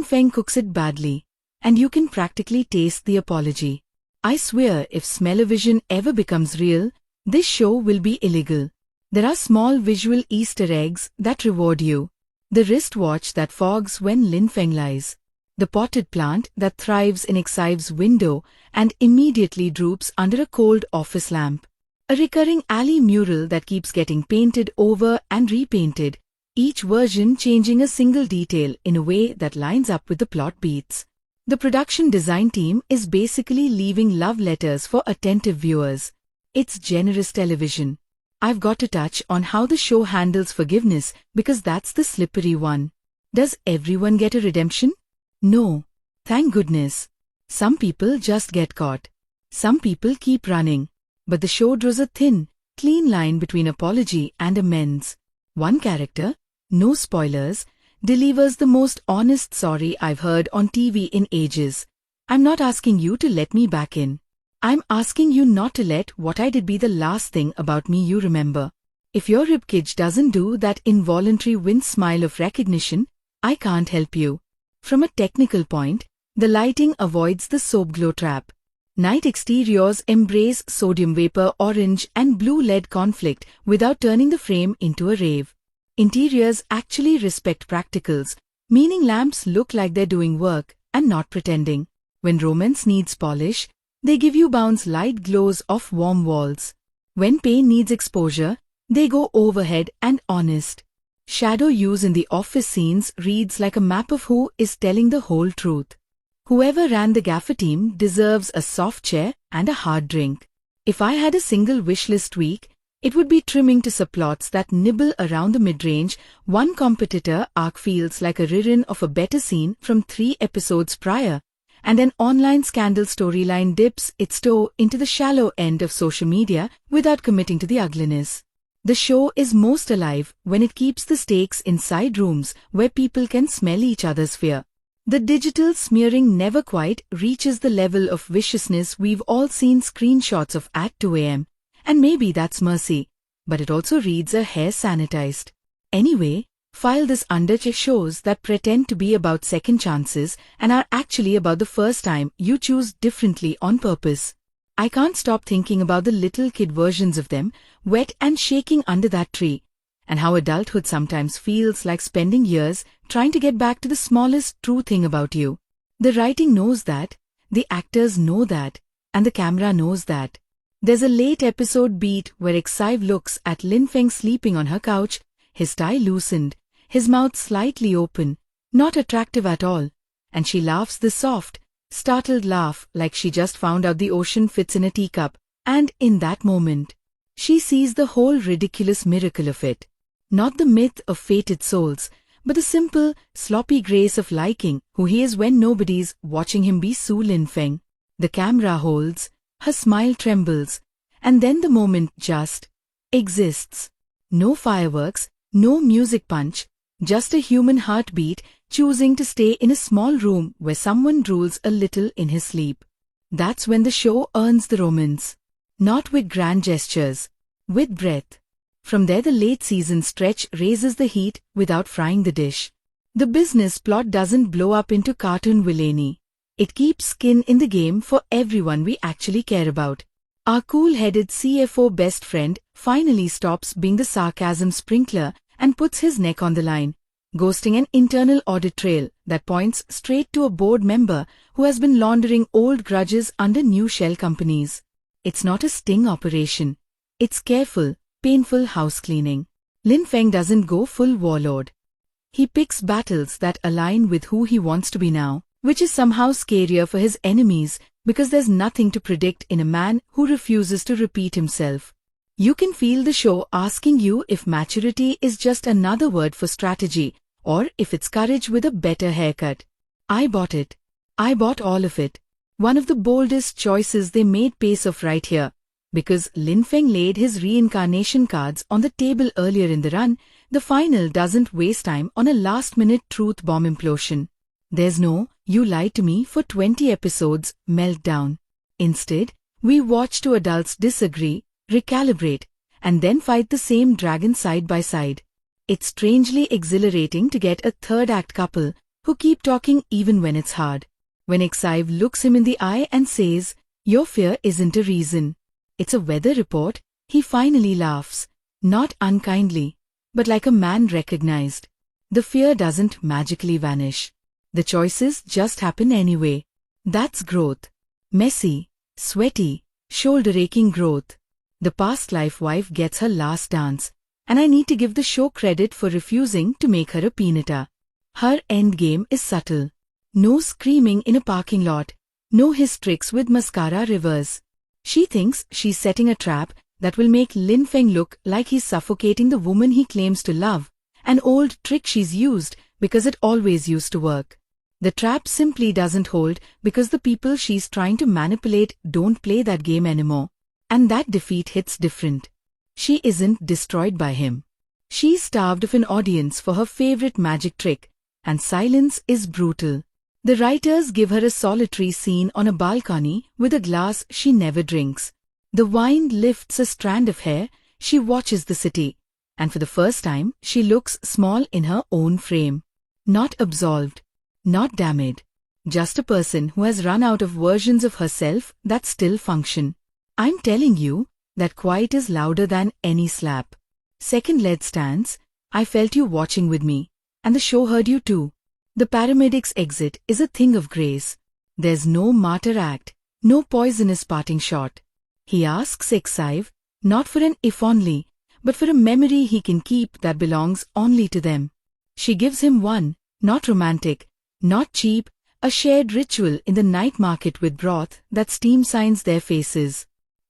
Feng cooks it badly, and you can practically taste the apology. I swear if smell-o-vision ever becomes real, this show will be illegal. There are small visual Easter eggs that reward you. The wristwatch that fogs when Feng lies. The potted plant that thrives in Xive's window and immediately droops under a cold office lamp. A recurring alley mural that keeps getting painted over and repainted, each version changing a single detail in a way that lines up with the plot beats. The production design team is basically leaving love letters for attentive viewers. It's generous television. I've got to touch on how the show handles forgiveness because that's the slippery one. Does everyone get a redemption? No. Thank goodness. Some people just get caught. Some people keep running. But the show draws a thin, clean line between apology and amends. One character, no spoilers, delivers the most honest sorry I've heard on TV in ages. I'm not asking you to let me back in. I'm asking you not to let what I did be the last thing about me you remember. If your ribcage doesn't do that involuntary wince smile of recognition, I can't help you. From a technical point, the lighting avoids the soap glow trap. Night exteriors embrace sodium vapor orange and blue LED conflict without turning the frame into a rave. Interiors actually respect practicals, meaning lamps look like they're doing work and not pretending. When romance needs polish, they give you bounce light glows off warm walls. When pain needs exposure, they go overhead and honest. Shadow use in the office scenes reads like a map of who is telling the whole truth. Whoever ran the gaffer team deserves a soft chair and a hard drink. If I had a single wishlist week, it would be trimming to subplots that nibble around the mid-range. One competitor arc feels like a rerun of a better scene from 3 episodes prior, and an online scandal storyline dips its toe into the shallow end of social media without committing to the ugliness. The show is most alive when it keeps the stakes inside rooms where people can smell each other's fear. The digital smearing never quite reaches the level of viciousness we've all seen screenshots of at 2 a.m., and maybe that's mercy, but it also reads a hair sanitized. Anyway, file this under shows that pretend to be about second chances and are actually about the first time you choose differently on purpose. I can't stop thinking about the little kid versions of them, wet and shaking under that tree, and how adulthood sometimes feels like spending years trying to get back to the smallest true thing about you. The writing knows that, the actors know that, and the camera knows that. There's a late episode beat where Xive looks at Feng sleeping on her couch, his tie loosened, his mouth slightly open, not attractive at all, and she laughs the soft, startled laugh like she just found out the ocean fits in a teacup, and in that moment, she sees the whole ridiculous miracle of it. Not the myth of fated souls, but the simple, sloppy grace of liking who he is when nobody's watching him be Su Feng. The camera holds, her smile trembles, and then the moment just exists. No fireworks, no music punch, just a human heartbeat choosing to stay in a small room where someone drools a little in his sleep. That's when the show earns the romance. Not with grand gestures, with breath. From there the late season stretch raises the heat without frying the dish. The business plot doesn't blow up into cartoon villainy. It keeps skin in the game for everyone we actually care about. Our cool-headed CFO best friend finally stops being the sarcasm sprinkler and puts his neck on the line. ghosting an internal audit trail that points straight to a board member who has been laundering old grudges under new shell companies. It's not a sting operation. It's careful, painful house cleaning. Lin Feng doesn't go full warlord. He picks battles that align with who he wants to be now, which is somehow scarier for his enemies because there's nothing to predict in a man who refuses to repeat himself. You can feel the show asking you if maturity is just another word for strategy, or if it's courage with a better haircut. I bought it. I bought all of it. One of the boldest choices they made pays off right here. Because Lin Feng laid his reincarnation cards on the table earlier in the run, the final doesn't waste time on a last-minute truth bomb implosion. There's no, you lied to me for 20 episodes, meltdown. Instead, we watch two adults disagree, recalibrate, and then fight the same dragon side by side. It's strangely exhilarating to get a third-act couple who keep talking even when it's hard. When Exaiv looks him in the eye and says, "Your fear isn't a reason. It's a weather report," he finally laughs, not unkindly, but like a man recognized. The fear doesn't magically vanish. The choices just happen anyway. That's growth. Messy, sweaty, shoulder-aching growth. The past life wife gets her last dance, and I need to give the show credit for refusing to make her a peanutta. Her endgame is subtle. No screaming in a parking lot, no his tricks with mascara rivers. She thinks she's setting a trap that will make Lin Feng look like he's suffocating the woman he claims to love, an old trick she's used because it always used to work. The trap simply doesn't hold because the people she's trying to manipulate don't play that game anymore. And that defeat hits different. She isn't destroyed by him. She's starved of an audience for her favorite magic trick, and silence is brutal. The writers give her a solitary scene on a balcony with a glass she never drinks. The wind lifts a strand of hair, she watches the city, and for the first time she looks small in her own frame. Not absolved, not damned, just a person who has run out of versions of herself that still function. I'm telling you that quiet is louder than any slap. Second lead stands, I felt you watching with me, and the show heard you too. The paramedic's exit is a thing of grace. There's no martyr act, no poisonous parting shot. He asks Exaiv, not for an if only, but for a memory he can keep that belongs only to them. She gives him one, not romantic, not cheap, a shared ritual in the night market with broth that steam signs their faces.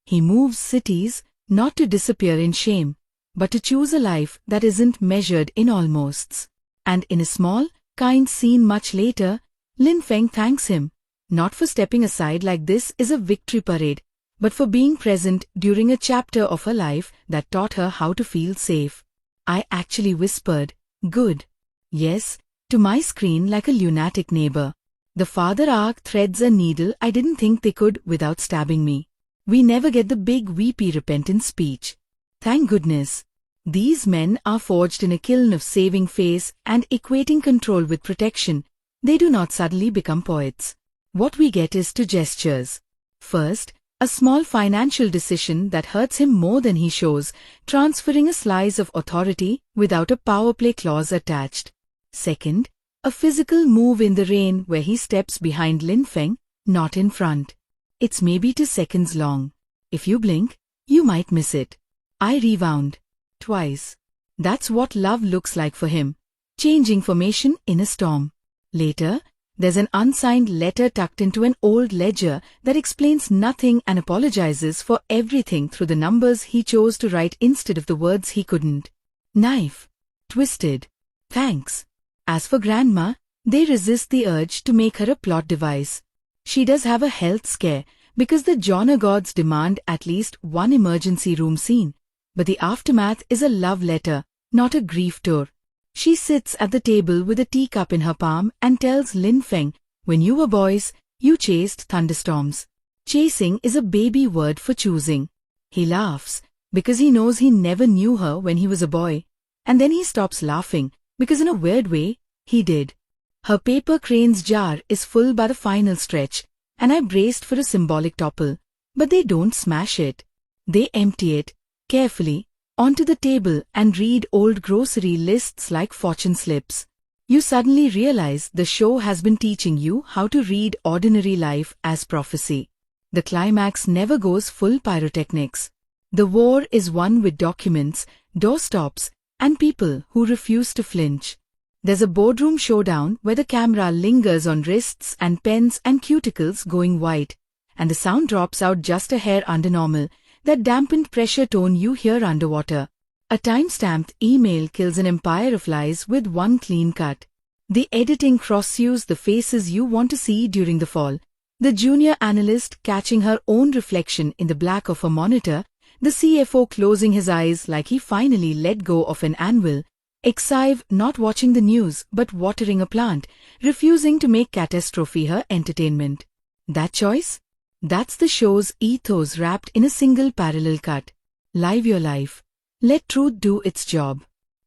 He moves cities, not to disappear in shame, but to choose a life that isn't measured in almosts. And in a small, kind scene much later, Lin Feng thanks him, not for stepping aside like this is a victory parade, but for being present during a chapter of her life that taught her how to feel safe. I actually whispered, "Good." Yes, to my screen like a lunatic neighbor. The father arc threads a needle I didn't think they could without stabbing me. We never get the big weepy repentant speech. Thank goodness. These men are forged in a kiln of saving face and equating control with protection. They do not suddenly become poets. What we get is two gestures. First, a small financial decision that hurts him more than he shows, transferring a slice of authority without a power play clause attached. Second, a physical move in the rain where he steps behind Lin Feng, not in front. It's maybe 2 seconds long. If you blink, you might miss it. I rewound. Twice. That's what love looks like for him. Changing formation in a storm. Later, there's an unsigned letter tucked into an old ledger that explains nothing and apologizes for everything through the numbers he chose to write instead of the words he couldn't. Knife. Twisted. Thanks. As for Grandma, they resist the urge to make her a plot device. She does have a health scare because the Johnner gods demand at least one emergency room scene. But the aftermath is a love letter, not a grief tour. She sits at the table with a teacup in her palm and tells Lin Feng, "When you were boys, you chased thunderstorms." Chasing is a baby word for choosing. He laughs because he knows he never knew her when he was a boy. And then he stops laughing because in a weird way, he did. Her paper crane's jar is full by the final stretch, and I braced for a symbolic topple. But they don't smash it. They empty it, carefully, onto the table and read old grocery lists like fortune slips. You suddenly realize the show has been teaching you how to read ordinary life as prophecy. The climax never goes full pyrotechnics. The war is won with documents, doorstops, and people who refuse to flinch. There's a boardroom showdown where the camera lingers on wrists and pens and cuticles going white, and the sound drops out just a hair under normal, that dampened pressure tone you hear underwater. A time-stamped email kills an empire of lies with one clean cut. The editing cross-sews the faces you want to see during the fall. The junior analyst catching her own reflection in the black of a monitor, the CFO closing his eyes like he finally let go of an anvil, Exive not watching the news but watering a plant, refusing to make catastrophe her entertainment. That choice? That's the show's ethos wrapped in a single parallel cut. Live your life. Let truth do its job.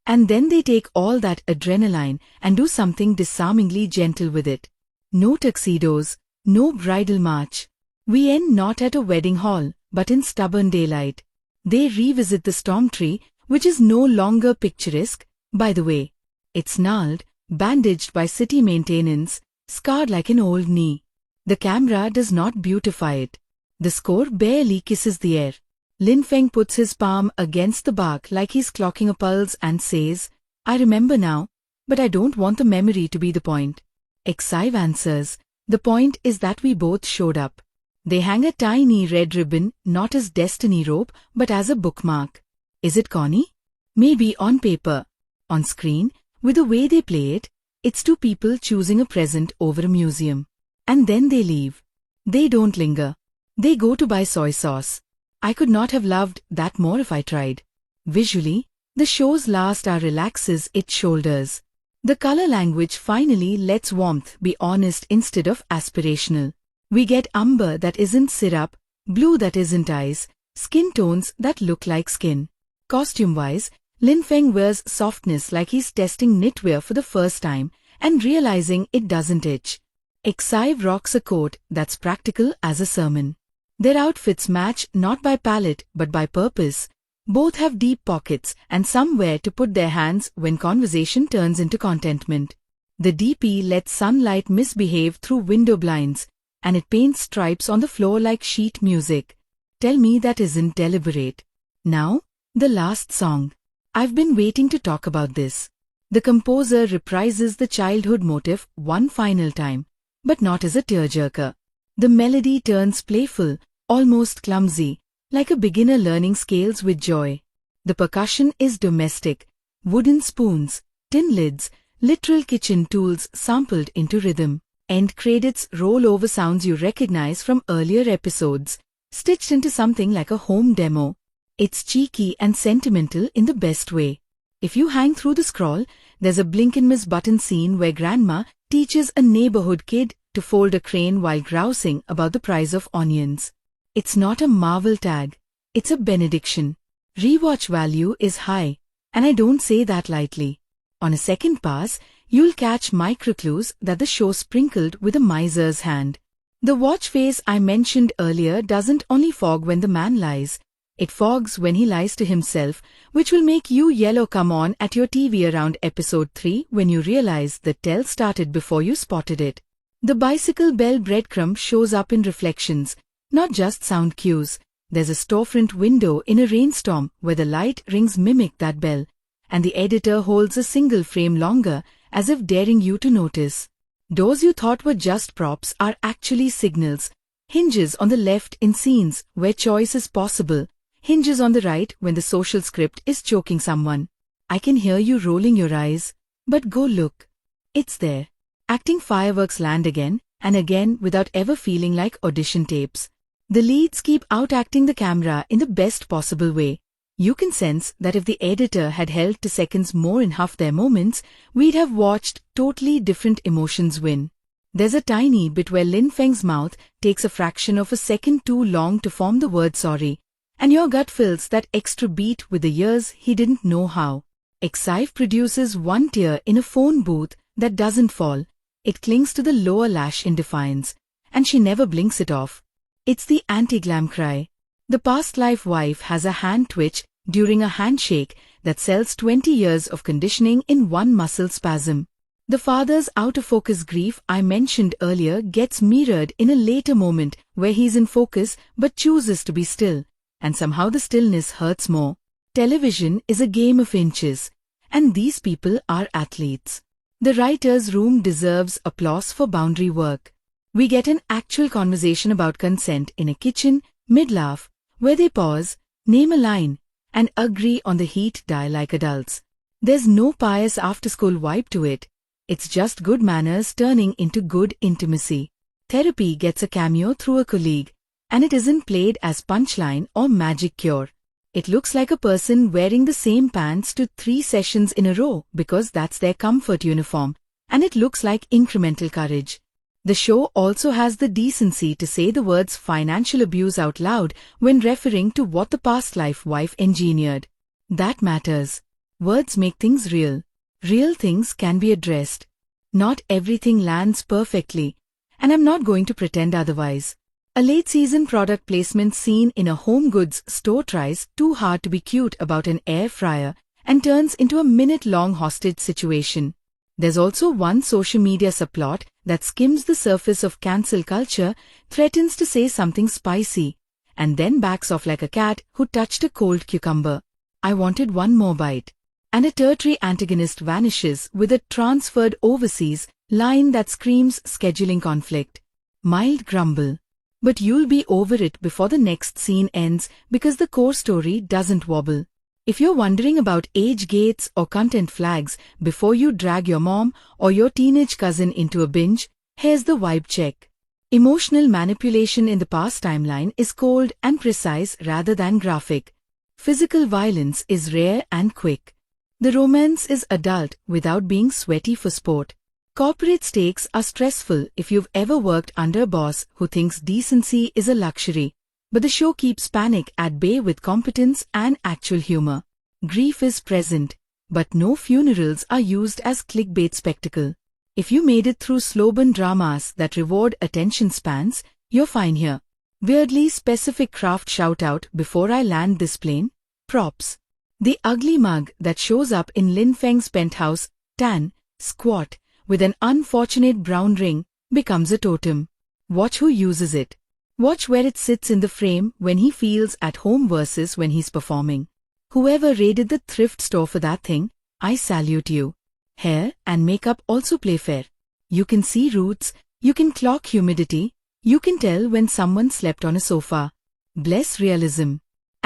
And then they take all that adrenaline and do something disarmingly gentle with it. No tuxedos, no bridal march. We end not at a wedding hall, but in stubborn daylight. They revisit the storm tree, which is no longer picturesque, by the way. It's gnarled, bandaged by city maintenance, scarred like an old knee. The camera does not beautify it. The score barely kisses the air. Lin Feng puts his palm against the bark like he's clocking a pulse and says, "I remember now, but I don't want the memory to be the point." Exive answers, "The point is that we both showed up." They hang a tiny red ribbon, not as destiny rope, but as a bookmark. Is it corny? Maybe on paper. On screen, with the way they play it, it's two people choosing a present over a museum. And then they leave. They don't linger. They go to buy soy sauce. I could not have loved that more if I tried. Visually, the show's last hour relaxes its shoulders. The color language finally lets warmth be honest instead of aspirational. We get umber that isn't syrup, blue that isn't ice, skin tones that look like skin. Costume-wise, Lin Feng wears softness like he's testing knitwear for the first time and realizing it doesn't itch. Exive rocks a coat that's practical as a sermon. Their outfits match not by palette but by purpose. Both have deep pockets and somewhere to put their hands when conversation turns into contentment. The DP lets sunlight misbehave through window blinds, and it paints stripes on the floor like sheet music. Tell me that isn't deliberate. Now, the last song. I've been waiting to talk about this. The composer reprises the childhood motif one final time, but not as a tearjerker. The melody turns playful, almost clumsy, like a beginner learning scales with joy. The percussion is domestic, wooden spoons, tin lids, literal kitchen tools sampled into rhythm. End credits roll over sounds you recognize from earlier episodes, stitched into something like a home demo. It's cheeky and sentimental in the best way. If you hang through the scroll, there's a blink-and-miss button scene where grandma teaches a neighborhood kid to fold a crane while grousing about the price of onions. It's not a Marvel tag, it's a benediction. Rewatch value is high, and I don't say that lightly. On a second pass, you'll catch microclues that the show sprinkled with a miser's hand. The watch face I mentioned earlier doesn't only fog when the man lies, it fogs when he lies to himself, which will make you yellow come on at your TV around episode 3 when you realize the tell started before you spotted it. The bicycle bell breadcrumb shows up in reflections, not just sound cues. There's a storefront window in a rainstorm where the light rings mimic that bell, and the editor holds a single frame longer as if daring you to notice. Doors you thought were just props are actually signals. Hinges on the left in scenes where choice is possible. Hinges on the right when the social script is choking someone. I can hear you rolling your eyes, but go look. It's there. Acting fireworks land again and again without ever feeling like audition tapes. The leads keep outacting the camera in the best possible way. You can sense that if the editor had held 2 seconds more in half their moments, we'd have watched totally different emotions win. There's a tiny bit where Lin Feng's mouth takes a fraction of a second too long to form the word sorry, and your gut fills that extra beat with the years he didn't know how. Exive produces one tear in a phone booth that doesn't fall. It clings to the lower lash in defiance, and she never blinks it off. It's the anti-glam cry. The past life wife has a hand twitch during a handshake that sells 20 years of conditioning in one muscle spasm. The father's out-of-focus grief I mentioned earlier gets mirrored in a later moment where he's in focus but chooses to be still, and somehow the stillness hurts more. Television is a game of inches, and these people are athletes. The writer's room deserves applause for boundary work. We get an actual conversation about consent in a kitchen, mid-laugh, where they pause, name a line, and agree on the heat die like adults. There's no pious after-school vibe to it. It's just good manners turning into good intimacy. Therapy gets a cameo through a colleague, and it isn't played as punchline or magic cure. It looks like a person wearing the same pants to 3 sessions in a row because that's their comfort uniform, and it looks like incremental courage. The show also has the decency to say the words financial abuse out loud when referring to what the past life wife engineered. That matters. Words make things real. Real things can be addressed. Not everything lands perfectly, and I'm not going to pretend otherwise. A late-season product placement scene in a home goods store tries too hard to be cute about an air fryer and turns into a minute-long hostage situation. There's also one social media subplot that skims the surface of cancel culture, threatens to say something spicy, and then backs off like a cat who touched a cold cucumber. I wanted one more bite. And a tertiary antagonist vanishes with a transferred overseas line that screams scheduling conflict. Mild grumble. But you'll be over it before the next scene ends because the core story doesn't wobble. If you're wondering about age gates or content flags before you drag your mom or your teenage cousin into a binge, here's the vibe check. Emotional manipulation in the past timeline is cold and precise rather than graphic. Physical violence is rare and quick. The romance is adult without being sweaty for sport. Corporate stakes are stressful if you've ever worked under a boss who thinks decency is a luxury, but the show keeps panic at bay with competence and actual humor. Grief is present, but no funerals are used as clickbait spectacle. If you made it through slow-burn dramas that reward attention spans, you're fine here. Weirdly specific craft shout-out before I land this plane. Props. The ugly mug that shows up in Lin Feng's penthouse, tan, squat, with an unfortunate brown ring, becomes a totem. Watch who uses it. Watch where it sits in the frame when he feels at home versus when he's performing. Whoever raided the thrift store for that thing, I salute you. Hair and makeup also play fair. You can see roots, you can clock humidity, you can tell when someone slept on a sofa. Bless realism.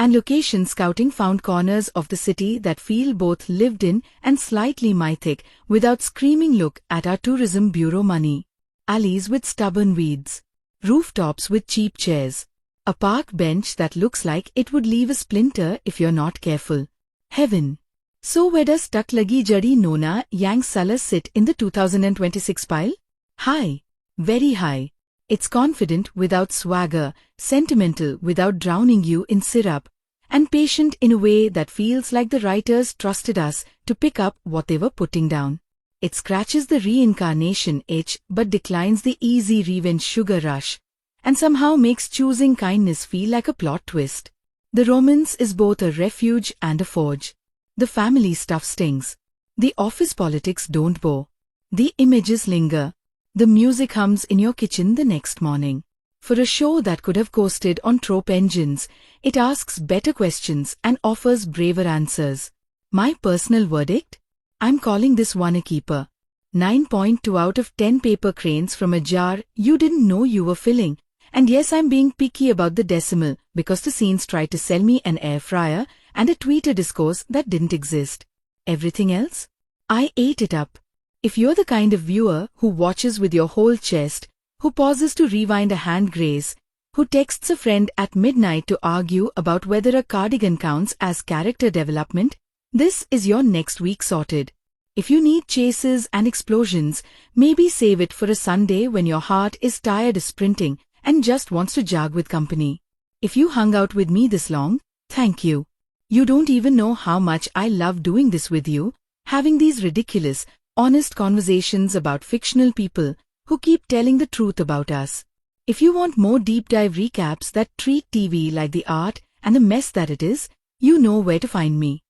And location scouting found corners of the city that feel both lived in and slightly mythic without screaming look at our tourism bureau money. Alleys with stubborn weeds. Rooftops with cheap chairs. A park bench that looks like it would leave a splinter if you're not careful. Heaven. So where does Tuck Lagi Jadi Nona Yang Salah sit in the 2026 pile? High. Very high. It's confident without swagger, sentimental without drowning you in syrup, and patient in a way that feels like the writers trusted us to pick up what they were putting down. It scratches the reincarnation itch but declines the easy revenge sugar rush, and somehow makes choosing kindness feel like a plot twist. The romance is both a refuge and a forge. The family stuff stings. The office politics don't bore. The images linger. The music hums in your kitchen the next morning. For a show that could have coasted on trope engines, it asks better questions and offers braver answers. My personal verdict? I'm calling this one a keeper. 9.2 out of 10 paper cranes from a jar you didn't know you were filling. And yes, I'm being picky about the decimal because the scenes tried to sell me an air fryer and a Twitter discourse that didn't exist. Everything else? I ate it up. If you're the kind of viewer who watches with your whole chest, who pauses to rewind a hand grace, who texts a friend at midnight to argue about whether a cardigan counts as character development, this is your next week sorted. If you need chases and explosions, maybe save it for a Sunday when your heart is tired of sprinting and just wants to jog with company. If you hung out with me this long, thank you. You don't even know how much I love doing this with you, having these ridiculous, honest conversations about fictional people who keep telling the truth about us. If you want more deep dive recaps that treat TV like the art and the mess that it is, you know where to find me.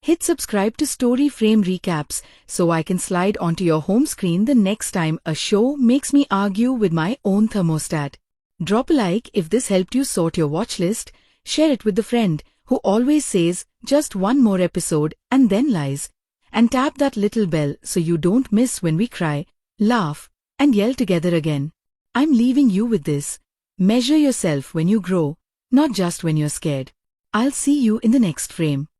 Hit subscribe to Story Frame Recaps so I can slide onto your home screen the next time a show makes me argue with my own thermostat. Drop a like if this helped you sort your watch list, share it with the friend who always says just one more episode and then lies, and tap that little bell so you don't miss when we cry, laugh, and yell together again. I'm leaving you with this. Measure yourself when you grow, not just when you're scared. I'll see you in the next frame.